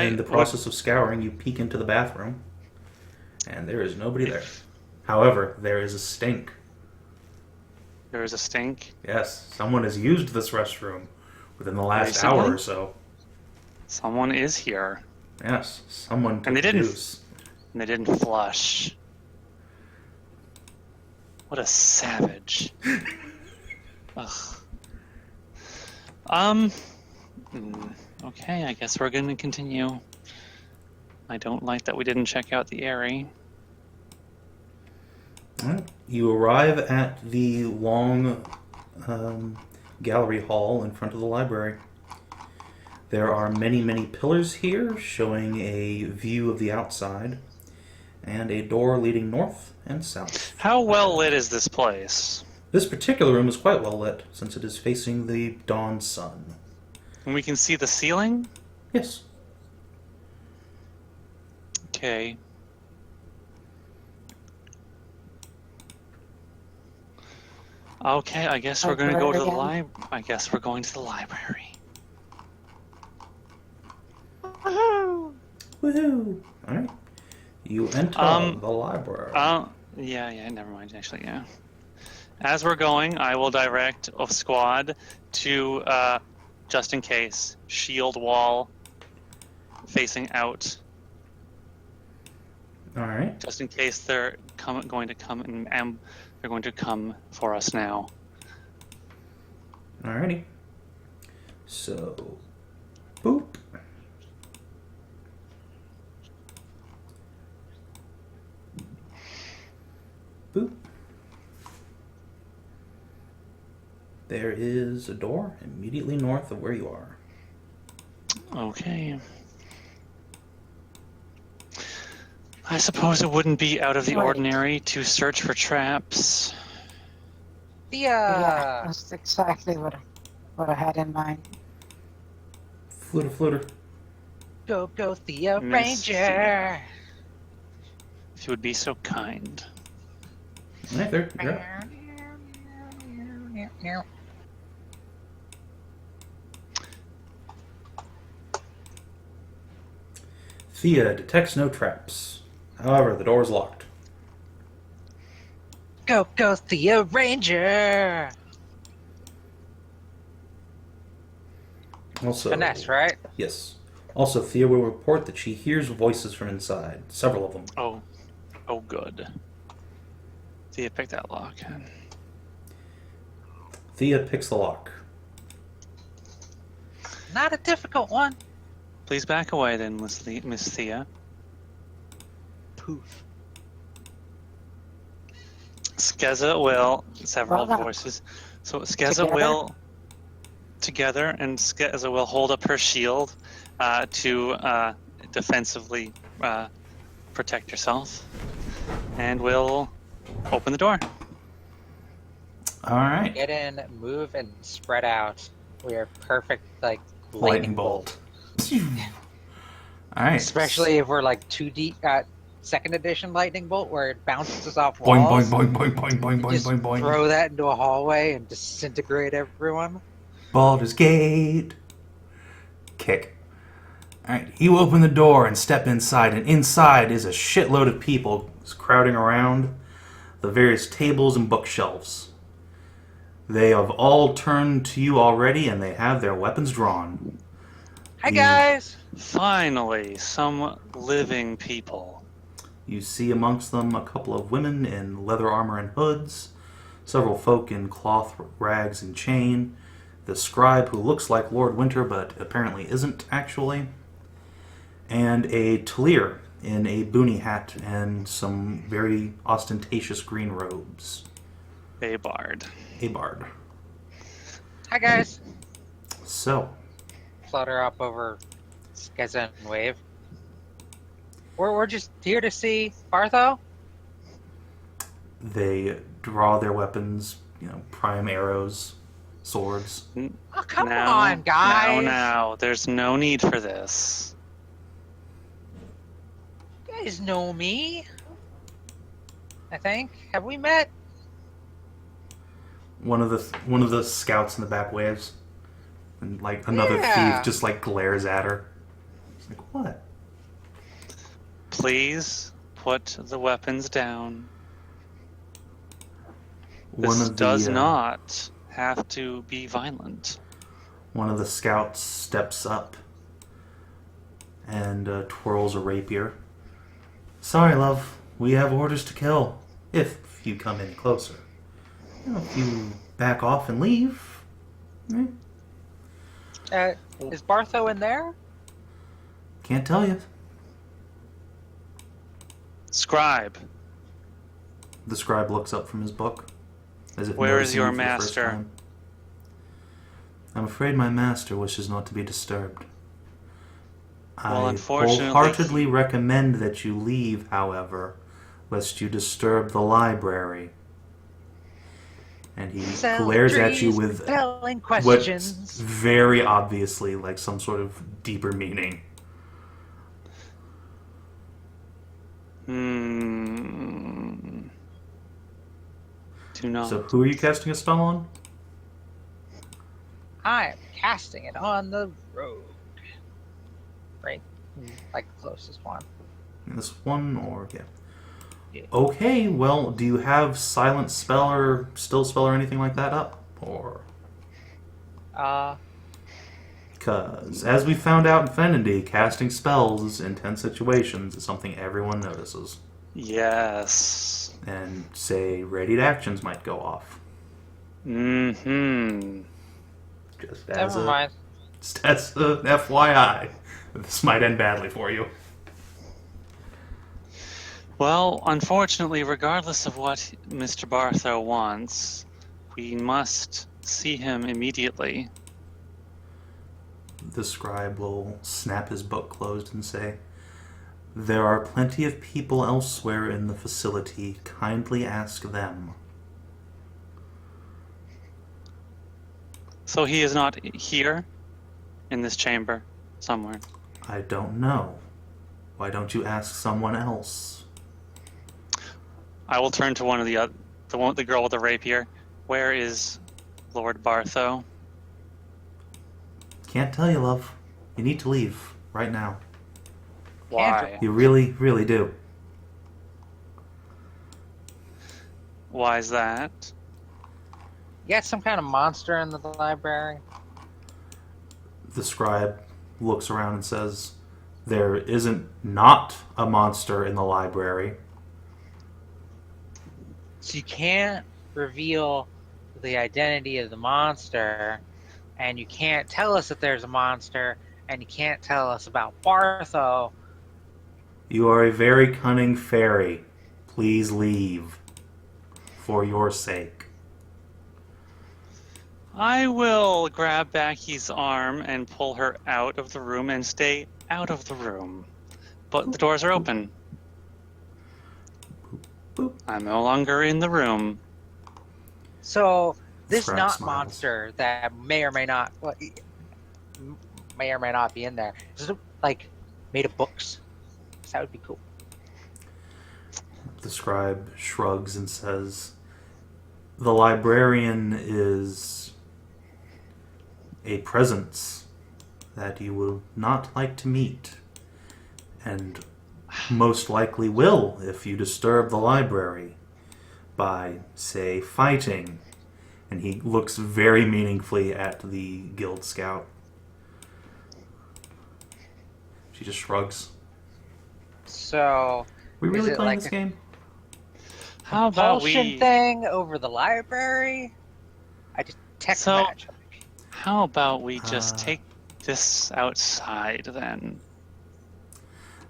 in the process of scouring, you peek into the bathroom, and there is nobody there. However, there is a stink. There is a stink. Yes, someone has used this restroom within the last Recently? hour or so. Someone is here, Yes, someone took And they didn't- deuce. and they didn't flush. What a savage. Ugh. Okay, I guess we're going to continue. I don't like that we didn't check out the area. Alright. You arrive at the long gallery hall in front of the library. There are many, many pillars here showing a view of the outside, and a door leading north and south. How well lit is this place? This particular room is quite well lit, since it is facing the dawn sun. And we can see the ceiling? Yes. Okay. Okay, I guess we're going to go to the I guess we're going to the library. Woohoo! Alright. You enter the library. Yeah, never mind, actually, yeah. As we're going, I will direct a squad to, just in case, shield wall facing out. Alright. Just in case they're going to come and they're going to come for us now. Alrighty. So, boop. Boop. There is a door immediately north of where you are. Okay. I suppose it wouldn't be out of the Right. ordinary to search for traps. Yeah, that's exactly what I had in mind. Flutter. Go, Thea Miss Ranger! If you would be so kind. Alright, there. You're up. Thea detects no traps. However, the door is locked. Go, Thea Ranger! Also, Finesse, right? Yes. Also, Thea will report that she hears voices from inside. Several of them. Oh, good. Thea, pick that lock. Thea picks the lock. Not a difficult one. Please back away then, Miss Thea. poof. Skezza will several Well done. voices. So Skezza Together? will together, and Skezza will hold up her shield to defensively protect yourself, and will open the door. All right. Get in, move, and spread out. We are perfect, like, Lightning bolt. All right. Especially if we're like 2D, second edition lightning bolt, where it bounces off Boing, walls. boing, boing, boing, boing, boing, boing, Just boing, boing. throw that into a hallway and disintegrate everyone. Baldur's Gate. Kick. Alright, you open the door and step inside, and inside is a shitload of people crowding around the various tables and bookshelves. They have all turned to you already, and they have their weapons drawn. Hi guys! Finally, some living people. You see amongst them a couple of women in leather armor and hoods, several folk in cloth rags and chain, the scribe who looks like Lord Winter but apparently isn't actually, and a Talir in a boonie hat and some very ostentatious green robes. A bard. A bard. Hi guys! So, Flutter up over Skezza and wave. We're just here to see Bartho. they draw their weapons, prime arrows, swords. Oh, come Now, on, guys! Now, there's no need for this. You guys know me. I think. Have we met? One of the scouts in the back waves, and like another Yeah. thief just like glares at her. It's like, what? Please put the weapons down. One This of does the not have to be violent. one of the scouts steps up and twirls a rapier. Sorry, love. We have orders to kill. If you come any closer. If you back off and leave. Is Bartho in there? Can't tell you. Scribe, The scribe looks up from his book, as if where is noticing your you for the first master? time. I'm afraid my master wishes not to be disturbed. Well, I unfortunately, wholeheartedly recommend that you leave, however, lest you disturb the library. And he glares at you with compelling what's questions. very obviously like some sort of deeper meaning. Do not. So who are you casting a spell on? I am casting it on the rogue. Right, like the closest one. This one, or yeah. Yeah. Okay, well, do you have silent spell or still spell or anything like that up? Or because, as we found out in Sav&D, casting spells in tense situations is something everyone notices. Yes. And, say, readied actions might go off. Mm-hmm. Just never mind. Just as a FYI. This might end badly for you. Well, unfortunately, regardless of what Mr. Bartho wants, we must see him immediately. The scribe will snap his book closed and say, "There are plenty of people elsewhere in the facility. Kindly ask them." So he is not here, in this chamber, somewhere. I don't know. Why don't you ask someone else? I will turn to one of the girl with the rapier. Where is Lord Bartho? Can't tell you, love. You need to leave right now. Why? You really, really do. Why is that? You got some kind of monster in the library? The scribe looks around and says, "There isn't not a monster in the library." So you can't reveal the identity of the monster, and you can't tell us that there's a monster, and you can't tell us about Bartho. You are a very cunning fairy. Please leave. For your sake. I will grab Backy's arm and pull her out of the room and stay out of the room. But the doors are open. Boop. I'm no longer in the room. So this Scrap knot smiles. monster that may or may not be in there. Is it like made of books? That would be cool. The scribe shrugs and says, "The librarian is a presence that you will not like to meet, and most likely will if you disturb the library by, say, fighting." And he looks very meaningfully at the guild scout. She just shrugs. So We Is really it playing like this a- game? How about propulsion we? thing over the library? I just tech So- magic. How about we just Uh, take this outside then?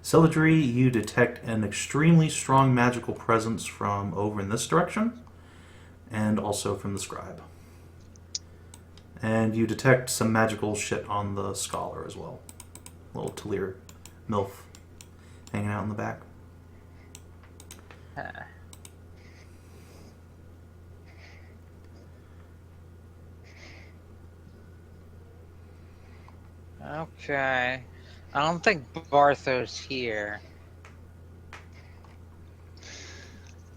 Celadrie, you detect an extremely strong magical presence from over in this direction, and also from the scribe. And you detect some magical shit on the scholar as well. Little Talir MILF hanging out in the back. Huh. Okay. I don't think Bartho's here.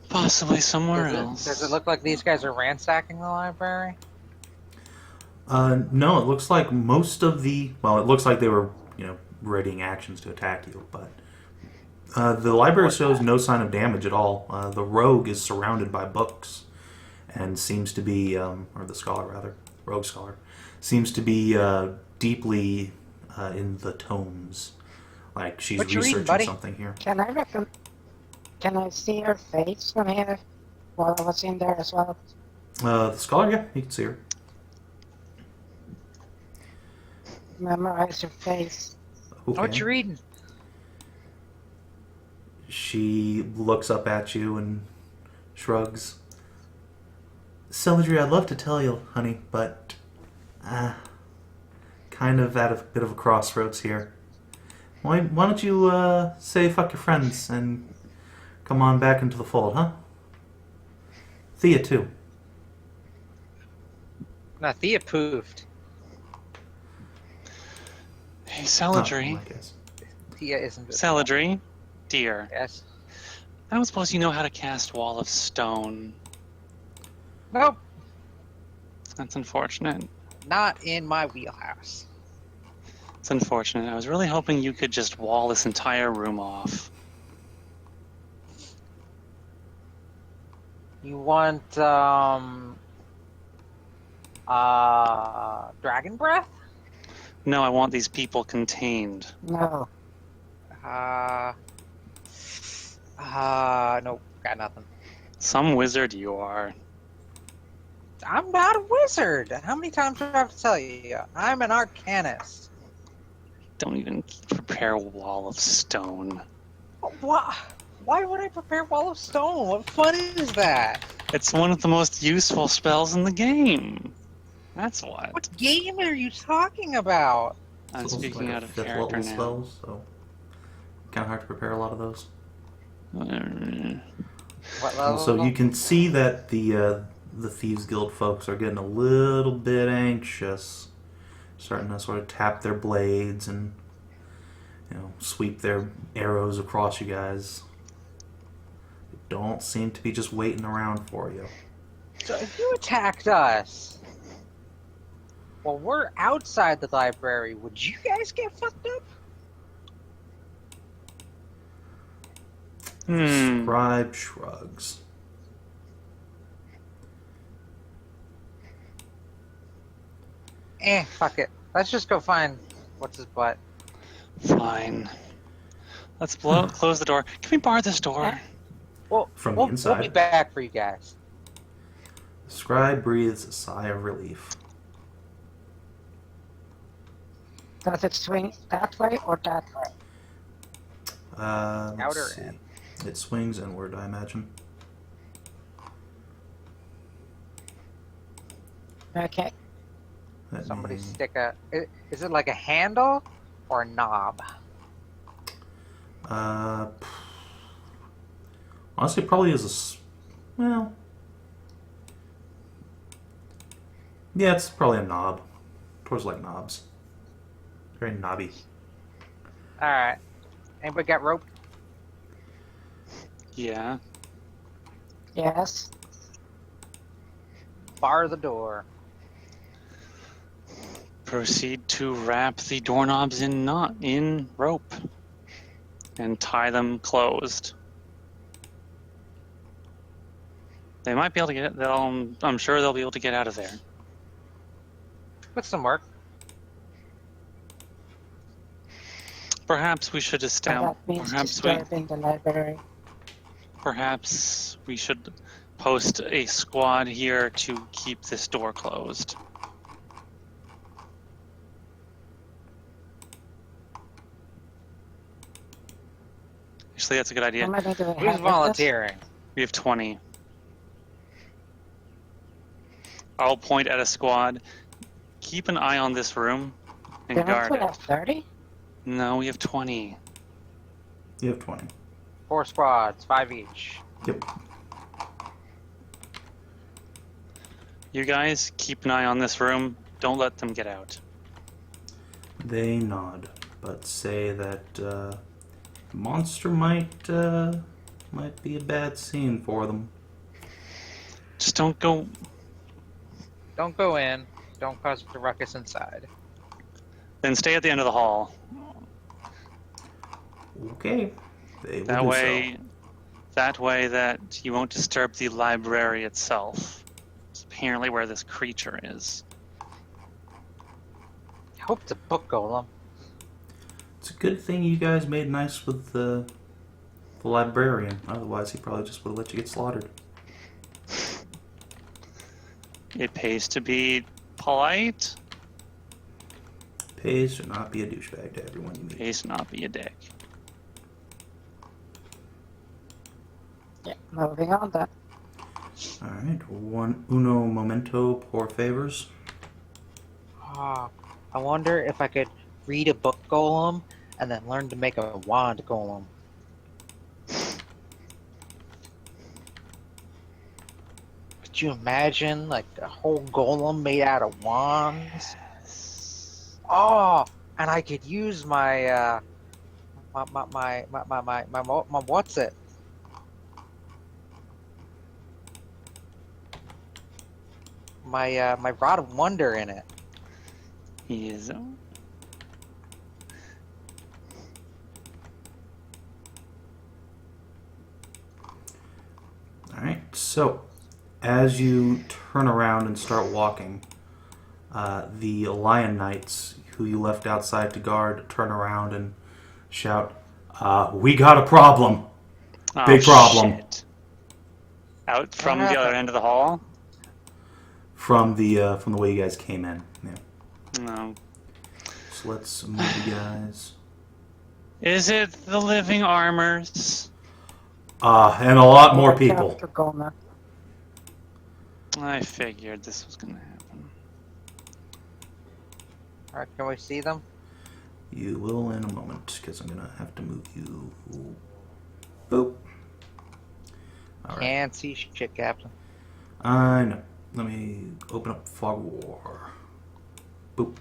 Possibly somewhere Does else. it look like these guys are ransacking the library? No, it looks like most of the... Well, it looks like they were, readying actions to attack you, but... the library shows no sign of damage at all. The rogue is surrounded by books and seems to be... or the scholar, rather. Rogue scholar. Seems to be deeply in the tomes. Like she's What you reading, researching buddy? something here. Can I see her face from here while I was in there as well? The scholar, yeah, you can see her. Memorize her face. Okay. What you reading? She looks up at you and shrugs. Celadrie, I'd love to tell you, honey, but kind of at a bit of a crossroads here. Why don't you say fuck your friends and come on back into the fold, huh? Thea, too. No, Thea poofed. Hey, Oh, Celadrie. I guess. Thea isn't. Celadrie, dear. Yes. I don't suppose you know how to cast Wall of Stone. Nope. That's unfortunate. Not in my wheelhouse. It's unfortunate. I was really hoping you could just wall this entire room off. You want dragon breath? No, I want these people contained. No. Nope, got nothing. Some wizard you are. I'm not a wizard. How many times do I have to tell you? I'm an arcanist. Don't even prepare Wall of Stone. What? Why would I prepare Wall of Stone? What fun is that? It's one of the most useful spells in the game. That's what. What game are you talking about? I'm It's also speaking like out a of fifth character level now. spells, so kind of hard to prepare a lot of those. What level? Also, you can see that the Thieves Guild folks are getting a little bit anxious, starting to sort of tap their blades and sweep their arrows across you guys. They don't seem to be just waiting around for you. So if you attacked us while we're outside the library, would you guys get fucked up? Scribe shrugs. Fuck it. Let's just go find what's his butt. Fine. Let's close the door. Can we bar this door? Well, From the we'll be inside. back for you guys. The scribe breathes a sigh of relief. Does it swing that way or that way? Let's Outer see. end. It swings inward, I imagine. Okay. Let Somebody me- stick a. Is it like a handle or a knob? Honestly, probably is well. Yeah, it's probably a knob. Towards like knobs. Very knobby. All right. Anybody got rope? Yeah. Yes. Bar the door. Proceed to wrap the doorknobs in rope and tie them closed. They might be able to get. I'm sure they'll be able to get out of there. With some work. Perhaps we should So establish. that means disturbing the library. Perhaps we should post a squad here to keep this door closed. Actually, that's a good idea. How many do we Who's have with us? volunteering? We have 20. I'll point at a squad. Keep an eye on this room and Didn't guard we it. have 30? No, we have 20. You have 20. 4 squads, 5 each. Yep. You guys keep an eye on this room. Don't let them get out. They nod, but say that the monster might be a bad scene for them. Just don't go. Don't go in. Don't cause the ruckus inside. Then stay at the end of the hall. Okay. They will That do way, that you won't disturb the library itself. It's apparently where this creature is. I hope it's a book golem. so. It's a good thing you guys made nice with the librarian. Otherwise, he probably just would have let you get slaughtered. It pays to be polite. Pays to not be a douchebag to everyone you meet. Pays to not be a dick. Yeah, moving on then. Alright, uno momento por favors. Ah, I wonder if I could read a book golem and then learn to make a wand golem. Could you imagine like a whole golem made out of wands? Oh, and I could use my my what's it? My rod of wonder in it. He is. Alright, so as you turn around and start walking, the Lion Knights who you left outside to guard turn around and shout, "We got a problem! Oh, Big problem." shit. Out from What the other happened? end of the hall? From the way you guys came in. Yeah. No. So let's move you guys. Is it the living armors? And a lot more people. Capture Gomer. I figured this was gonna happen. Alright, can we see them? You will in a moment, because I'm gonna have to move you. Boop. Alright. Can't see shit, Captain. I know. Let me open up Fog War. Boop.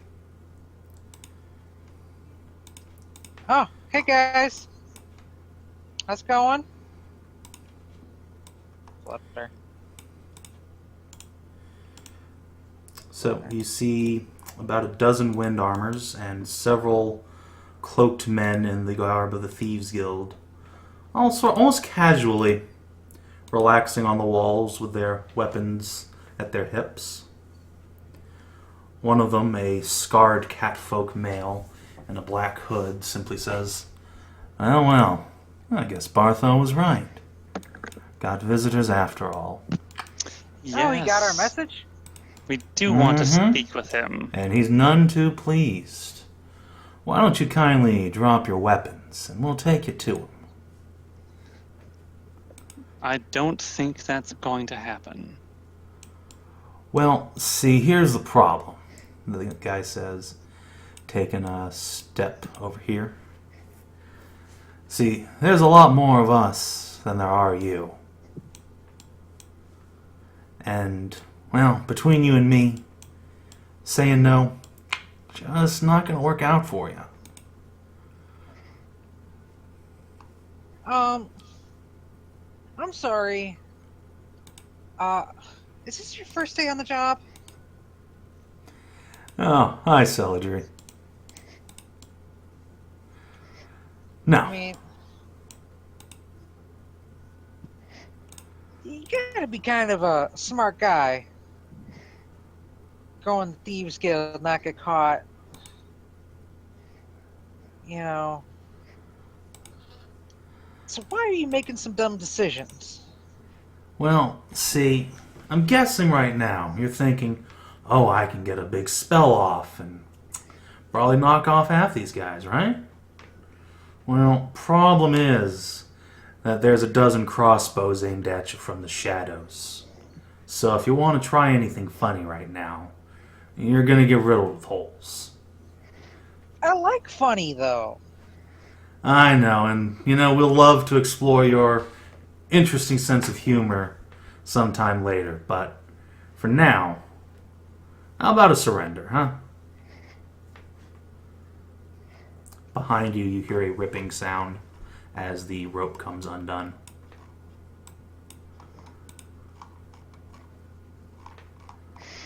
Oh, hey guys. How's it going? Flutter. So you see about a dozen wind armors and several cloaked men in the garb of the Thieves Guild, also almost casually relaxing on the walls with their weapons at their hips. One of them, a scarred catfolk male in a black hood, simply says, well, I guess Bartho was right. Got visitors after all. Yes. Oh, he got our message? We do want to Mhm. speak with him. And he's none too pleased. Why don't you kindly drop your weapons, and we'll take you to him. I don't think that's going to happen. Well, see, here's the problem, the guy says, taking a step over here. See, there's a lot more of us than there are you. And, well, between you and me, saying no, just not going to work out for you. I'm sorry. Is this your first day on the job? Oh, hi, Celadrie. No. I mean, you gotta be kind of a smart guy. Go in the Thieves Guild, not get caught. You know. So why are you making some dumb decisions? Well, see, I'm guessing right now you're thinking, oh, I can get a big spell off and probably knock off half these guys, right? Well, problem is that there's a dozen crossbows aimed at you from the shadows. So if you want to try anything funny right now, you're going to get riddled with holes. I like funny, though. I know, and, we'll love to explore your interesting sense of humor sometime later, but for now, how about a surrender, huh? Behind you, you hear a ripping sound as the rope comes undone.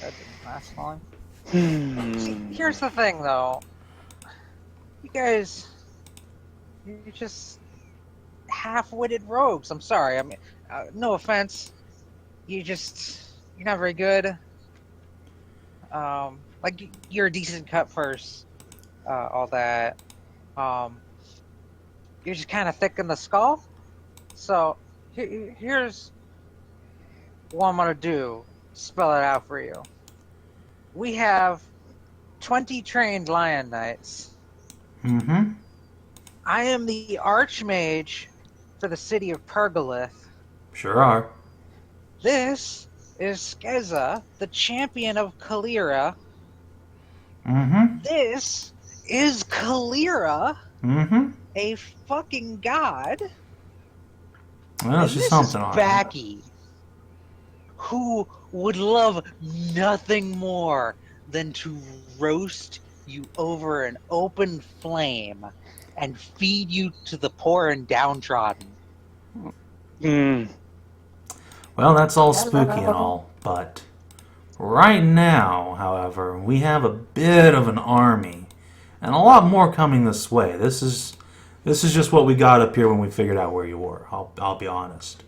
That didn't last long. See, here's the thing, though. You guys, you're just half-witted rogues. I'm sorry. I mean, no offense. You're not very good. Like, you're a decent cut first. All that. You're just kind of thick in the skull. So, here's what I'm gonna do. Spell it out for you. We have 20 trained Lion Knights. Mm-hmm. I am the Archmage for the city of Pergolith. Sure are. This is Skezza, the champion of Kaelirra. Mm-hmm. This is Kaelirra, Mm-hmm. a fucking god. Well, And she's this something is on her. Backy, who would love nothing more than to roast you over an open flame and feed you to the poor and downtrodden. Well, that's all spooky and all, but right now, however, we have a bit of an army, and a lot more coming this way. This is just what we got up here when we figured out where you were. I'll be honest,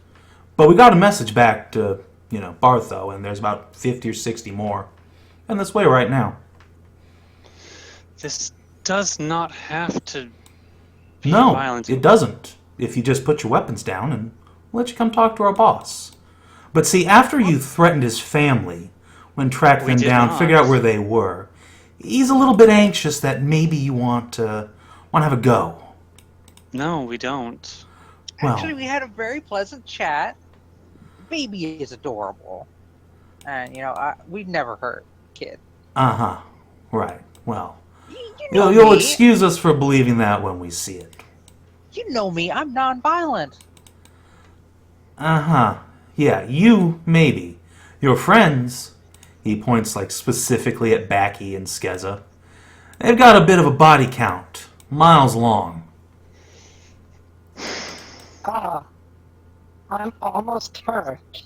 but we got a message back to Bartho, and there's about 50 or 60 more, and this way right now. This does not have to be No, violent. it doesn't. If you just put your weapons down and let you come talk to our boss. But see, after you threatened his family, when tracked We them did down, not. figured out where they were, he's a little bit anxious that maybe you want to have a go. No, we don't. Well, Actually, we had a very pleasant chat. Baby is adorable. And, we'd never hurt kid. uh-huh. Right. Well, You know you'll me. excuse us for believing that when we see it. You know me. I'm non-violent. Uh-huh. Yeah, you, maybe. Your friends, he points specifically at Backy and Skezza, they've got a bit of a body count, miles long. I'm almost hurt.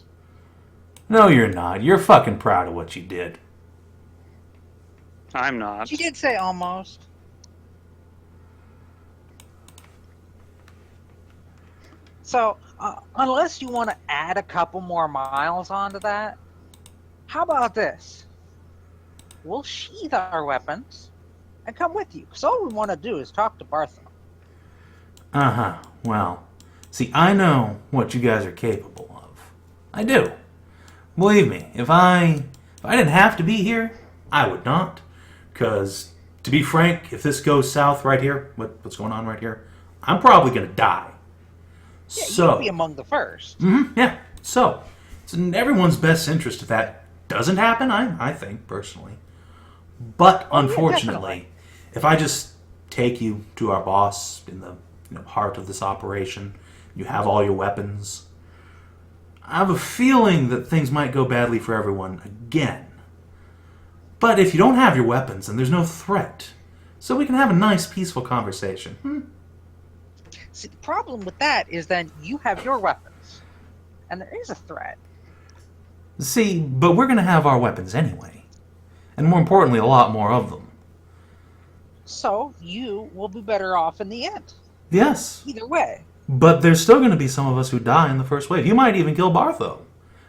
No, you're not. You're fucking proud of what you did. I'm not. She did say almost. So, unless you want to add a couple more miles onto that, how about this? We'll sheath our weapons and come with you, because all we want to do is talk to Bartho. Uh-huh. Well, see, I know what you guys are capable of. I do. Believe me, if I didn't have to be here, I would not. Because to be frank, if this goes south right here, what's going on right here, I'm probably going to die. Yeah, So, you'd be among the first. yeah. So, it's in everyone's best interest if that doesn't happen, I think, personally. But, unfortunately, if I just take you to our boss in the heart of this operation, you have all your weapons, I have a feeling that things might go badly for everyone again. But if you don't have your weapons, then there's no threat. So we can have a nice, peaceful conversation. See, the problem with that is then you have your weapons. And there is a threat. See, but we're going to have our weapons anyway. And more importantly, a lot more of them. So you will be better off in the end. Yes. Either way. But there's still going to be some of us who die in the first wave. You might even kill Bartho.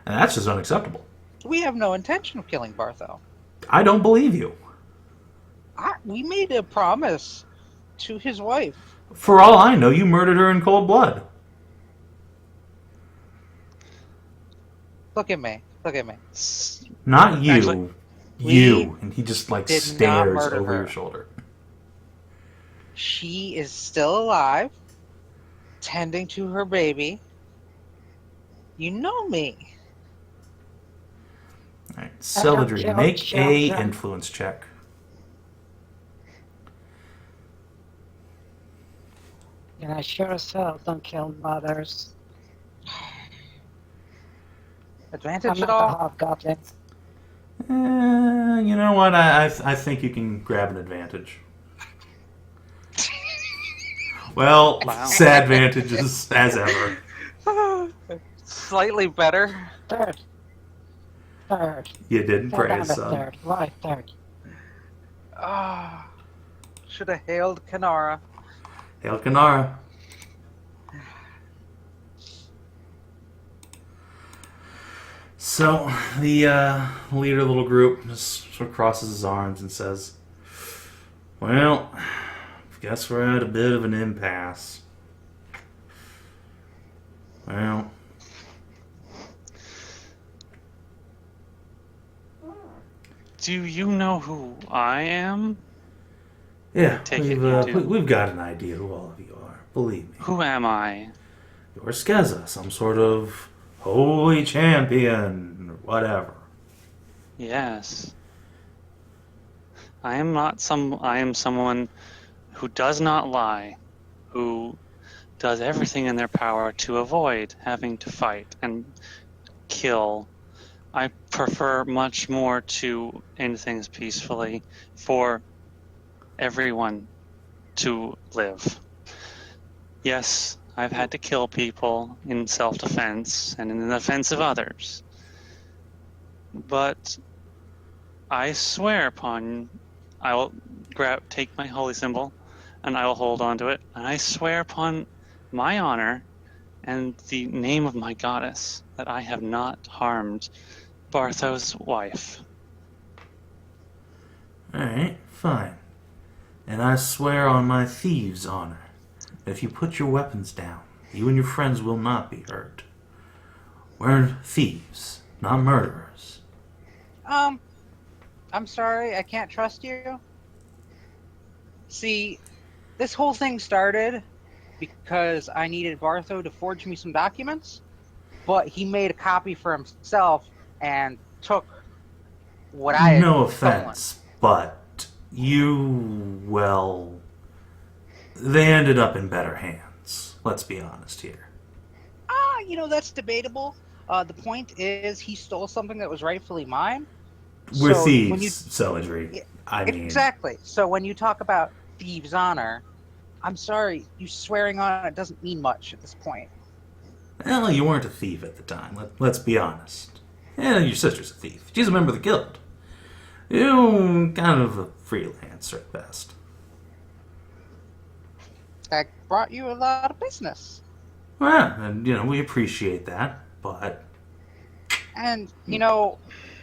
And that's just unacceptable. We have no intention of killing Bartho. I don't believe you. We made a promise to his wife. For all I know, you murdered her in cold blood. Look at me. Look at me. Not you. Actually, you. And he just, did not stares murder over her. your shoulder. She is still alive, tending to her baby. You know me. All right, Celadrie, make a children. influence check. And I sure as hell don't kill mothers. Advantage I'm at not a all? hobgoblin. You know what? I think you can grab an advantage. Well, Wow. sad advantages as ever. Slightly better. Third. You didn't Go down praise, to son. third. Why third? Should have hailed Kanara. Hail Kanara. So, the leader of the little group just sort of crosses his arms and says, well, guess we're at a bit of an impasse. Well, Do you know who I am? yeah, Take it you do. we've got an idea who all of you are. Believe me. Who am I? You're Skezza, some sort of holy champion, or whatever. Yes. I am someone who does not lie, who does everything in their power to avoid having to fight and kill. I prefer much more to end things peacefully for everyone to live. Yes, I've had to kill people in self-defense and in the defense of others. But I swear upon, I will take my holy symbol and I will hold on to it. And I swear upon my honor and the name of my goddess that I have not harmed Bartho's wife. Alright, fine. And I swear on my thieves' honor that if you put your weapons down, you and your friends will not be hurt. We're thieves, not murderers. I'm sorry, I can't trust you. See, this whole thing started because I needed Bartho to forge me some documents, but he made a copy for himself and took what I had No stolen. offense, but they ended up in better hands. Let's be honest here. That's debatable. The point is, he stole something that was rightfully mine. We're So, thieves, when you- Celadrie. I mean, Exactly. So when you talk about thieves' honor, I'm sorry, you swearing on it doesn't mean much at this point. well, you weren't a thief at the time. Let's be honest. Yeah, your sister's a thief. She's a member of the guild. You kind of a freelancer at best. That brought you a lot of business. Well, and we appreciate that, but And,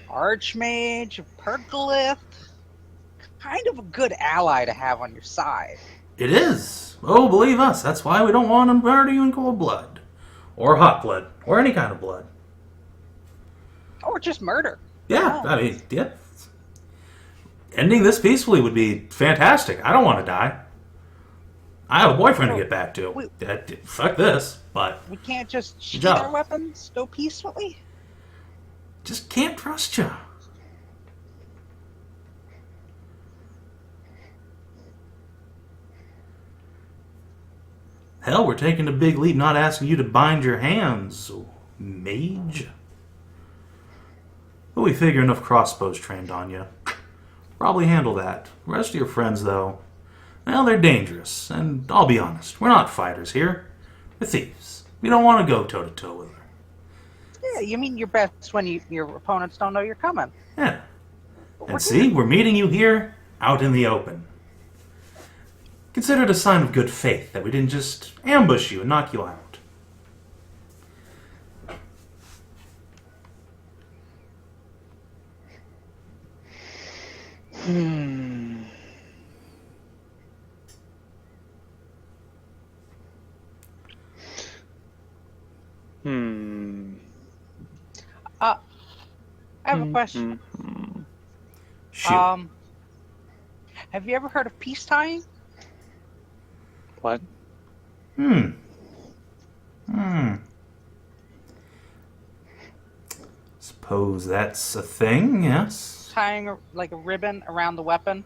Archmage, Pergolith, kind of a good ally to have on your side. it is. Oh, believe us, that's why we don't want to murder you in cold blood. Or hot blood. Or any kind of blood. Or just murder. Yeah, Oh. I mean, yeah. ending this peacefully would be fantastic. I don't want to die. I have a boyfriend to get back to. Fuck this, but We can't just sheath job. our weapons, go peacefully. just can't trust you. Hell, we're taking a big leap not asking you to bind your hands, mage. But we figure enough crossbows trained on you. Probably handle that. The rest of your friends, though, well, they're dangerous. And I'll be honest, we're not fighters here. We're thieves. We don't want to go toe-to-toe with her. Yeah, you mean your best when your opponents don't know you're coming. Yeah. And see, we're meeting you here, out in the open. Consider it a sign of good faith that we didn't just ambush you and knock you out. I have a question. Shoot. Have you ever heard of peace tying? What? Suppose that's a thing, yes? Tying like a ribbon around the weapon,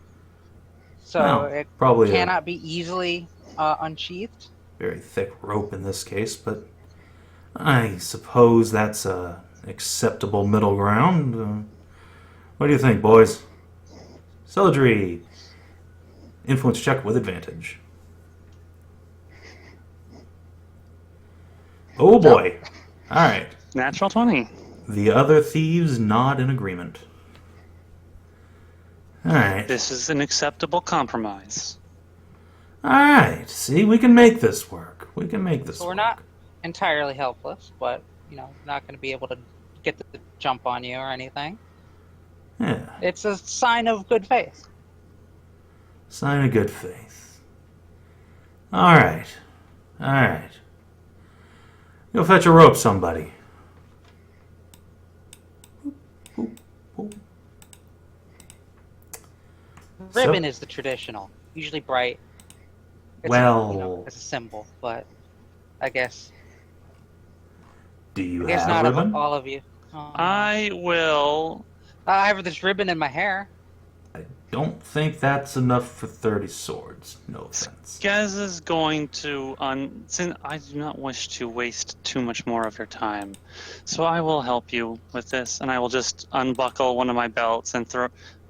so Well, it probably cannot be easily unsheathed. very thick rope in this case, but I suppose that's a acceptable middle ground. What do you think, boys? Celadrie, influence check with advantage. Oh boy. Alright. Natural 20. The other thieves nod in agreement. Alright. This is an acceptable compromise. Alright. See, we can make this work. We can make this So work. we're not entirely helpless, but not going to be able to get the jump on you or anything. Yeah. It's a sign of good faith. Sign of good faith. Alright. Alright. Go fetch a rope, somebody. Ribbon is the traditional, usually bright. It's Well- it's a symbol, but I guess Do you I guess have not ribbon? of all of you. Oh. I will. I have this ribbon in my hair. I don't think that's enough for 30 swords. No offense. Skezza is going to since I do not wish to waste too much more of your time, so I will help you with this, and I will just unbuckle one of my belts and throw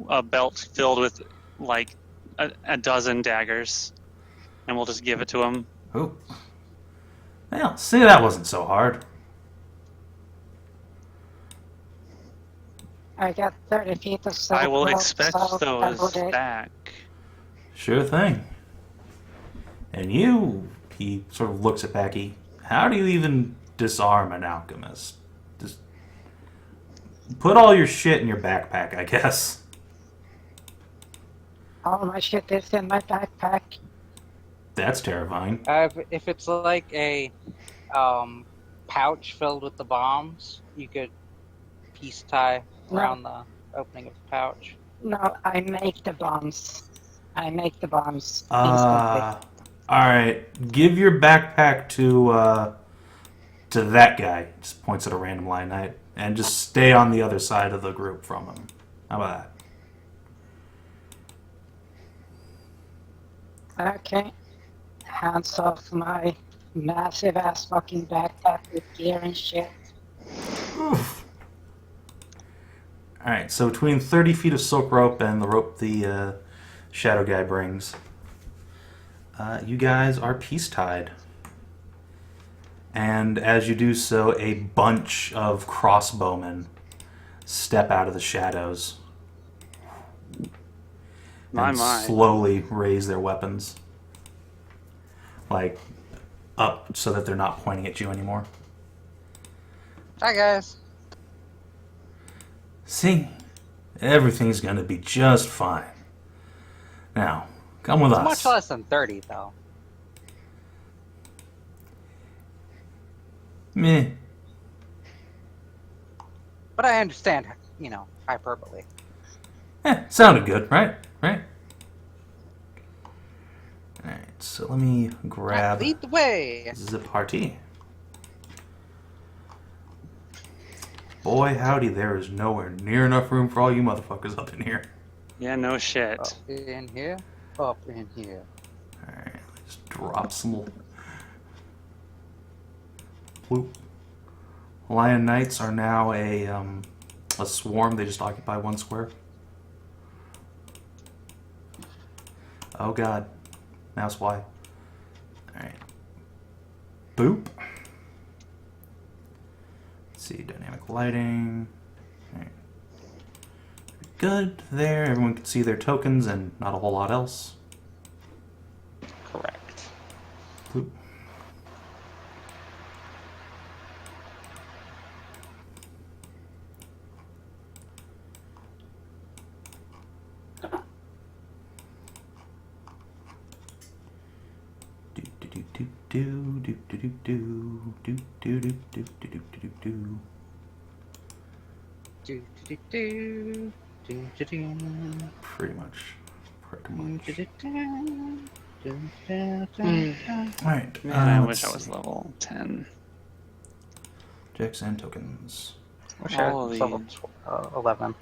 a belt filled with like a dozen daggers, and we'll just give it to him. Oh. Well, see, that wasn't so hard. I got 30 feet of silk I will rope, expect so those I would- back. Sure thing. And you, he sort of looks at Backy, how do you even disarm an alchemist? Just put all your shit in your backpack, I guess. All my shit is in my backpack. That's terrifying. If it's like a pouch filled with the bombs, you could piece tie around the opening of the pouch. No, I make the bombs. I make the bombs instantly. Alright. Give your backpack to that guy. Just points at a random line knight. And just stay on the other side of the group from him. How about that? Okay. Hands off my massive ass fucking backpack with gear and shit. Oof. Alright, so between 30 feet of silk rope and the rope the shadow guy brings, you guys are peace-tied. And as you do so, a bunch of crossbowmen step out of the shadows and slowly raise their weapons. Like, up so that they're not pointing at you anymore. Hi guys. See? Everything's gonna be just fine. Now, come with It's us. much less than 30 though. Meh. But I understand, hyperbole. Sounded good, right? Right? Alright, so let me grab Lead the way. Zip Party. Boy, howdy, there is nowhere near enough room for all you motherfuckers up in here. Yeah, no shit. Up in here. Up in here. Alright, let's drop some. Whoop. Lion Knights are now a swarm. They just occupy one square. Oh god. Mouse Y. Alright. Boop. Let's see, dynamic lighting. Alright. Good. There, everyone can see their tokens and not a whole lot else. Correct. Boop. Pretty much. Alright. Man, I wish I was level 10. Checks and tokens. Wish I All was of level 11.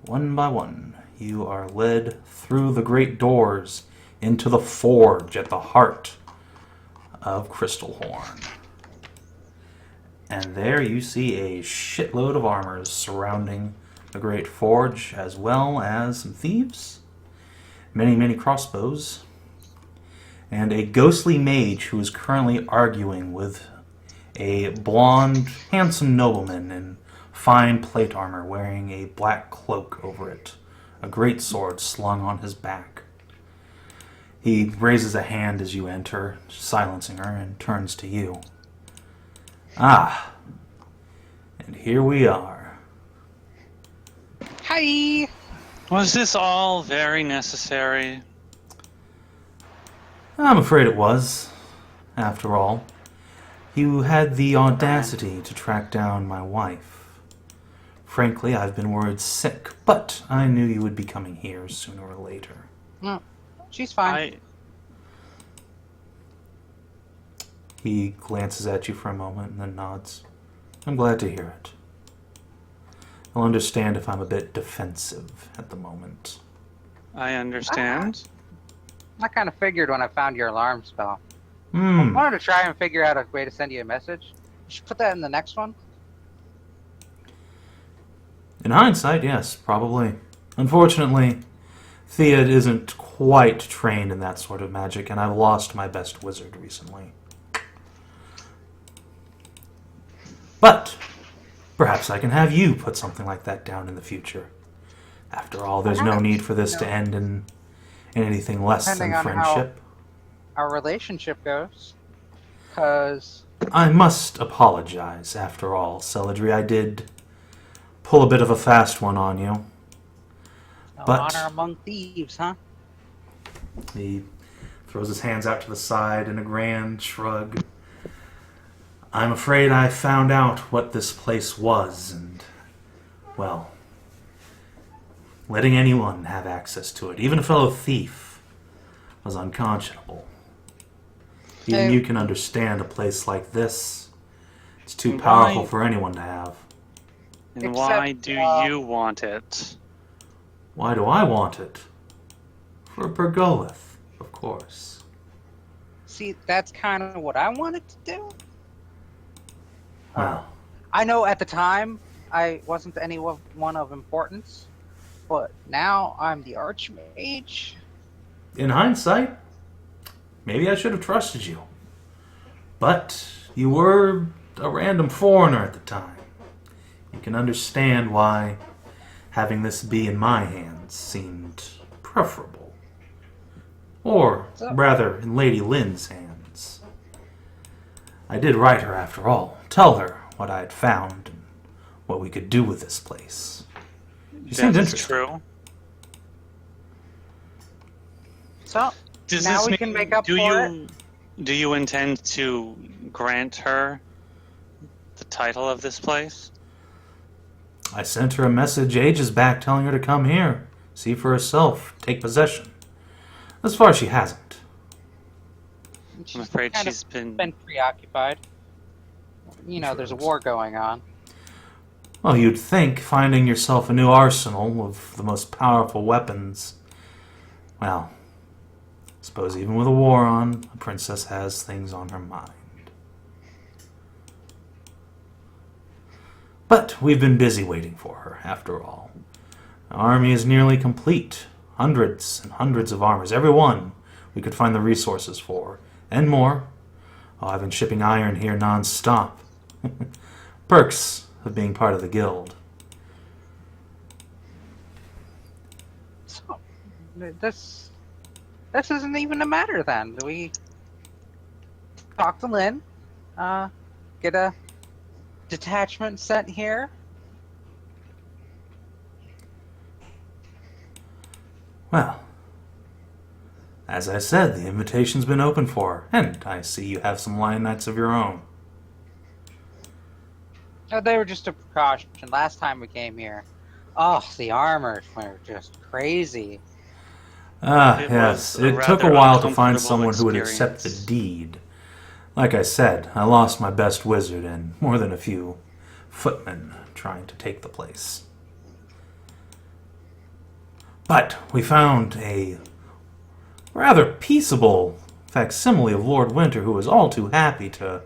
One by one, you are led through the great doors into the forge at the heart of Crystalhorn. And there you see a shitload of armors surrounding the great forge, as well as some thieves, many crossbows, and a ghostly mage who is currently arguing with a blonde, handsome nobleman in fine plate armor wearing a black cloak over it, a great sword slung on his back. He raises a hand as you enter, silencing her, and turns to you. Ah, and here we are. Hi! Was this all very necessary? I'm afraid it was. After all, you had the audacity to track down my wife. Frankly, I've been worried sick, but I knew you would be coming here sooner or later. No, she's fine. He glances at you for a moment and then nods. I'm glad to hear it. I'll understand if I'm a bit defensive at the moment. I understand. I kind of figured when I found your alarm spell. I Hmm. wanted to try and figure out a way to send you a message. You should put that in the next one. In hindsight, yes, probably. Unfortunately, Thea isn't quite trained in that sort of magic, and I've lost my best wizard recently. But perhaps I can have you put something like that down in the future. After all, there's no need for this to end in anything less than Depending on friendship. Our relationship goes. Because I must apologize, after all, Celadrie. I did pull a bit of a fast one on you. But honor among thieves, huh? he throws his hands out to the side in a grand shrug. I'm afraid I found out what this place was, and, well, letting anyone have access to it, even a fellow thief, was unconscionable. Even you can understand a place like this. It's too powerful for anyone to have. And why do you want it? Why do I want it? For Pergoleth, of course. See, that's kind of what I wanted to do. Well, I know at the time I wasn't anyone of importance, but now I'm the Archmage. in hindsight, maybe I should have trusted you. But you were a random foreigner at the time. You can understand why having this be in my hands seemed preferable. Or, rather, in Lady Lynn's hands. I did write her, after all. Tell her what I had found and what we could do with this place. She seemed That's interested. true. So Does now this we mean, can make up do for you do you intend to grant her the title of this place? I sent her a message ages back telling her to come here, see for herself, take possession. Thus far, she hasn't. I'm afraid kind she's of been preoccupied. You know, there's a war going on. Well, you'd think finding yourself a new arsenal of the most powerful weapons. Well, I suppose even with a war on, a princess has things on her mind. But we've been busy waiting for her, after all. Our army is nearly complete. Hundreds and hundreds of armors, every one we could find the resources for, and more. Oh, I've been shipping iron here non-stop. Perks of being part of the guild. So, this isn't even a matter then. Do we talk to Lynn? Get a detachment sent here? Well, as I said, the invitation's been open for her, and I see you have some lion knights of your own. Oh, they were just a precaution. Last time we came here, oh, the armors were just crazy. Ah, It yes, was a it took a rather while to find uncomfortable someone who would accept the experience. deed. Like I said, I lost my best wizard and more than a few footmen trying to take the place. But we found a rather peaceable facsimile of Lord Winter who was all too happy to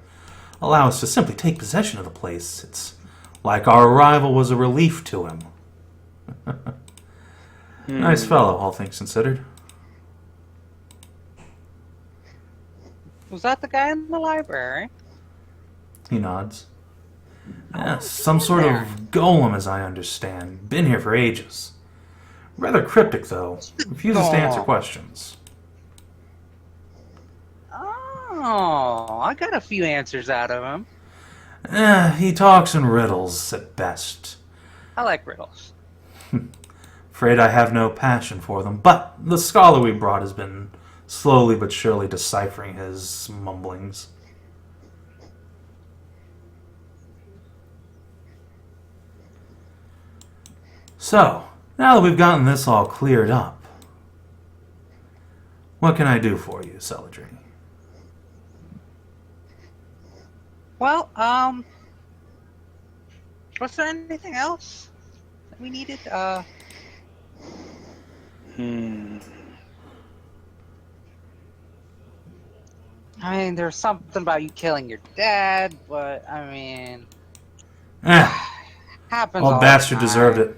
allow us to simply take possession of the place. It's like our arrival was a relief to him. Nice fellow, all things considered. Was that the guy in the library? He nods. Yes, some sort of golem, as I understand. Been here for ages. Rather cryptic, though. Refuses to answer questions. Oh, I got a few answers out of him. He talks in riddles, at best. I like riddles. Afraid I have no passion for them, but the scholar we brought has been slowly but surely deciphering his mumblings. So, now that we've gotten this all cleared up, what can I do for you, Celadrie? Well, was there anything else that we needed? I mean, there's something about you killing your dad, but I mean, happens all Old the bastard time. deserved it.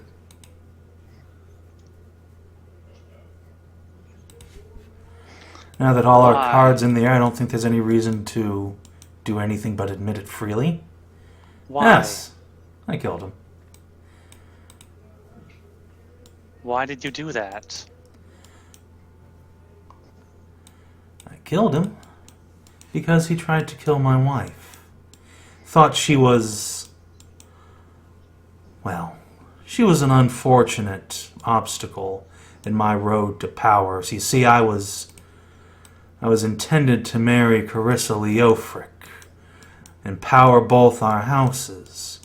Now that all our Why? cards in the air, I don't think there's any reason to do anything but admit it freely. Why? Yes, I killed him. Why did you do that? I killed him because he tried to kill my wife. Thought she was... well, she was an unfortunate obstacle in my road to power. So you see, I was intended to marry Carissa Leofric and power both our houses.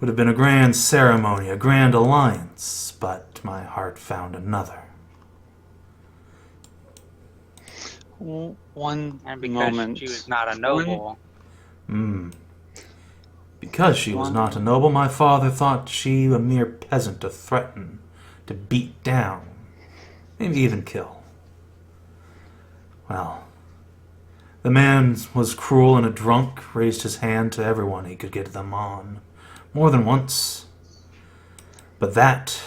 Would have been a grand ceremony, a grand alliance, but my heart found another. One And because moment. she was not a noble. Because she was not a noble, my father thought she a mere peasant to threaten, to beat down, maybe even kill. Well, the man was cruel and a drunk, raised his hand to everyone he could get them on, more than once. But that...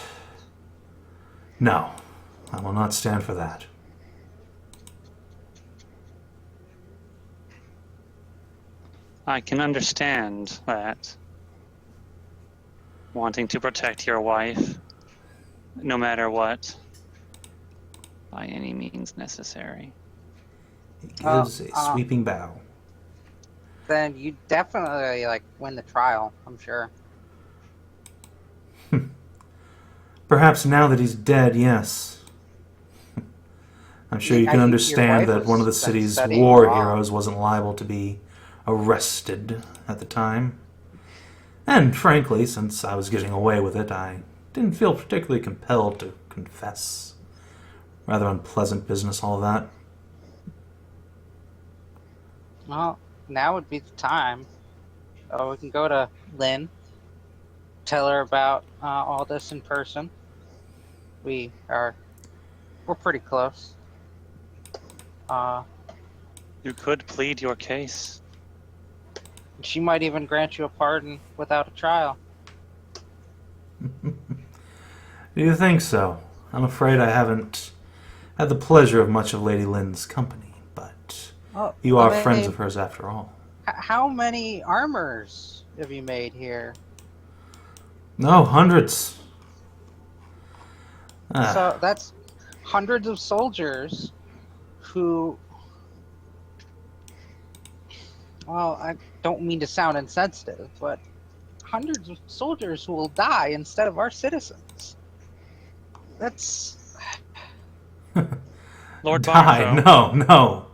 no, I will not stand for that. I can understand that. Wanting to protect your wife, no matter what, by any means necessary. He gives a Uh, sweeping bow. Then you definitely win the trial, I'm sure. Perhaps now that he's dead, yes. I'm sure you I can think your understand wife that one of the has been city's studying war law. heroes wasn't liable to be arrested at the time. And frankly, since I was getting away with it, I didn't feel particularly compelled to confess. Rather unpleasant business, all that. Well, now would be the time. We can go to Lynn, tell her about all this in person. We're pretty close. You could plead your case. She might even grant you a pardon without a trial. Do you think so? I'm afraid I haven't had the pleasure of much of Lady Lynn's company, but you are friends of hers after all. How many armors have you made here? No, hundreds. So that's hundreds of soldiers who... Well, I don't mean to sound insensitive, but hundreds of soldiers who will die instead of our citizens. That's... Lord Die, Bartho. no.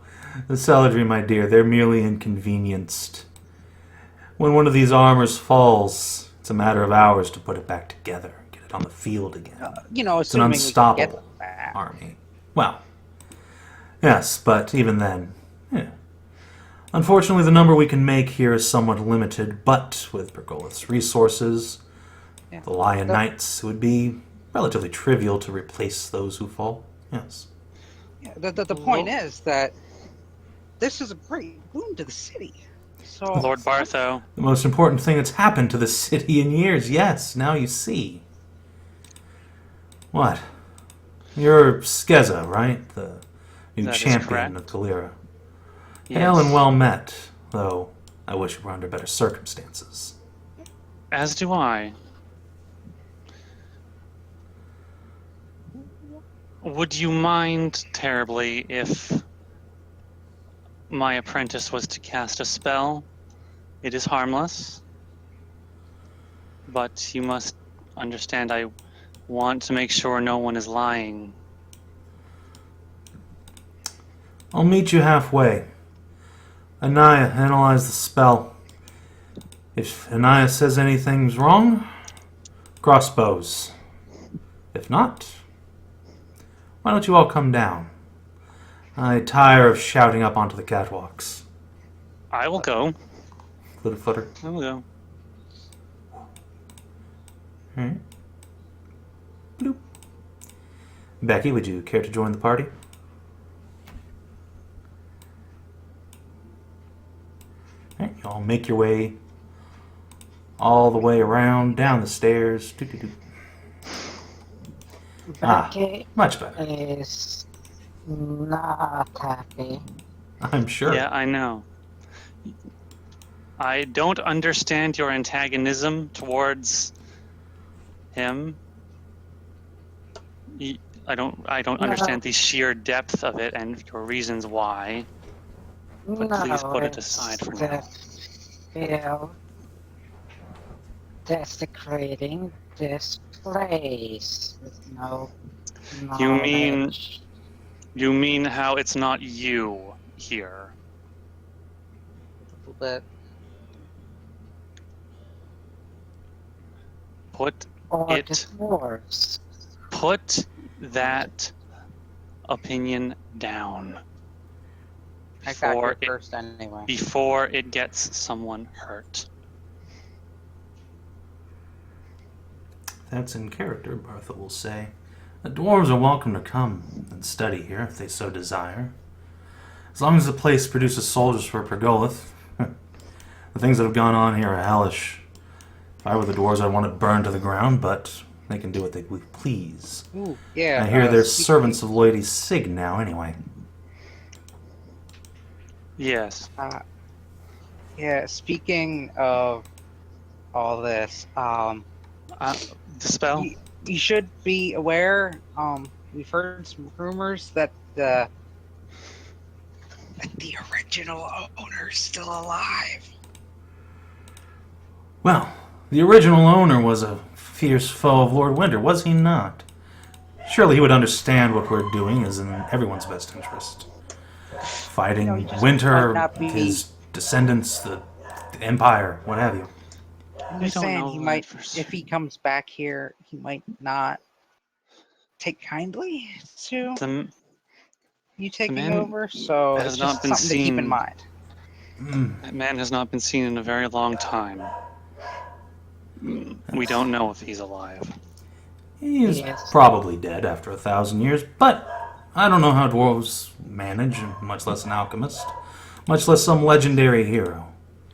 The Celadrie, my dear, they're merely inconvenienced. When one of these armors falls, it's a matter of hours to put it back together, get it on the field again. It's an assuming unstoppable we can get that. army. Well, yes, but even then, yeah. Unfortunately, the number we can make here is somewhat limited, but with Pergolith's resources, the Lion Knights, it would be relatively trivial to replace those who fall. Yes. Yeah, the point is that this is a great boon to the city. So Lord Bartho. The most important thing that's happened to the city in years. Yes, now you see. What? You're Skezza, right? The new That is champion correct. of Kaelirra. Yes. Hail and well met, though I wish it were under better circumstances. As do I. Would you mind terribly if my apprentice was to cast a spell? It is harmless, but you must understand I want to make sure no one is lying. I'll meet you halfway. Anaya, analyze the spell. If Anaya says anything's wrong, crossbows. If not, why don't you all come down? I tire of shouting up onto the catwalks. I will go. Flitter flutter. I will go. Alright. Bloop. Backy, would you care to join the party? Alright, you all make your way all the way around, down the stairs. Doo-doo-doo. Backy Much better. is not happy. I'm sure. Yeah, I know. I don't understand your antagonism towards him. I don't understand the sheer depth of it and your reasons why. But please put it aside for now. Feel desecrating this place with no knowledge. You mean how it's not you here? But Put Or the it. dwarves. Put that opinion down. I got here Before first anyway. before it gets someone hurt. That's in character, Bartho will say. The dwarves are welcome to come and study here if they so desire. As long as the place produces soldiers for Pergolith. The things that have gone on here are hellish. If I were the dwarves, I'd want it burned to the ground, but they can do what they please. Ooh, yeah. I hear they're speaking- servants of Lady Sig now, anyway. Yes. Yeah, speaking of all this, The spell? you should be aware, we've heard some rumors that the original owner's still alive. Well, the original owner was a fierce foe of Lord Winter, was he not? Surely he would understand what we're doing is in everyone's best interest. Fighting he just Winter, might not be- his descendants, the Empire, what have you. I'm We just don't saying know he that might, for if certain. he comes back here, he might not take kindly to The, you the taking man over. So has it's not just been something to keep in seen. mind. That man has not been seen in a very long time. We don't know if he's alive. He's Yes. probably dead after 1,000 years, but I don't know how dwarves manage, much less an alchemist, much less some legendary hero.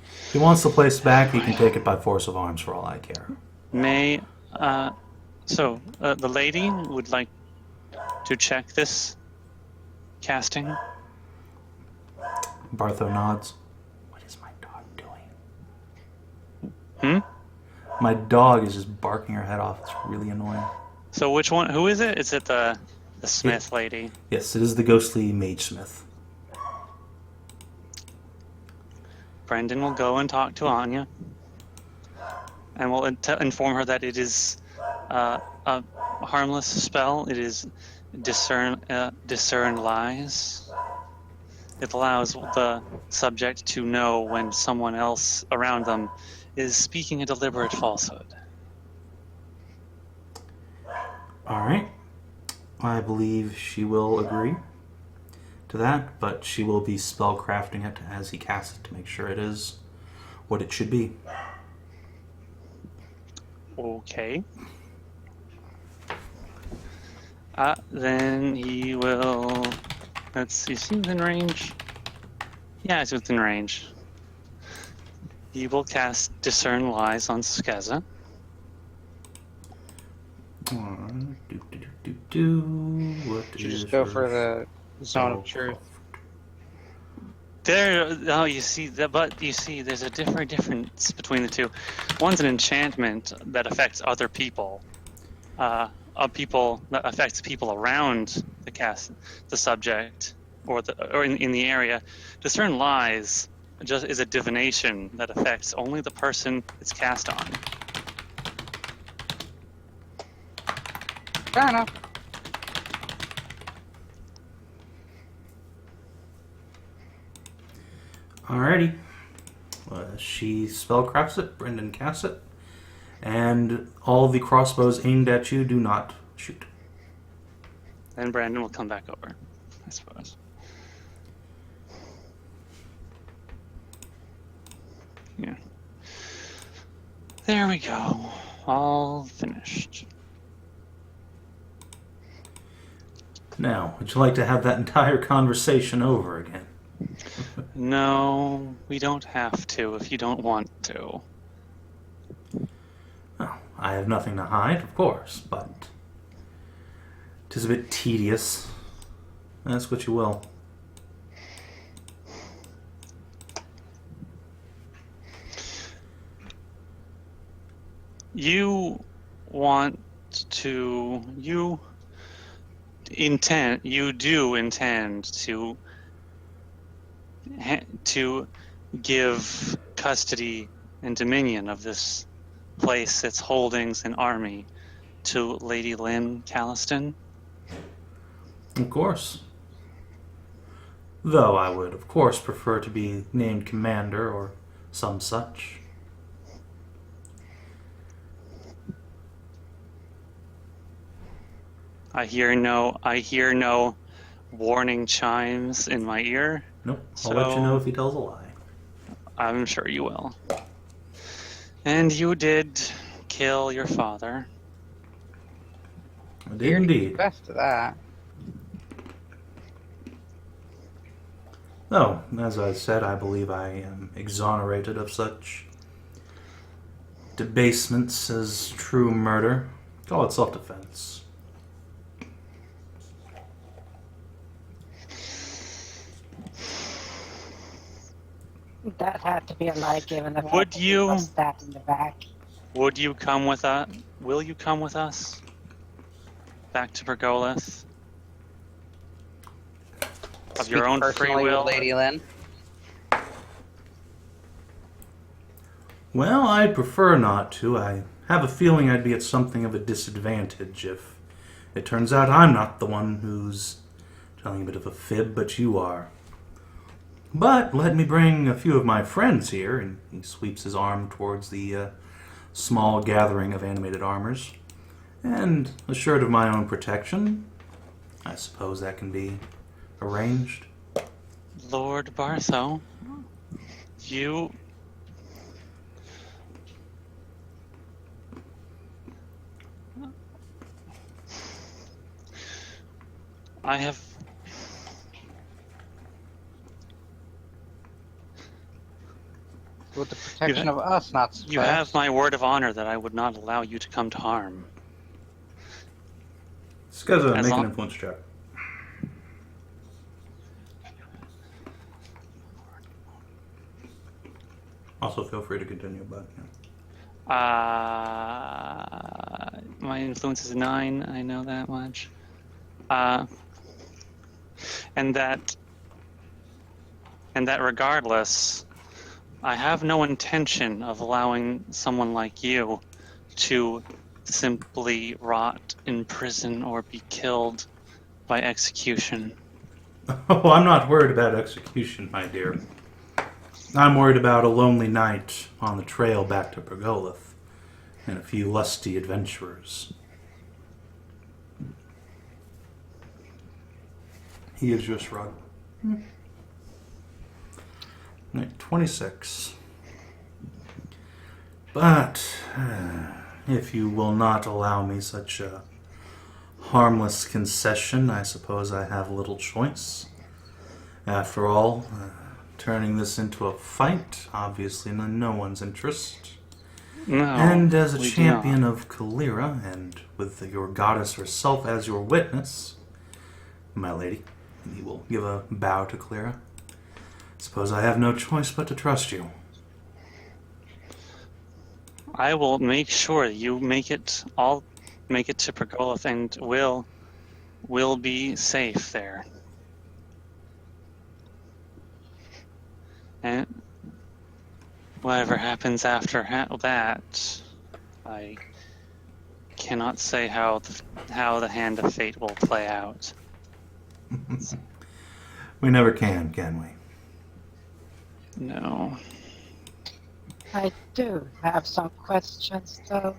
If he wants the place back, he can take it by force of arms for all I care. May, the lady would like to check this casting. Bartho nods. What is my dog doing? Hmm? My dog is just barking her head off. It's really annoying. So which one? Who is it? Is it the Smith lady? Yes, it is the ghostly mage smith. Brendan will go and talk to Anya, and will inform her that it is a harmless spell. It is discern lies. It allows the subject to know when someone else around them is speaking a deliberate falsehood. Alright. I believe she will agree to that, but she will be spellcrafting it as he casts it to make sure it is what it should be. Okay. Then he will. Let's see. Is he within range? Yeah, he's within range. He will cast Discern Lies on Skezza. What Should is just go her for the zone of truth. There. Oh, you see that, but you see, there's a difference between the two. One's an enchantment that affects other people. People that affects people around the subject, or in the area. Discern Lies just is a divination that affects only the person it's cast on. Fair enough. Alrighty. She spellcrafts it, Brendan casts it, and all the crossbows aimed at you do not shoot. Then Brandon will come back over, I suppose. Yeah. There we go. All finished. Now, would you like to have that entire conversation over again? No, we don't have to if you don't want to. Well, I have nothing to hide, of course, but it is a bit tedious. Ask what you will. You do intend to give custody and dominion of this place, its holdings and army, to Lady Lynn Calliston? Of course. Though I would, of course, prefer to be named commander or some such. I hear no warning chimes in my ear. Nope, I'll let you know if he tells a lie. I'm sure you will. And you did kill your father. I did indeed. Best of that. Though, as I said, I believe I am exonerated of such debasements as true murder. Call it self-defense. That had to be a lie given the fact Would that he you- was stabbed in the back. Would you come with us? Will you come with us? Back to Pergoleth? Of your Speak own free personally with will? Lady Lynn. Well, I'd prefer not to. I have a feeling I'd be at something of a disadvantage if it turns out I'm not the one who's telling a bit of a fib, but you are. But let me bring a few of my friends here, and he sweeps his arm towards the small gathering of animated armors, and assured of my own protection, I suppose that can be arranged. Lord Bartho, you... I have... With the protection of us, not You have my word of honor that I would not allow you to come to harm. Skezza, As make an long- influence check. Also, feel free to continue, but yeah. My influence is 9, I know that much. And that regardless, I have no intention of allowing someone like you to simply rot in prison or be killed by execution. Oh, I'm not worried about execution, my dear. I'm worried about a lonely night on the trail back to Pergolith and a few lusty adventurers. He gives you a shrug. Right, 26. But if you will not allow me such a harmless concession, I suppose I have little choice. After all, turning this into a fight, obviously in no one's interest. No, And as a we do champion not. of Kaelirra, and with your goddess herself as your witness, my lady, and he will give a bow to Kaelirra, suppose I have no choice but to trust you. I will make sure you make it to Pergolith and will be safe there. And whatever happens after that, I cannot say how the hand of fate will play out. We never can we? No. I do have some questions, though.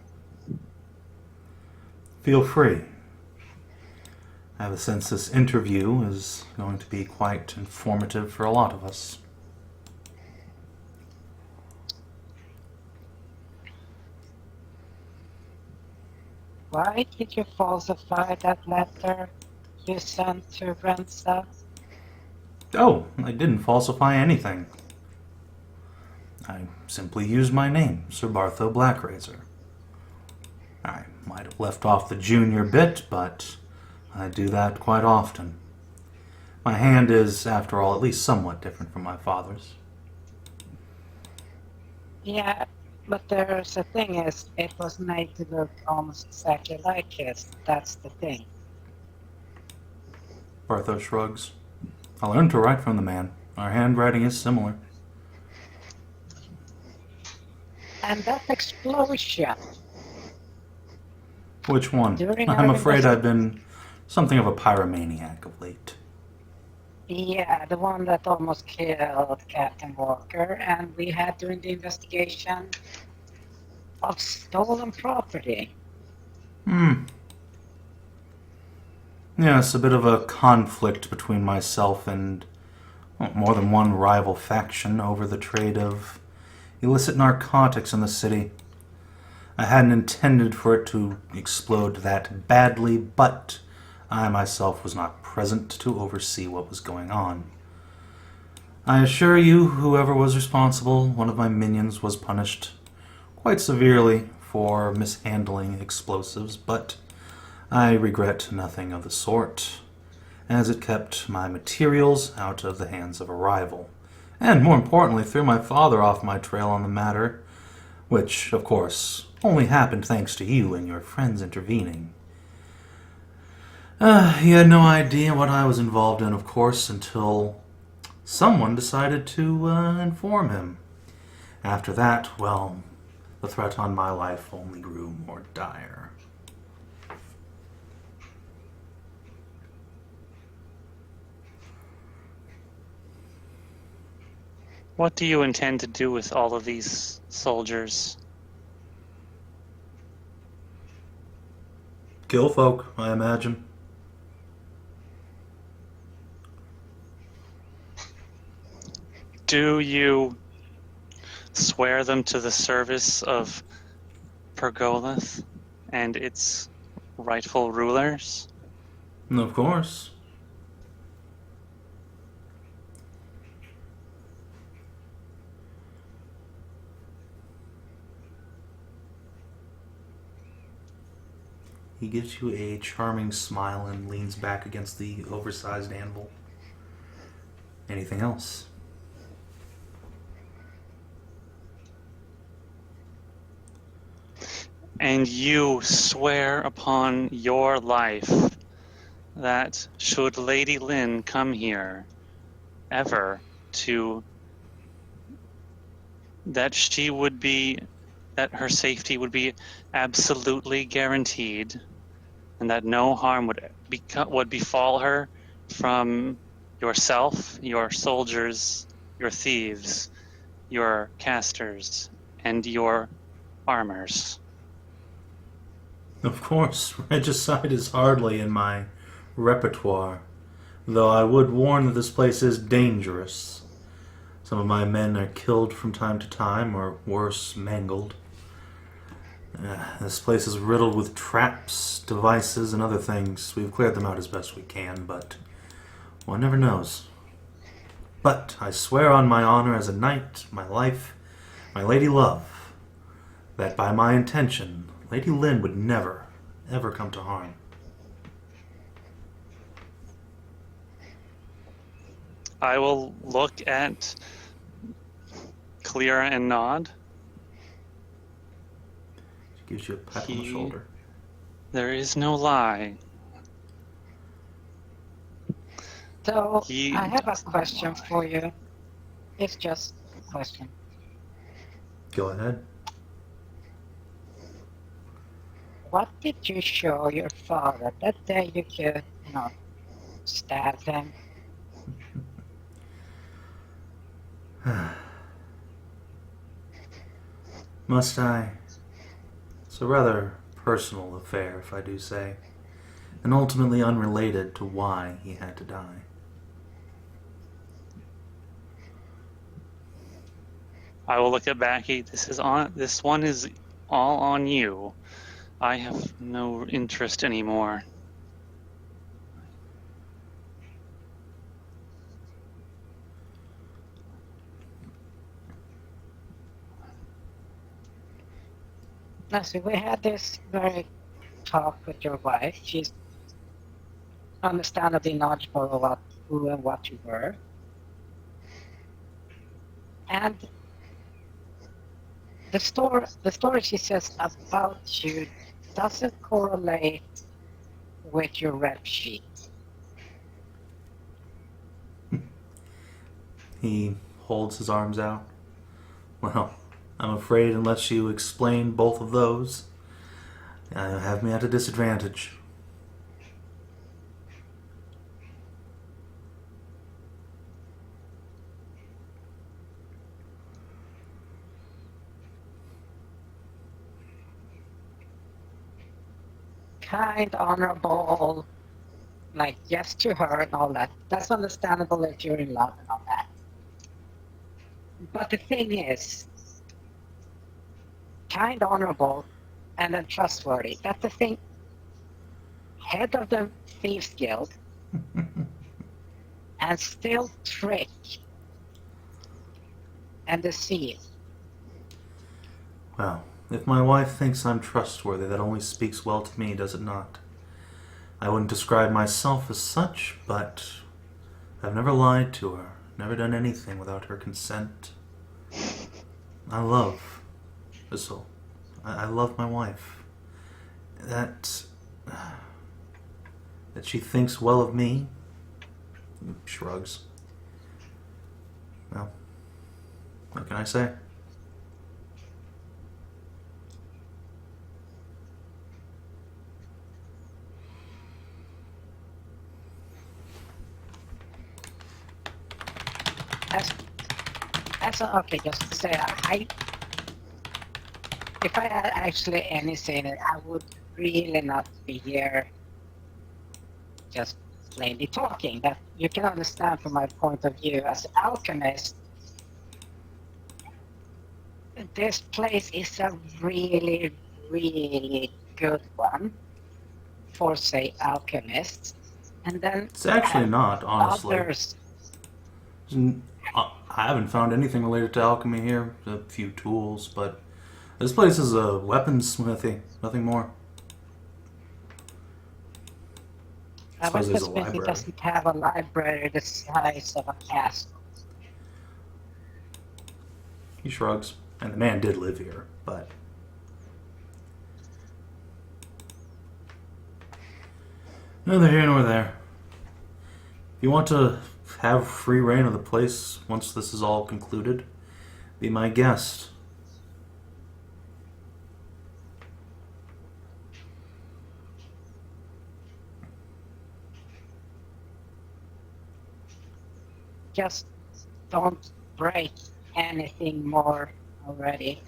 Feel free. I have a sense this interview is going to be quite informative for a lot of us. Why did you falsify that letter you sent to Rensa? Oh, I didn't falsify anything. I simply used my name, Sir Bartho Blackrazor. I might have left off the junior bit, but I do that quite often. My hand is, after all, at least somewhat different from my father's. Yeah, but there's the thing is, it was made to look almost exactly like his. That's the thing. Bartho shrugs. I learned to write from the man. Our handwriting is similar. And that explosion. Which one? During I'm our afraid I've been something of a pyromaniac of late. Yeah, the one that almost killed Captain Walker, and we had during the investigation of stolen property. Yes, a bit of a conflict between myself and more than one rival faction over the trade of illicit narcotics in the city. I hadn't intended for it to explode that badly, but I myself was not present to oversee what was going on. I assure you, whoever was responsible, one of my minions was punished quite severely for mishandling explosives, but I regret nothing of the sort, as it kept my materials out of the hands of a rival, and more importantly, threw my father off my trail on the matter, which, of course, only happened thanks to you and your friends intervening. He had no idea what I was involved in, of course, until someone decided to inform him. After that, well, the threat on my life only grew more dire. What do you intend to do with all of these soldiers? Kill folk, I imagine. Do you swear them to the service of Pergoleth and its rightful rulers? Of course. He gives you a charming smile and leans back against the oversized anvil. Anything else? And you swear upon your life that should Lady Lynn come here ever to that she would be that her safety would be absolutely guaranteed and that no harm would befall her from yourself, your soldiers, your thieves, your casters, and your armors. Of course, regicide is hardly in my repertoire, though I would warn that this place is dangerous. Some of my men are killed from time to time, or worse, mangled. This place is riddled with traps, devices, and other things. We've cleared them out as best we can, but one never knows. But I swear on my honor as a knight, my life, my lady love, that by my intention, Lady Lynn would never, ever come to harm. I will look at Kaelirra and nod. She gives you a pat on the shoulder. There is no lie. So, He I have a does not question lie. for you. It's just a question. Go ahead. What did you show your father that day you could, stab him? Must I? It's a rather personal affair, if I do say, and ultimately unrelated to why he had to die. I will look at Backy. This one is all on you. I have no interest anymore. Now, see, we had this very talk with your wife. She's understandably knowledgeable about who and what you were. And the story she says about you doesn't correlate with your rep sheet. He holds his arms out. Well, I'm afraid unless you explain both of those, you have me at a disadvantage. Kind, honorable, like yes to her and all that. That's understandable if you're in love and all that. But the thing is, kind, honorable, and then trustworthy. That's the thing. Head of the Thieves Guild, and still trick and deceive. Well, if my wife thinks I'm trustworthy, that only speaks well to me, does it not? I wouldn't describe myself as such, but I've never lied to her, never done anything without her consent. I love Bissell. I love my wife. That she thinks well of me, shrugs. Well, what can I say? Okay, just to say, if I had actually any say in it, I would really not be here just plainly talking. That you can understand from my point of view as an alchemist. This place is a really, really good one for, say, alchemists. And then It's actually not, honestly. others. I haven't found anything related to alchemy here. A few tools, but this place is a weapons smithy. Nothing more. I suppose there's a Weaponsmith library. doesn't have a library the size of a castle. He shrugs. And the man did live here, but... neither here nor there. If you want to have free reign of the place once this is all concluded, be my guest. Just don't break anything more already.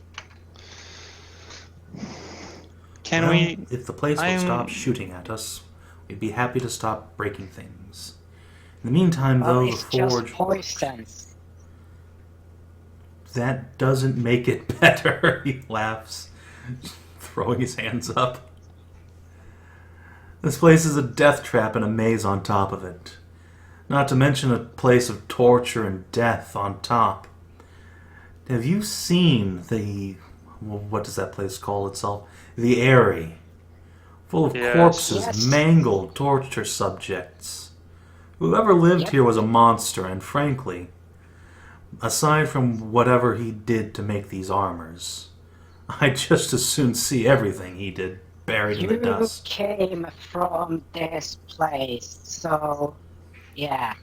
Can Well, we? if the place will I'm- stop shooting at us, we'd be happy to stop breaking things. In the meantime, Well, though, the it's just forge works. poisons. That doesn't make it better. He laughs, throwing his hands up. This place is a death trap and a maze on top of it. Not to mention a place of torture and death on top. Have you seen the... what does that place call itself? The Eyrie. Full of Yes. corpses, Yes. mangled torture subjects. Whoever lived Yep. here was a monster, and frankly, aside from whatever he did to make these armors, I'd just as soon see everything he did buried in the You dust. came from this place, so yeah.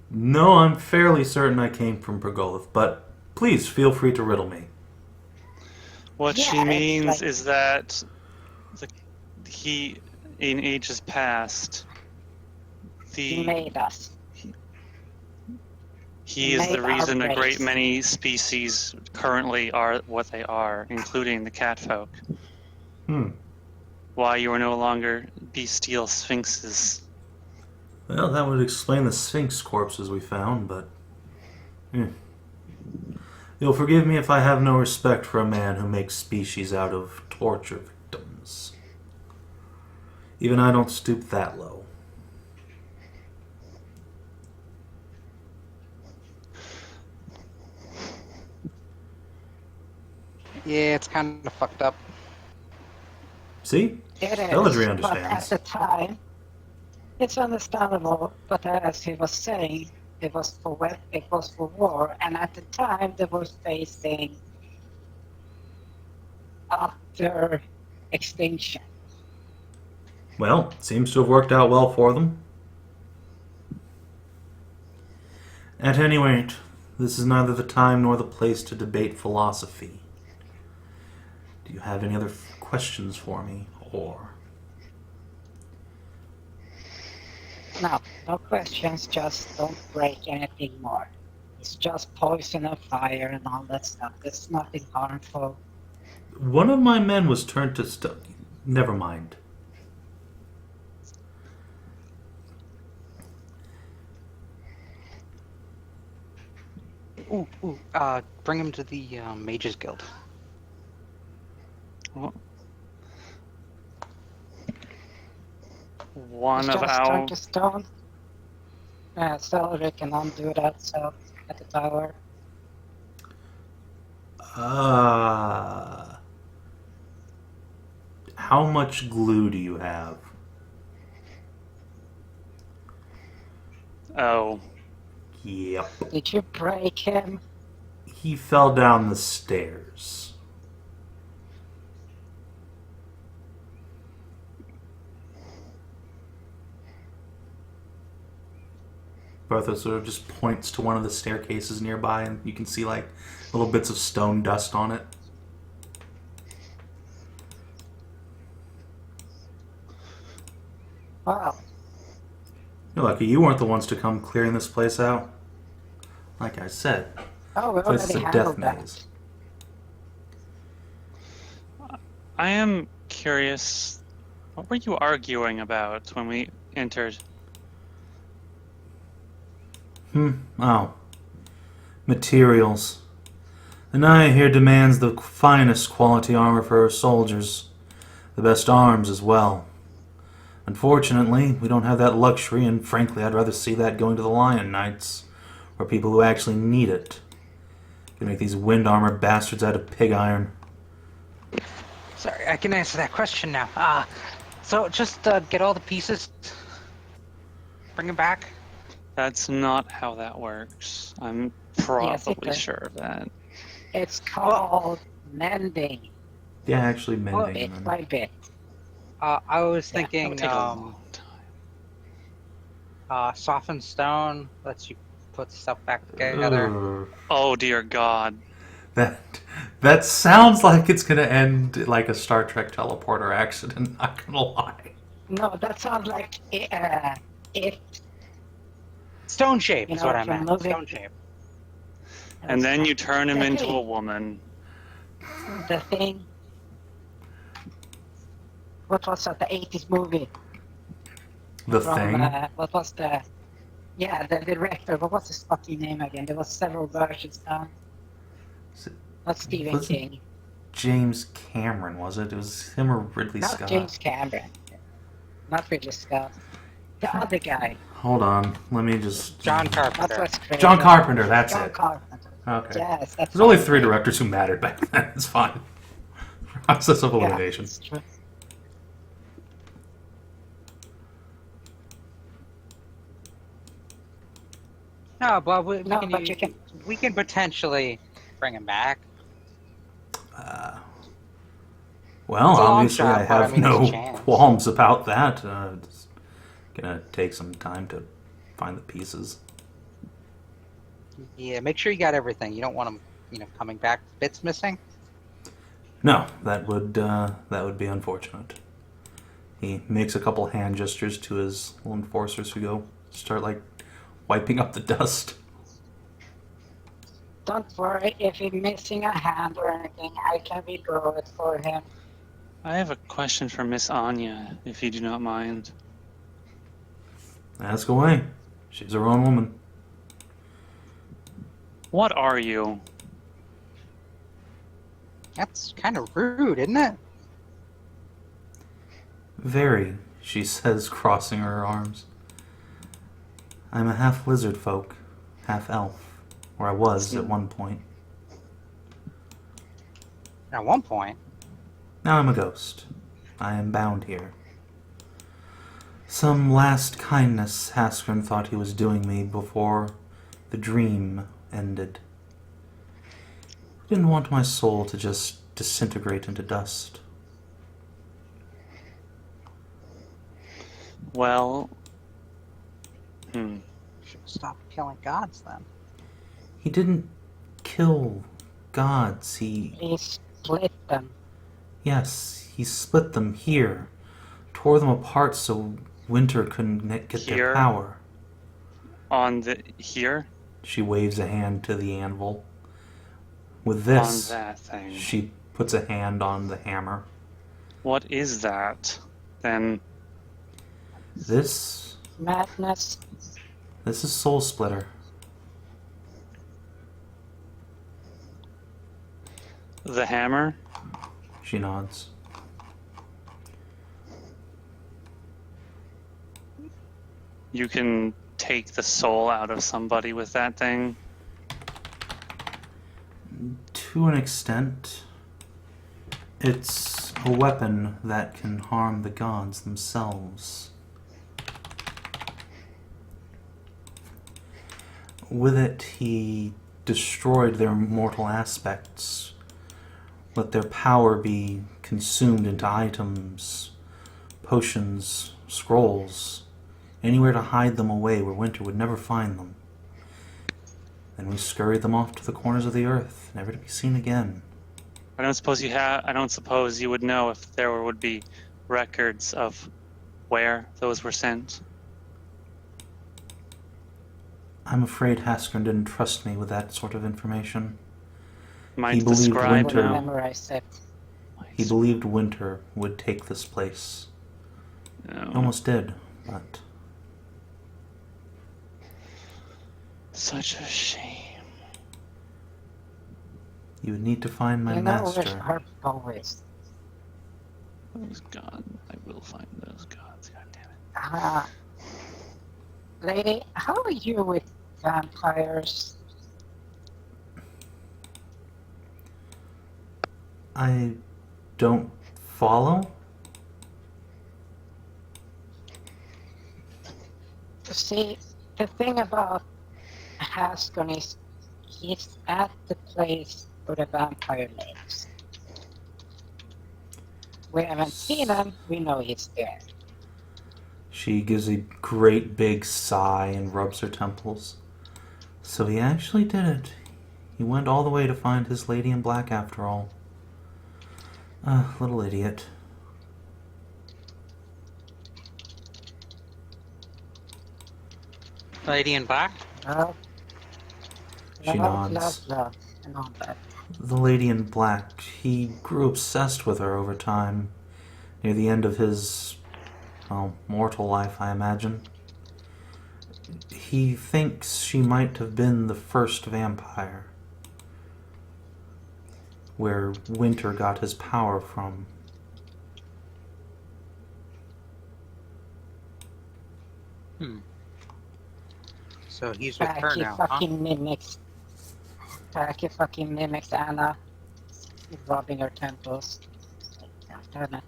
No, I'm fairly certain I came from Pergolith, but please feel free to riddle me. What Yeah, she it's means like- is that he, in ages past, He made us. he is made the our reason a great race. many species currently are what they are, including the catfolk. Why you are no longer bestial sphinxes. Well, that would explain the Sphinx corpses we found, but... You'll forgive me if I have no respect for a man who makes species out of torture victims. Even I don't stoop that low. Yeah, it's kind of fucked up. See? It is, Celadrie but at understands. the time, it's understandable. But as he was saying, it was for war, and at the time they were facing utter extinction. Well, it seems to have worked out well for them. At any rate, this is neither the time nor the place to debate philosophy. Do you have any other questions for me, or... No questions. Just don't break anything more. It's just poison and fire and all that stuff. It's nothing harmful. One of my men was turned to stone. Never mind. Bring him to the Mages Guild. One It's of just our turned to stone. Celadrie can undo that, so at the tower. How much glue do you have? oh, Yep. Did you break him? He fell down the stairs. Bartho sort of just points to one of the staircases nearby, and you can see like little bits of stone dust on it. Wow. You're lucky you weren't the ones to come clearing this place out. Like I said, Oh, we this place is already a death handled that. maze. I am curious. What were you arguing about when we entered? Oh. Materials. The Naya here demands the finest quality armor for her soldiers. The best arms as well. Unfortunately, we don't have that luxury, and frankly, I'd rather see that going to the Lion Knights, or people who actually need it. Can make these wind armor bastards out of pig iron. Sorry, I can answer that question now. So just get all the pieces, bring them back. That's not how that works. I'm probably sure of that. It's called mending. Yeah, actually mending Bit them. by bit. I was That thinking would take a long time. softened stone lets you put stuff back together. Ugh. Oh dear God. That sounds like it's gonna end like a Star Trek teleporter accident, not gonna lie. No, that sounds like it. Stone shape You is know, what I from meant. moving- Stone shape. And then you turn him into a woman. The thing. What was that? The 80s movie. The From, thing. what was the director? What was his fucking name again? There was several versions done. Is it- Not Stephen was it King. James Cameron, was it? It was him or Ridley Not Scott. James Cameron. Not Ridley Scott. The other guy. Hold on, let me just. John That's Carpenter. what's crazy. John Carpenter, that's John it. Carpenter. Okay. Yes, that's There's only right. 3 directors who mattered back then. It's fine. Process of Yeah, elimination. it's true. No, but No, but you can. we can potentially bring him back. Well, It's a long obviously, shot, I but I have mean, there's a no chance. qualms about that. It's gonna take some time to find the pieces. Yeah, make sure you got everything. You don't want him, coming back bits missing. No, that would be unfortunate. He makes a couple hand gestures to his little enforcers who go start like wiping up the dust. Don't worry, if he's missing a hand or anything, I can regrow it for him. I have a question for Miss Anya, if you do not mind. Ask away. She's her own woman. What are you? That's kind of rude, isn't it? Very, she says, crossing her arms. I'm a half lizard folk, half elf, or I was at one point. At one point. Now I'm a ghost. I am bound here. Some last kindness Haskern thought he was doing me before the dream ended. He didn't want my soul to just disintegrate into dust. Well, Should stop killing gods then. He didn't kill gods. He split them. Yes, he split them here. Tore them apart so Winter couldn't get their Here? power. on the here She waves a hand to the anvil. With on this, that thing. she puts a hand on the hammer. What is that? Then This Madness. is Soul Splitter. the hammer. She nods. You can take the soul out of somebody with that thing. To an extent, it's a weapon that can harm the gods themselves. With it, he destroyed their mortal aspects, let their power be consumed into items, potions, scrolls, anywhere to hide them away where Winter would never find them. Then we scurried them off to the corners of the earth, never to be seen again. I don't suppose you would know if there would be records of where those were sent. I'm afraid Haskern didn't trust me with that sort of information. Might He believed describe Winter- Would now. memorize it. He believed winter would take this place. No. He almost did, but Such a shame. you would need to find my You know master. which her poets. Those gods. I will find those gods. God damn it. Ah, lady, how are you with vampires? I don't follow? You see, the thing about Haskell is he's at the place where the vampire lives. We haven't seen him, we know he's there. She gives a great big sigh and rubs her temples. So he actually did it. He went all the way to find his lady in black after all. Little idiot. Lady in black? Love, She nods. love, and all that. The lady in black, he grew obsessed with her over time. Near the end of his, well, mortal life, I imagine. He thinks she might have been the first vampire. Where Winter got his power from. So he's with her now, Backy fucking mimics Anna, rubbing her temples. Damn it.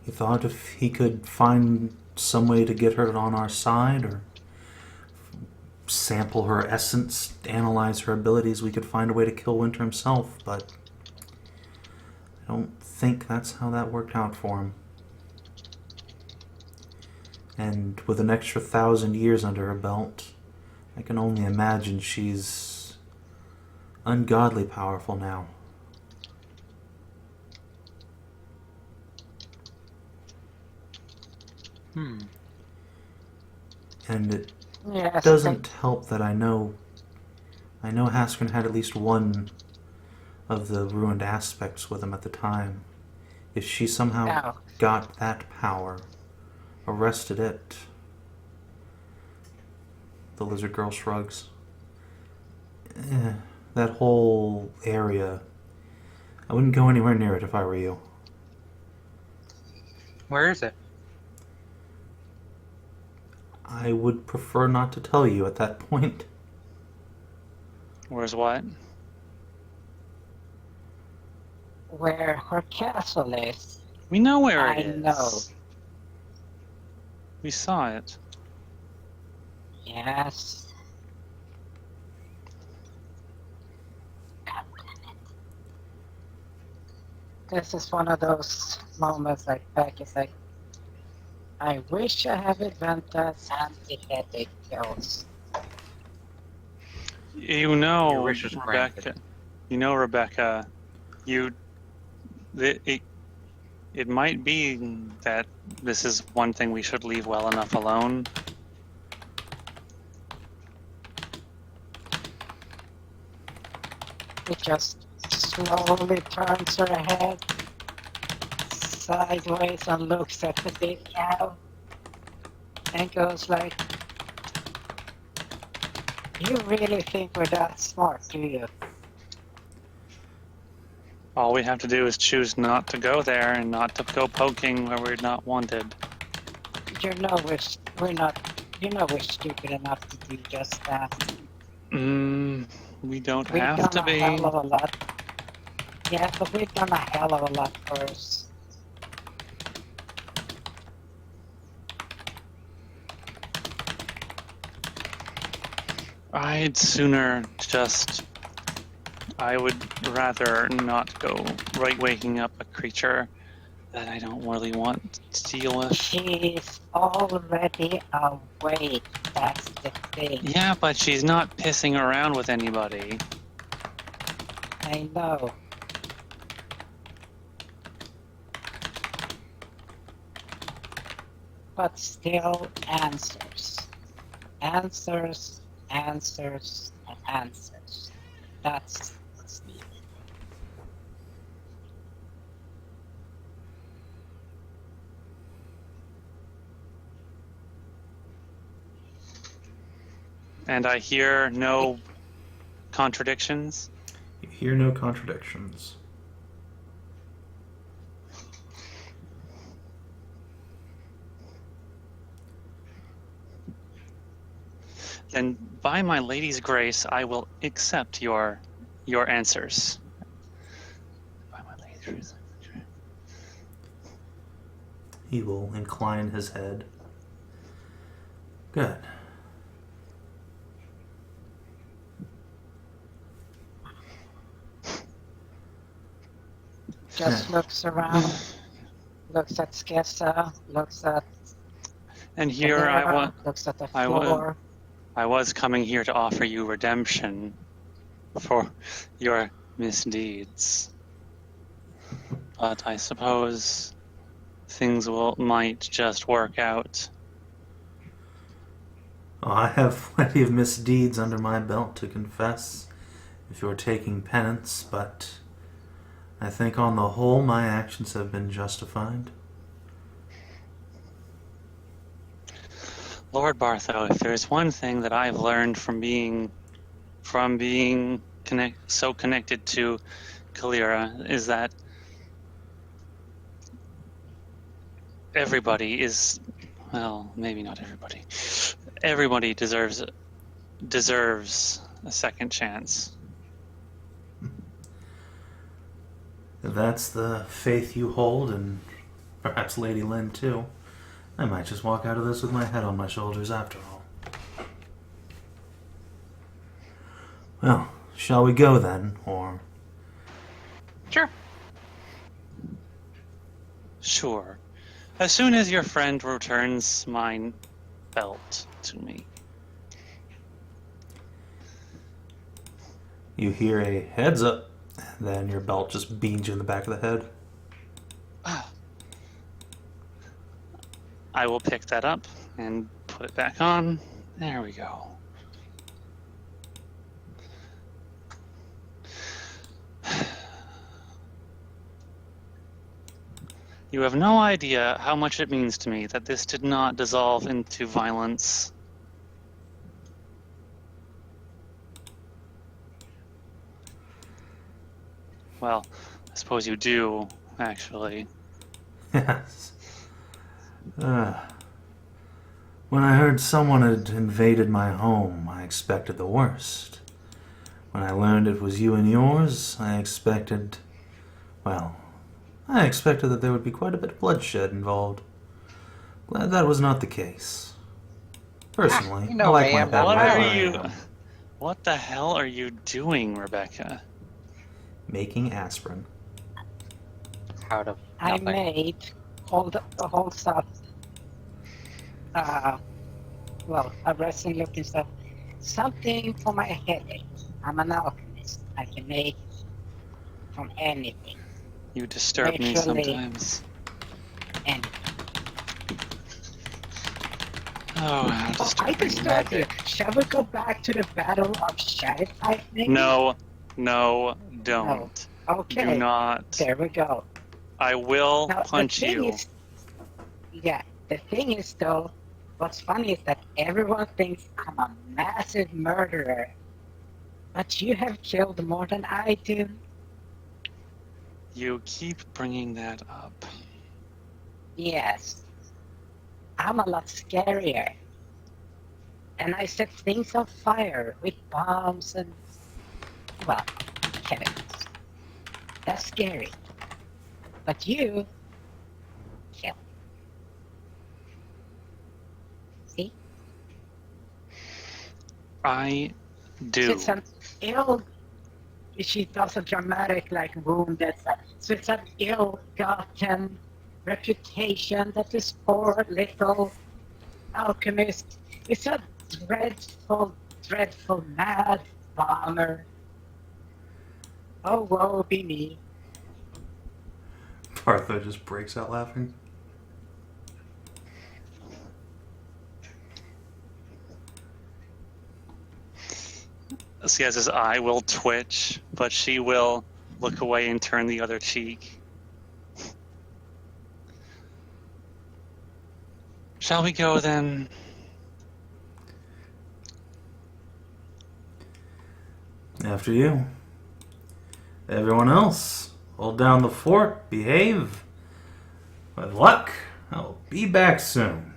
He thought if he could find some way to get her on our side, or sample her essence, analyze her abilities, we could find a way to kill Winter himself, but I don't think that's how that worked out for him. And with an extra 1,000 years under her belt, I can only imagine she's ungodly powerful now. And it Yes, doesn't help that I know Haskell had at least one of the ruined aspects with him at the time. If she somehow No. got that power, arrested it. The lizard girl shrugs. That whole area, I wouldn't go anywhere near it if I were you. Where is it? I would prefer not to tell you at that point. Where's what? where her castle is. We know where I it is. know. We saw it. Yes. This is one of those moments like Becky's like, I wish I had Advanta's empty-headed girls. You know, Your wish was Rebecca. granted. You know, Rebecca. It might be that this is one thing we should leave well enough alone. It just slowly turns her head sideways and looks at the big cow and goes like, you really think we're that smart, do you? All we have to do is choose not to go there and not to go poking where we're not wanted. You know we're not, you know we're stupid enough to do just that. We don't We've have done to a be. hell of a lot. Yeah, but we've done a hell of a lot worse. I'd sooner just. I would rather not go right waking up a creature that I don't really want to deal with. She's already awake, that's the thing. Yeah, but she's not pissing around with anybody. I know. But still answers. Answers, answers, and answers. That's what's needed. And I hear no contradictions. You hear no contradictions. Then, by my lady's grace, I will accept your answers. By my lady's grace. He will incline his head. Good. Just looks around, looks at Skezza, looks at And here I Kaelirra, looks at the I floor. I was coming here to offer you redemption for your misdeeds. But I suppose things might just work out. Oh, I have plenty of misdeeds under my belt to confess if you're taking penance, but I think on the whole my actions have been justified. Lord Bartho, if there's one thing that I've learned from being so connected to Kaelirra, is that everybody is, well, maybe not everybody. Everybody deserves a second chance. If that's the faith you hold, and perhaps Lady Lynn too, I might just walk out of this with my head on my shoulders after all. Well, shall we go then, or... Sure. Sure. As soon as your friend returns my belt to me. You hear a heads up, then your belt just beans you in the back of the head. I will pick that up and put it back on. There we go. You have no idea how much it means to me that this did not dissolve into violence. Well, I suppose you do, actually. Yes. When I heard someone had invaded my home, I expected the worst. When I learned it was you and yours, I expected that there would be quite a bit of bloodshed involved. Glad that was not the case. Personally, you know I like I my am. bed What right are where I you? am. What the hell are you doing, Rebecca? Making aspirin. Out of I nothing. made all the whole stuff. A resin looking stuff. Something for my headache. I'm an alchemist. I can make from anything. You disturb me Literally. sometimes. Anything. Oh, how I disturbing. disturb you. Shall we go back to the battle of Shattered Pipe, maybe? No, don't. Okay. Do not. There we go. I will Now, punch you. The thing is, though, what's funny is that everyone thinks I'm a massive murderer. But you have killed more than I do. You keep bringing that up. Yes. I'm a lot scarier. And I set things on fire with bombs and, chemicals. That's scary. But you kill. See? I do. It's an ill. She does a dramatic wounded. So it's an ill-gotten reputation that this poor little alchemist is a dreadful, dreadful mad bomber. Oh, woe be me. Bartho just breaks out laughing. Skezza's eye will twitch, but she will look away and turn the other cheek. Shall we go then? After you. Everyone else, hold down the fort, behave. With luck, I'll be back soon.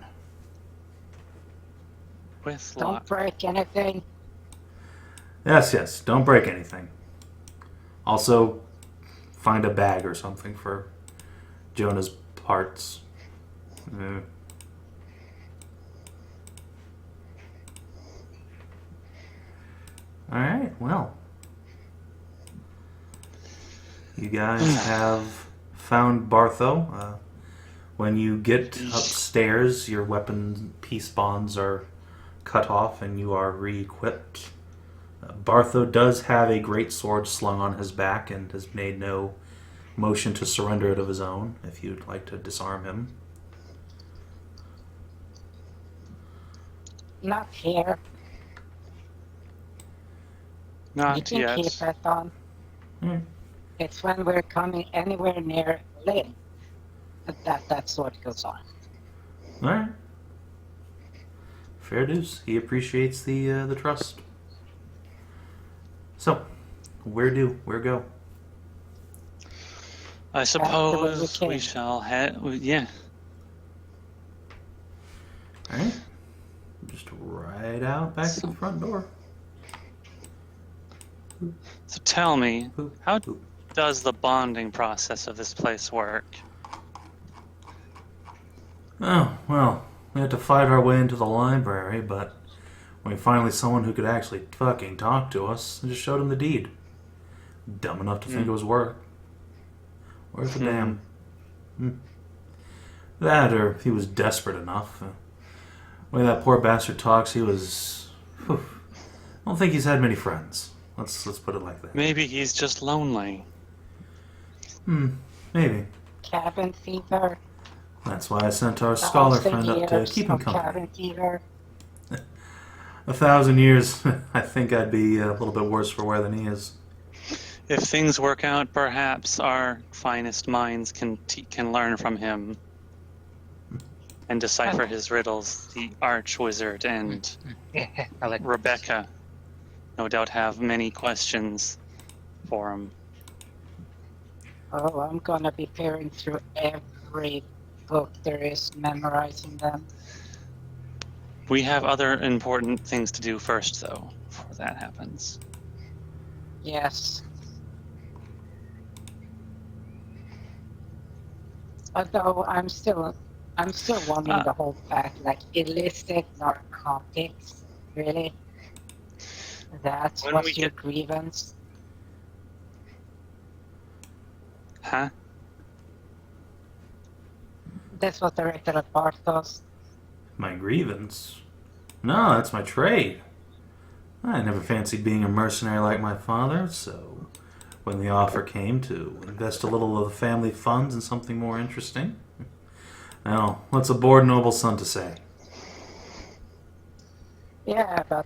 With Don't luck. break anything. Yes, don't break anything. Also, find a bag or something for Jonah's parts. Alright, well. You guys have found Bartho. When you get upstairs, your weapon peace bonds are cut off and you are re-equipped. Bartho does have a great sword slung on his back and has made no motion to surrender it of his own, if you'd like to disarm him. Not here. You Not can yet. keep that on. It's when we're coming anywhere near Lynn that sword goes on. Alright. Fair dues. He appreciates the trust. So, where go? I suppose After we we shall head. Yeah. Alright. Just right out back to the front door. So tell me, Boop, how boop. does the bonding process of this place work? Oh, well, we had to fight our way into the library, but when we finally someone who could actually fucking talk to us, I just showed him the deed. Dumb enough to think it was worth a damn. That, or he was desperate enough. The way that poor bastard talks, he was... I don't think he's had many friends. Let's put it like that. Maybe he's just lonely. Maybe. Cabin fever. That's why I sent our scholar friend up to keep him company. Cabin fever. 1,000 years, I think I'd be a little bit worse for wear than he is. If things work out, perhaps our finest minds can learn from him and decipher his riddles. The arch-wizard and I like Rebecca no doubt have many questions for him. Oh, I'm gonna be peering through every book there is, memorizing them. We have other important things to do first, though, before that happens. Yes. Although I'm still wanting to hold back, like illicit narcotics. Really? That's When what's we your get- grievance? Huh? That's what directed at Barthos. My grievance? No, that's my trade. I never fancied being a mercenary like my father, so when the offer came to invest a little of the family funds in something more interesting, now, what's a bored noble son to say? Yeah, but...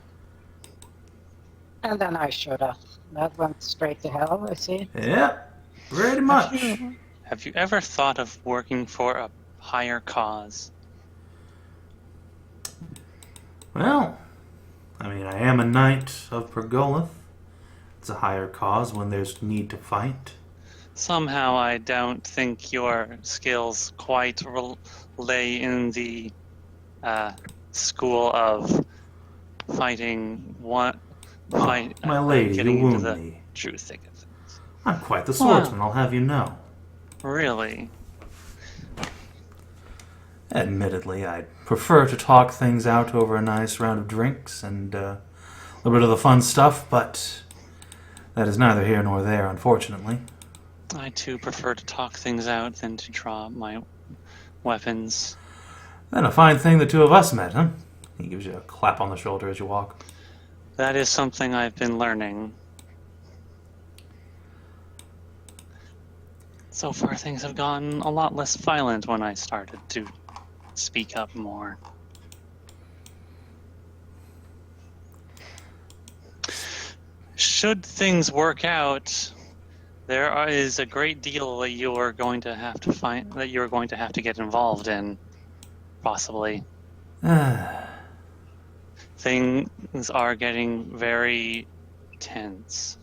And then I showed up. That went straight to hell, I see. Yeah, pretty much. Have you ever thought of working for a higher cause? Well, I mean, I am a knight of Pergoleth. It's a higher cause when there's need to fight. Somehow I don't think your skills quite lay in the school of fighting one. My lady, getting you into wound the me. true thick of things. I'm quite the swordsman, I'll have you know. Really? Admittedly, I'd prefer to talk things out over a nice round of drinks and a little bit of the fun stuff, but that is neither here nor there, unfortunately. I too prefer to talk things out than to draw my weapons. Then a fine thing the two of us met, huh? He gives you a clap on the shoulder as you walk. That is something I've been learning. So far, things have gotten a lot less violent when I started to speak up more. Should things work out, there is a great deal that you're going to have to get involved in, possibly. Things are getting very tense.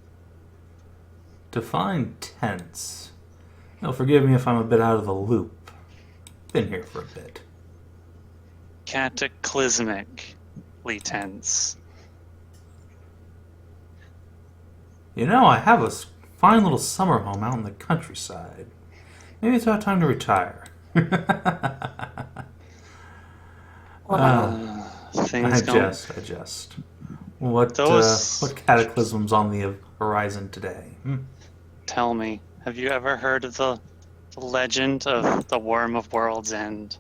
Define tense. Now, forgive me if I'm a bit out of the loop. Been here for a bit. Cataclysmically tense. You know, I have a fine little summer home out in the countryside. Maybe it's about time to retire. Things I don't. jest. What cataclysm's on the horizon today? Tell me, have you ever heard of the legend of the Worm of World's End?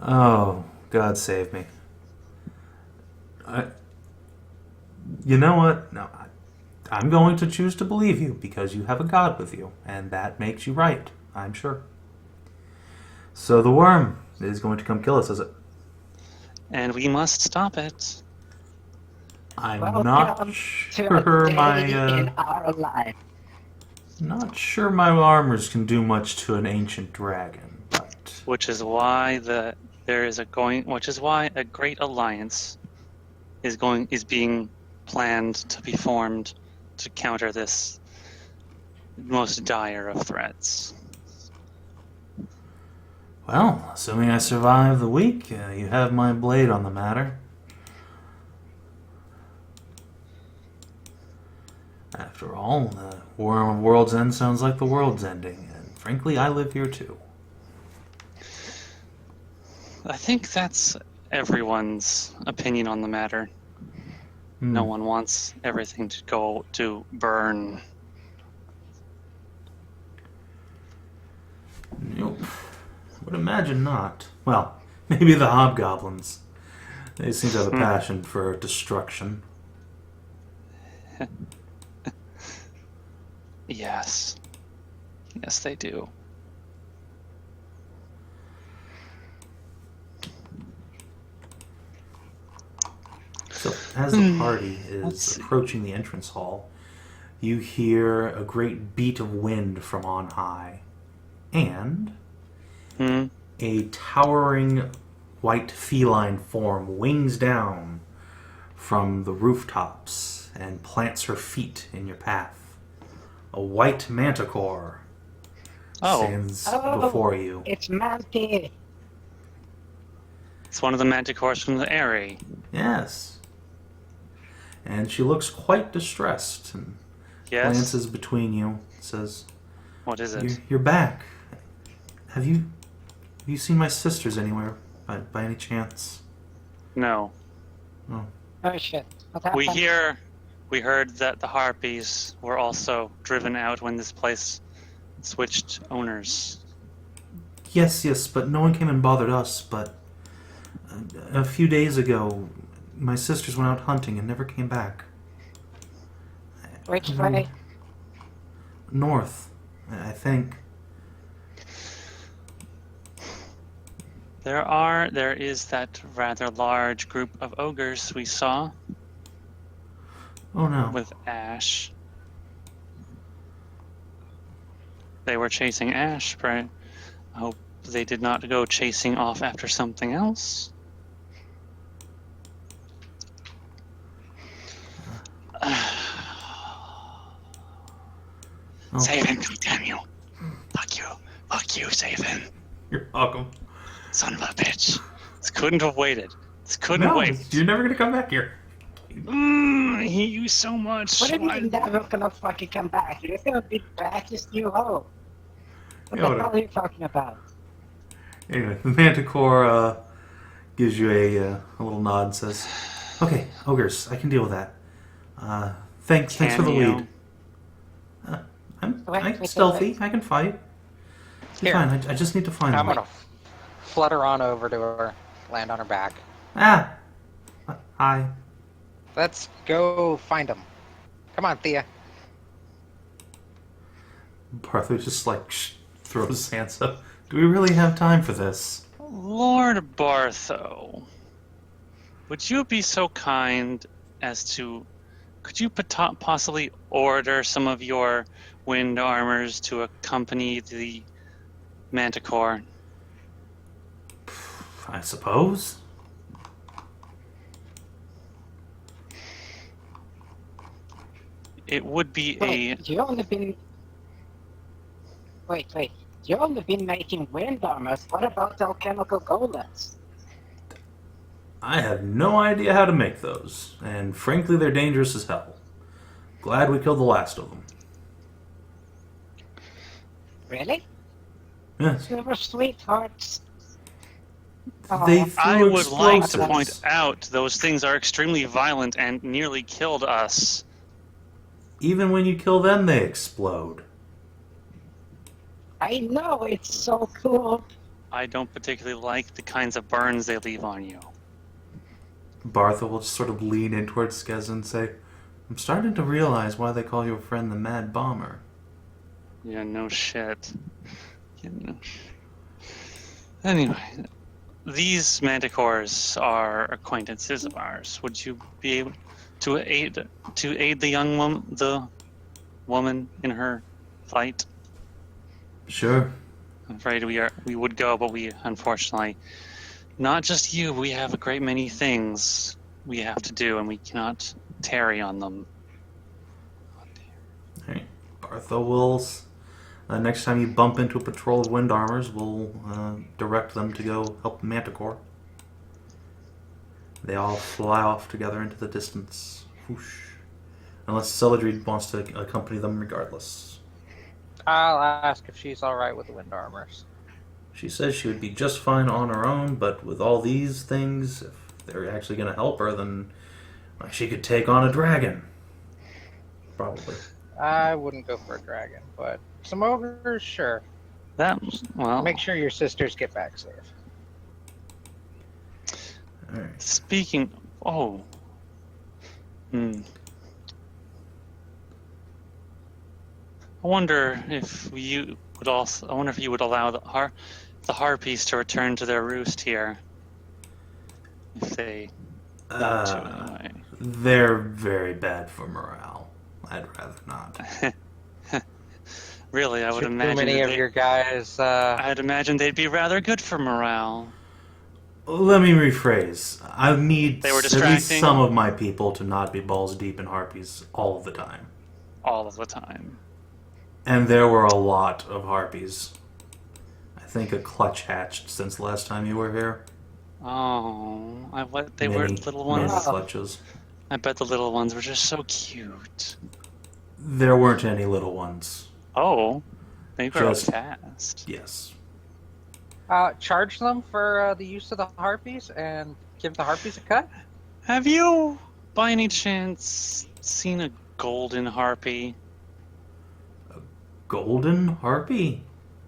Oh, God save me. You know what? No, I'm going to choose to believe you because you have a god with you, and that makes you right, I'm sure. So the worm is going to come kill us, is it? And we must stop it. I'm Welcome not to a sure day in our life. not sure my armors can do much to an ancient dragon, but Which is why a great alliance is being planned to be formed to counter this most dire of threats. well, assuming I survive the week, you have my blade on the matter. After all, the War of World's End sounds like the world's ending, and frankly, I live here too. I think that's everyone's opinion on the matter. No one wants everything to go to burn. Nope. I would imagine not. Well, maybe the hobgoblins. They seem to have a passion for destruction. Yes. Yes, they do. So, as the party is approaching the entrance hall, you hear a great beat of wind from on high, and a towering white feline form wings down from the rooftops and plants her feet in your path. A white manticore stands before you. It's Manti. It's one of the manticores from the Airy. Yes. And she looks quite distressed and glances between you. Says, What is it? You're back. Have you seen my sisters anywhere by any chance? No. Oh. Oh shit. What happened? We heard that the harpies were also driven out when this place switched owners. Yes, but no one came and bothered us. But a few days ago, my sisters went out hunting and never came back. Which way? North, I think. There is that rather large group of ogres we saw Oh no. with Ash. They were chasing Ash, but I hope they did not go chasing off after something else. Savin, damn you. Fuck you, Savin. You're welcome. Son of a bitch. This couldn't have waited. No, you're never gonna come back here. He used so much. What do you mean never gonna fucking come back? You're gonna be back as new home. What Yeah, the hell are you talking about? Anyway, the Manticore gives you a little nod and says, "Okay, ogres, I can deal with that. Thanks for the lead. I'm stealthy. I can fight. Here. Fine. I just need to find I'm them." gonna flutter on over to her, land on her back. Hi. Let's go find them. Come on, Thea. Bartho just throws his hands up. Do we really have time for this? Lord Bartho, would you be so kind as to... Could you possibly order some of your wind armors to accompany the Manticore? I suppose. It would be Wait, you only been... Wait. You only been making wind armors. What about the alchemical golems? I have no idea how to make those, and frankly, they're dangerous as hell. Glad we killed the last of them. Really? Yes. They were sweethearts. They Oh, threw I would like to explosives. point out those things are extremely violent and nearly killed us. Even when you kill them, they explode. I know, it's so cool. I don't particularly like the kinds of burns they leave on you. Bartho will just sort of lean in towards Skezza and say, I'm starting to realize why they call your friend the Mad Bomber. Yeah, no shit. Yeah, no. Anyway, these manticores are acquaintances of ours. Would you be able to aid the woman in her fight? Sure. I'm afraid we would go, but we unfortunately, not just you. We have a great many things we have to do, and we cannot tarry on them. Alright. Bartho will... next time you bump into a patrol of wind armors, we'll direct them to go help the Manticore. They all fly off together into the distance. Whoosh. Unless Celadrie wants to accompany them regardless. I'll ask if she's alright with the wind armors. She says she would be just fine on her own, but with all these things, if they're actually going to help her, then she could take on a dragon. Probably. I wouldn't go for a dragon, but some ogres, sure. Make sure your sisters get back safe. Alright. Speaking, I wonder if you would also. I wonder if you would allow the harpies to return to their roost here. If they want to, anyway. They're very bad for morale. I'd rather not. Really, I would Too imagine. many of your guys. I'd imagine they'd be rather good for morale. Let me rephrase. I need They were at least distracting? some of my people to not be balls deep in harpies all the time. All of the time. And there were a lot of harpies. I think a clutch hatched since the last time you were here. Oh, they were little ones. Many clutches. I bet the little ones were just so cute. There weren't any little ones. Oh, they grow Just- fast. Yes. Charge them for the use of the harpies and give the harpies a cut. Have you, by any chance, seen a golden harpy? Golden harpy?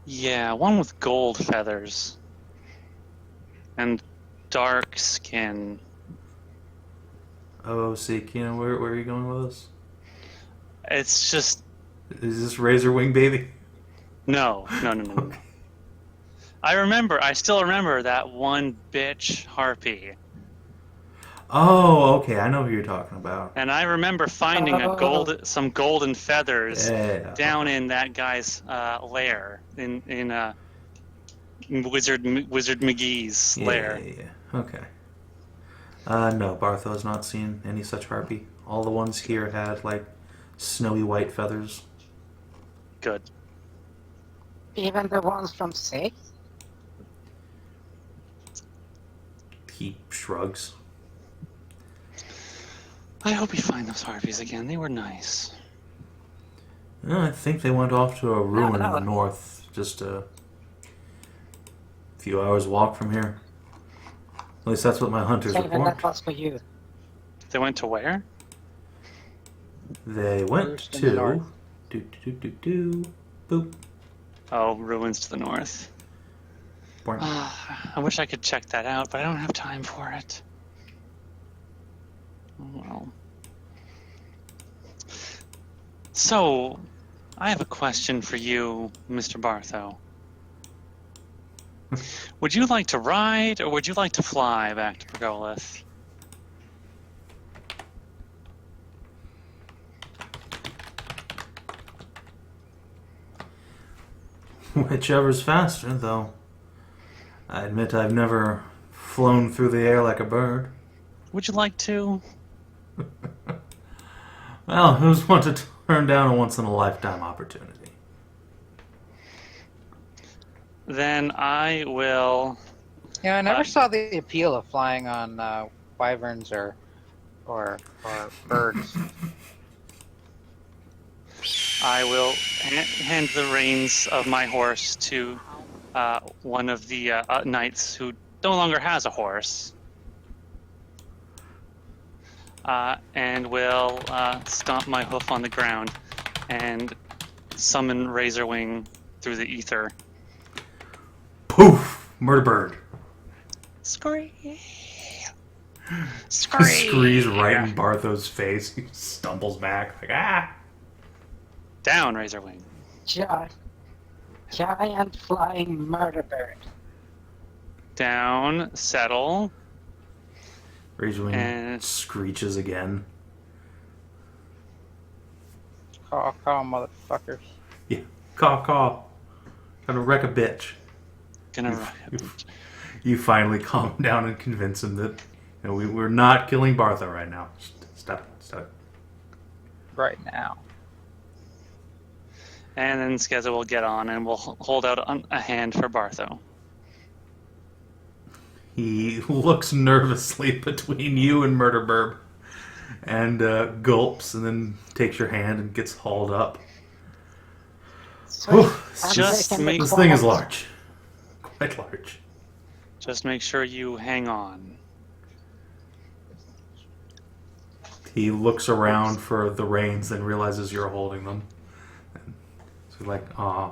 Yeah, one with gold feathers. And dark skin. Oh, see, Kina, where are you going with this? It's just... Is this Razor Wing Baby? No. Okay. I still remember that one bitch harpy. Oh, okay, I know who you're talking about. And I remember finding some golden feathers Yeah. down in that guy's lair in Wizard McGee's lair. Yeah. Okay. No, Bartho has not seen any such harpy. All the ones here had, like, snowy white feathers. Good. Even the ones from Sig? He shrugs. I hope you find those harpies again. They were nice. I think they went off to a ruin in no. the north, just a few hours walk from here. At least that's what my hunters Savin, report. that was for you. They went to where? They went First in the north. to boop. Oh, ruins to the north. Boing. I wish I could check that out, but I don't have time for it. Oh, well. So, I have a question for you, Mr. Bartho. Would you like to ride, or would you like to fly back to Pergolith? Whichever's faster, though. I admit I've never flown through the air like a bird. Would you like to? Well, who's one to turn down a once-in-a-lifetime opportunity? Then I will. Yeah, I never saw the appeal of flying on wyverns or birds. I will hand the reins of my horse to one of the knights who no longer has a horse, and will stomp my hoof on the ground and summon Razorwing through the ether. Poof! Murder bird. Scream! Screes right in Bartho's face. He stumbles back like, ah! Down, Razorwing. Giant flying murder bird. Down, settle. Razorwing And- screeches again. Caw, motherfuckers. Yeah, caw. Gonna wreck a bitch. Gonna. You finally calm him down and convince him that we're not killing Bartho right now. Stop it. Right now. And then Skezza will get on and we'll hold out a hand for Bartho. He looks nervously between you and Murder Burb and gulps and then takes your hand and gets hauled up. Whew, this thing is large. Quite large. Just make sure you hang on. He looks around for the reins and realizes you're holding them. So he's like, aw.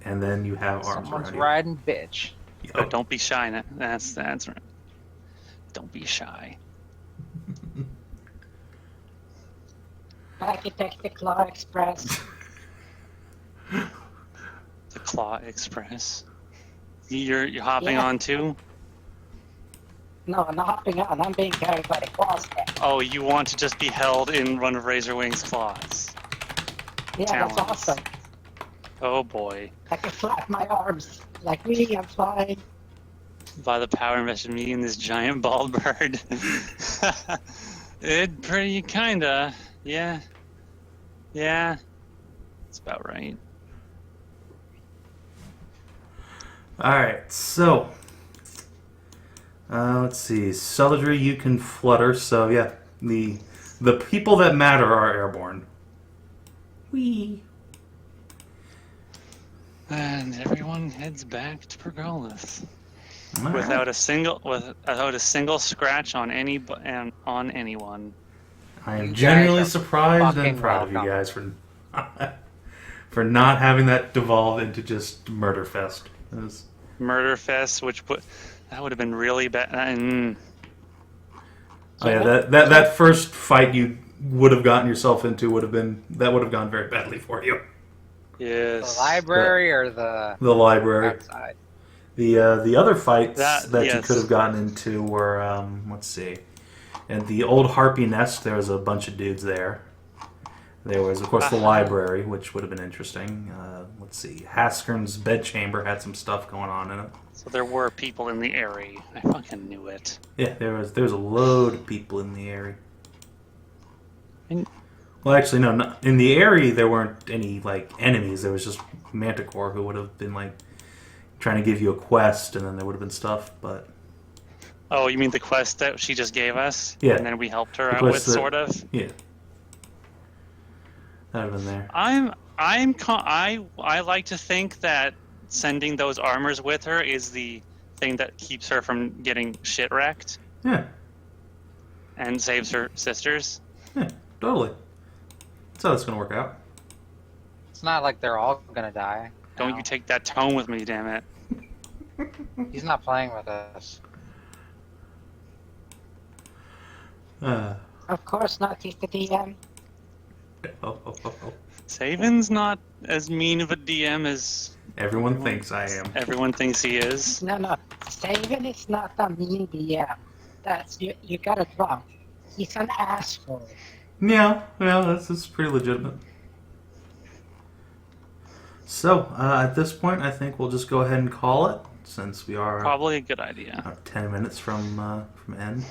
And then you have arms Someone's around you. riding bitch. Yep. But don't be shy. That's right. Don't be shy. Backy takes the Claw Express. The Claw Express. You're hopping Yeah. on too? No, I'm not hopping on. I'm being carried by the claws there. Oh, you want to just be held in one of Razorwing's claws. Yeah, Talons. that's awesome. Oh boy. I can flap my arms. Like, really, I'm flying. By the power invested in me in this giant bald bird. It pretty kinda. Yeah. That's about right. Alright, so let's see. Celadrie, you can flutter, so yeah, the people that matter are airborne. Whee! And everyone heads back to Pergolith All without right. a single scratch on anyone. I am You genuinely guys are surprised and fucking proud of you welcome. guys for not having that devolve into just murder fest. It was- Murder Fest, that would have been really bad. Oh yeah, that first fight you would have gotten yourself into would have gone very badly for you. Yes. The library or the The library. outside? The other fights that you Yes. could have gotten into were let's see, in the old Harpy Nest there was a bunch of dudes there. There was of course the library, which would have been interesting. Let's see, Haskern's bedchamber had some stuff going on in it. So there were people in the area. I fucking knew it. Yeah, there was a load of people in the area. And- Well, actually, no. Not, in the area, there weren't any like enemies. There was just Manticore who would have been like trying to give you a quest, and then there would have been stuff. But Oh, you mean the quest that she just gave us? Yeah. And then we helped her The out with, quest that- sort of. yeah, that would have been there. I like to think that sending those armors with her is the thing that keeps her from getting shit wrecked Yeah, and saves her sisters. yeah, totally. That's how it's gonna work out. It's not like they're all gonna die. Don't No. you take that tone with me, damn it. He's not playing with us. Of course not, he's the DM. Oh. Savin's not as mean of a DM as Everyone thinks I am. everyone thinks he is. No. Savin is not a mean DM. You got it wrong. He's an asshole. Yeah, that's pretty legitimate. So, at this point, I think we'll just go ahead and call it, since we are Probably a good idea. about 10 minutes from end.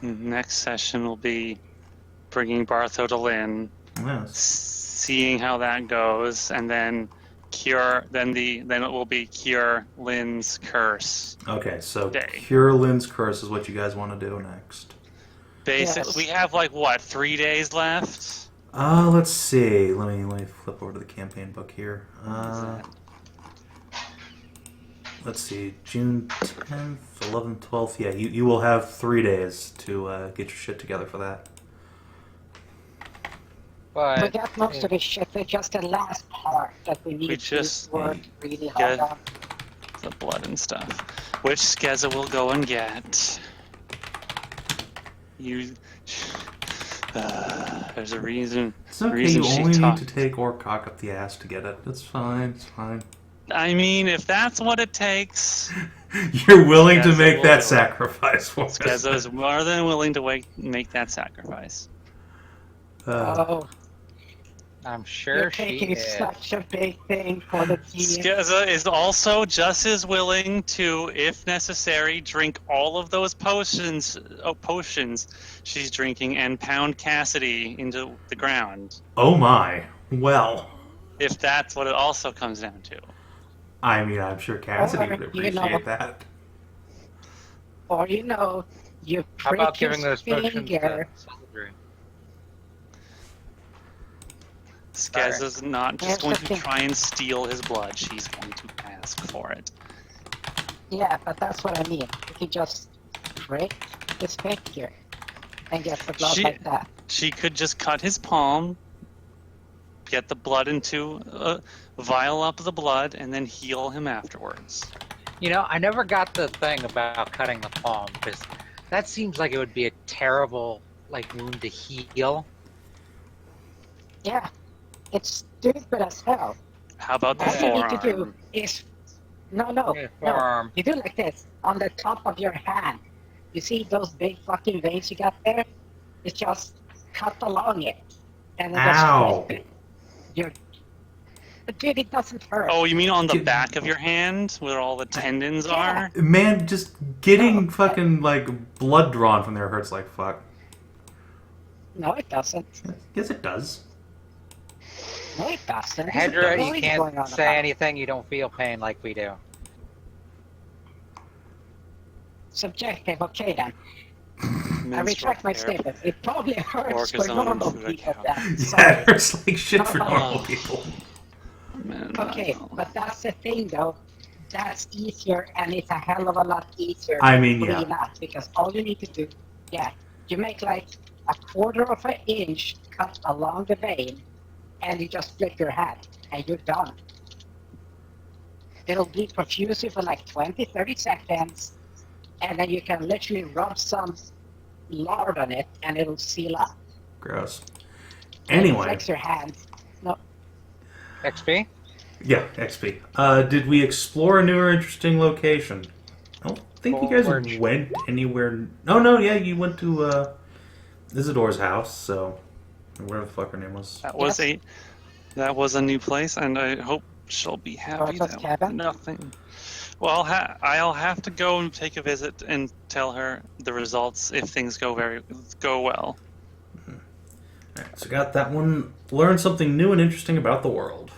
Next session will be bringing Bartho to Lynn, Yes. seeing how that goes, and then then it will be cure Lynn's curse. Okay, so Day. Cure Lynn's curse is what you guys want to do next. Basically, Yes. we have like what 3 days left. Let's see. Let me flip over to the campaign book here. Is that- Let's see. June 10th, 11th, 12th. Yeah, you will have 3 days to get your shit together for that. We But got most of the shit, it's just the last part that we need just to work really get- hard on. the blood and stuff, which Skezza will go and get. You. There's a reason. It's okay. Reason You she only need talked. to take or cock up the ass to get it. It's fine. It's fine. I mean, if that's what it takes, You're willing to Skezza make will that do it. sacrifice for us. Skezza is more than willing to make that sacrifice. Oh, I'm sure you're she taking is. such a big thing for the team. Skezza is also just as willing to, if necessary, drink all of those potions she's drinking and pound Cassidy into the ground. Oh my. Well, If that's what it also comes down to. I mean, I'm sure Cassidy would You appreciate know. that. Or you How about prick giving his those potions finger. to Celadrie? Skezza's not just Here's going the to thing. try and steal his blood. She's going to ask for it. Yeah, but that's what I mean. If you just prick his finger and get the blood She- like that. She could just cut his palm, get the blood into a vial up the blood, and then heal him afterwards. You know, I never got the thing about cutting the palm because that seems like it would be a terrible wound to heal. Yeah, it's stupid as hell. How about the All you need to do forearm? is no. Forearm. You do like this on the top of your hand. You see those big fucking veins you got there? It's just cut along it, and then just Ow. scrape it. But dude, it doesn't hurt. Oh, you mean on the Get- back of your hand, where all the tendons Yeah. are? Man, just getting fucking blood drawn from there hurts like fuck. No, it doesn't. Yes, it does. No, it doesn't. Hedrah, What are you going can't on say about? anything. You don't feel pain like we do. Subjective, okay then. I Menstrual retract my hair. statement. It probably hurts for Orcas on normal food people account. then. Yeah, Sorry. it hurts like shit for No. normal people. Man, Okay, no. but that's the thing though. That's easier, and it's a hell of a lot easier I to mean, clean yeah. up because all you need to do, you make like a quarter of an inch cut along the vein, and you just flip your hand, and you're done. It'll bleed profusely for like 20-30 seconds, and then you can literally rub some lard on it, and it'll seal up. Gross. And Anyway, flex your hand. No, XP? yeah, XP. Did we explore a new or interesting location? I don't think you guys Orange. went anywhere. No, yeah, you went to Isidora's house, so whatever the fuck her name was. That was a new place, and I hope she'll be happy. Bartho's cabin? Nothing. Well, I'll have to go and take a visit and tell her the results if things go well. Alright, so got that one. Learn something new and interesting about the world.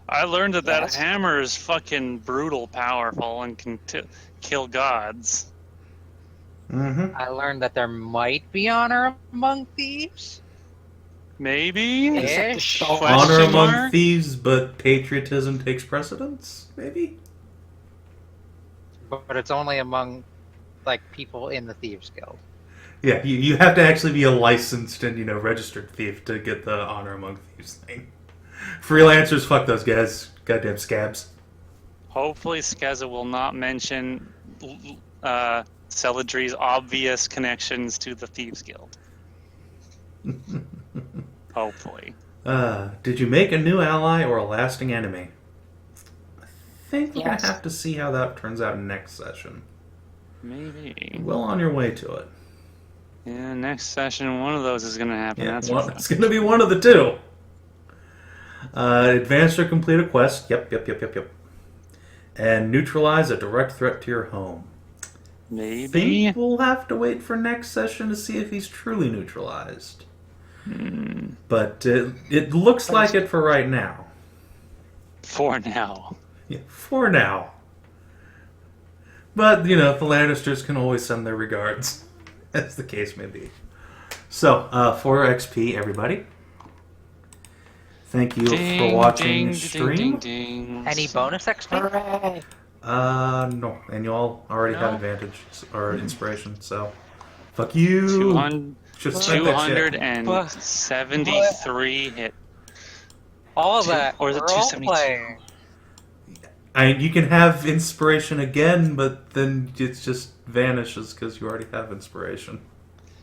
I learned that Yes. hammer is fucking brutal powerful and can kill gods. Mm-hmm. I learned that there might be honor among thieves. Maybe? except the Ish. soul. Question Honor among mark? thieves, but patriotism takes precedence? Maybe? But it's only among people in the Thieves Guild. Yeah, you have to actually be a licensed and, registered thief to get the honor among thieves thing. Freelancers, fuck those guys. Goddamn scabs. Hopefully Skezza will not mention Celadrie's obvious connections to the Thieves Guild. Hopefully. Did you make a new ally or a lasting enemy? I think we're Yes. gonna have to see how that turns out next session. Maybe. Well on your way to it. Yeah, next session, one of those is going to happen. Yeah, That's for sure. it's gonna be one of the two. Advance or complete a quest. Yep. And neutralize a direct threat to your home. Maybe. think we'll have to wait for next session to see if he's truly neutralized. But it looks like it for right now. For now. Yeah, for now. But, the Lannisters can always send their regards, as the case may be. So, for XP, everybody. Thank you for watching stream. Any bonus XP? Hooray! No. And you all already have advantage, or inspiration, so... Fuck you! 273 hit. All that. Or is it role 272? playing. You can have inspiration again, but then it just vanishes because you already have inspiration.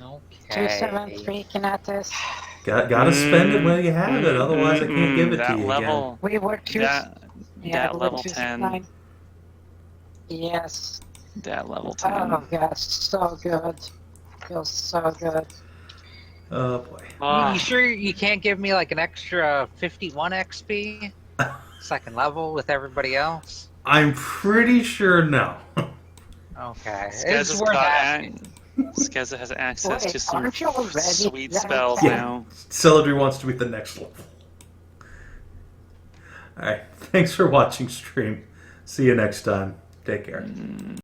Okay. 273 Kinathis. Gotta spend it when you have it, otherwise I can't give it to you again. We were two. That we were level 269. 10. Yes. That level 10. Oh god, so good. Feels so good. Oh boy. You sure you can't give me like an extra 51 XP? Second level with everybody else? I'm pretty sure no. Okay. Skezza's It's worth asking. Skezza has access Wait, to some aren't you already sweet level spells 10? now. Celadrie wants to be at the next level. Alright, thanks for watching stream. See you next time. Take care.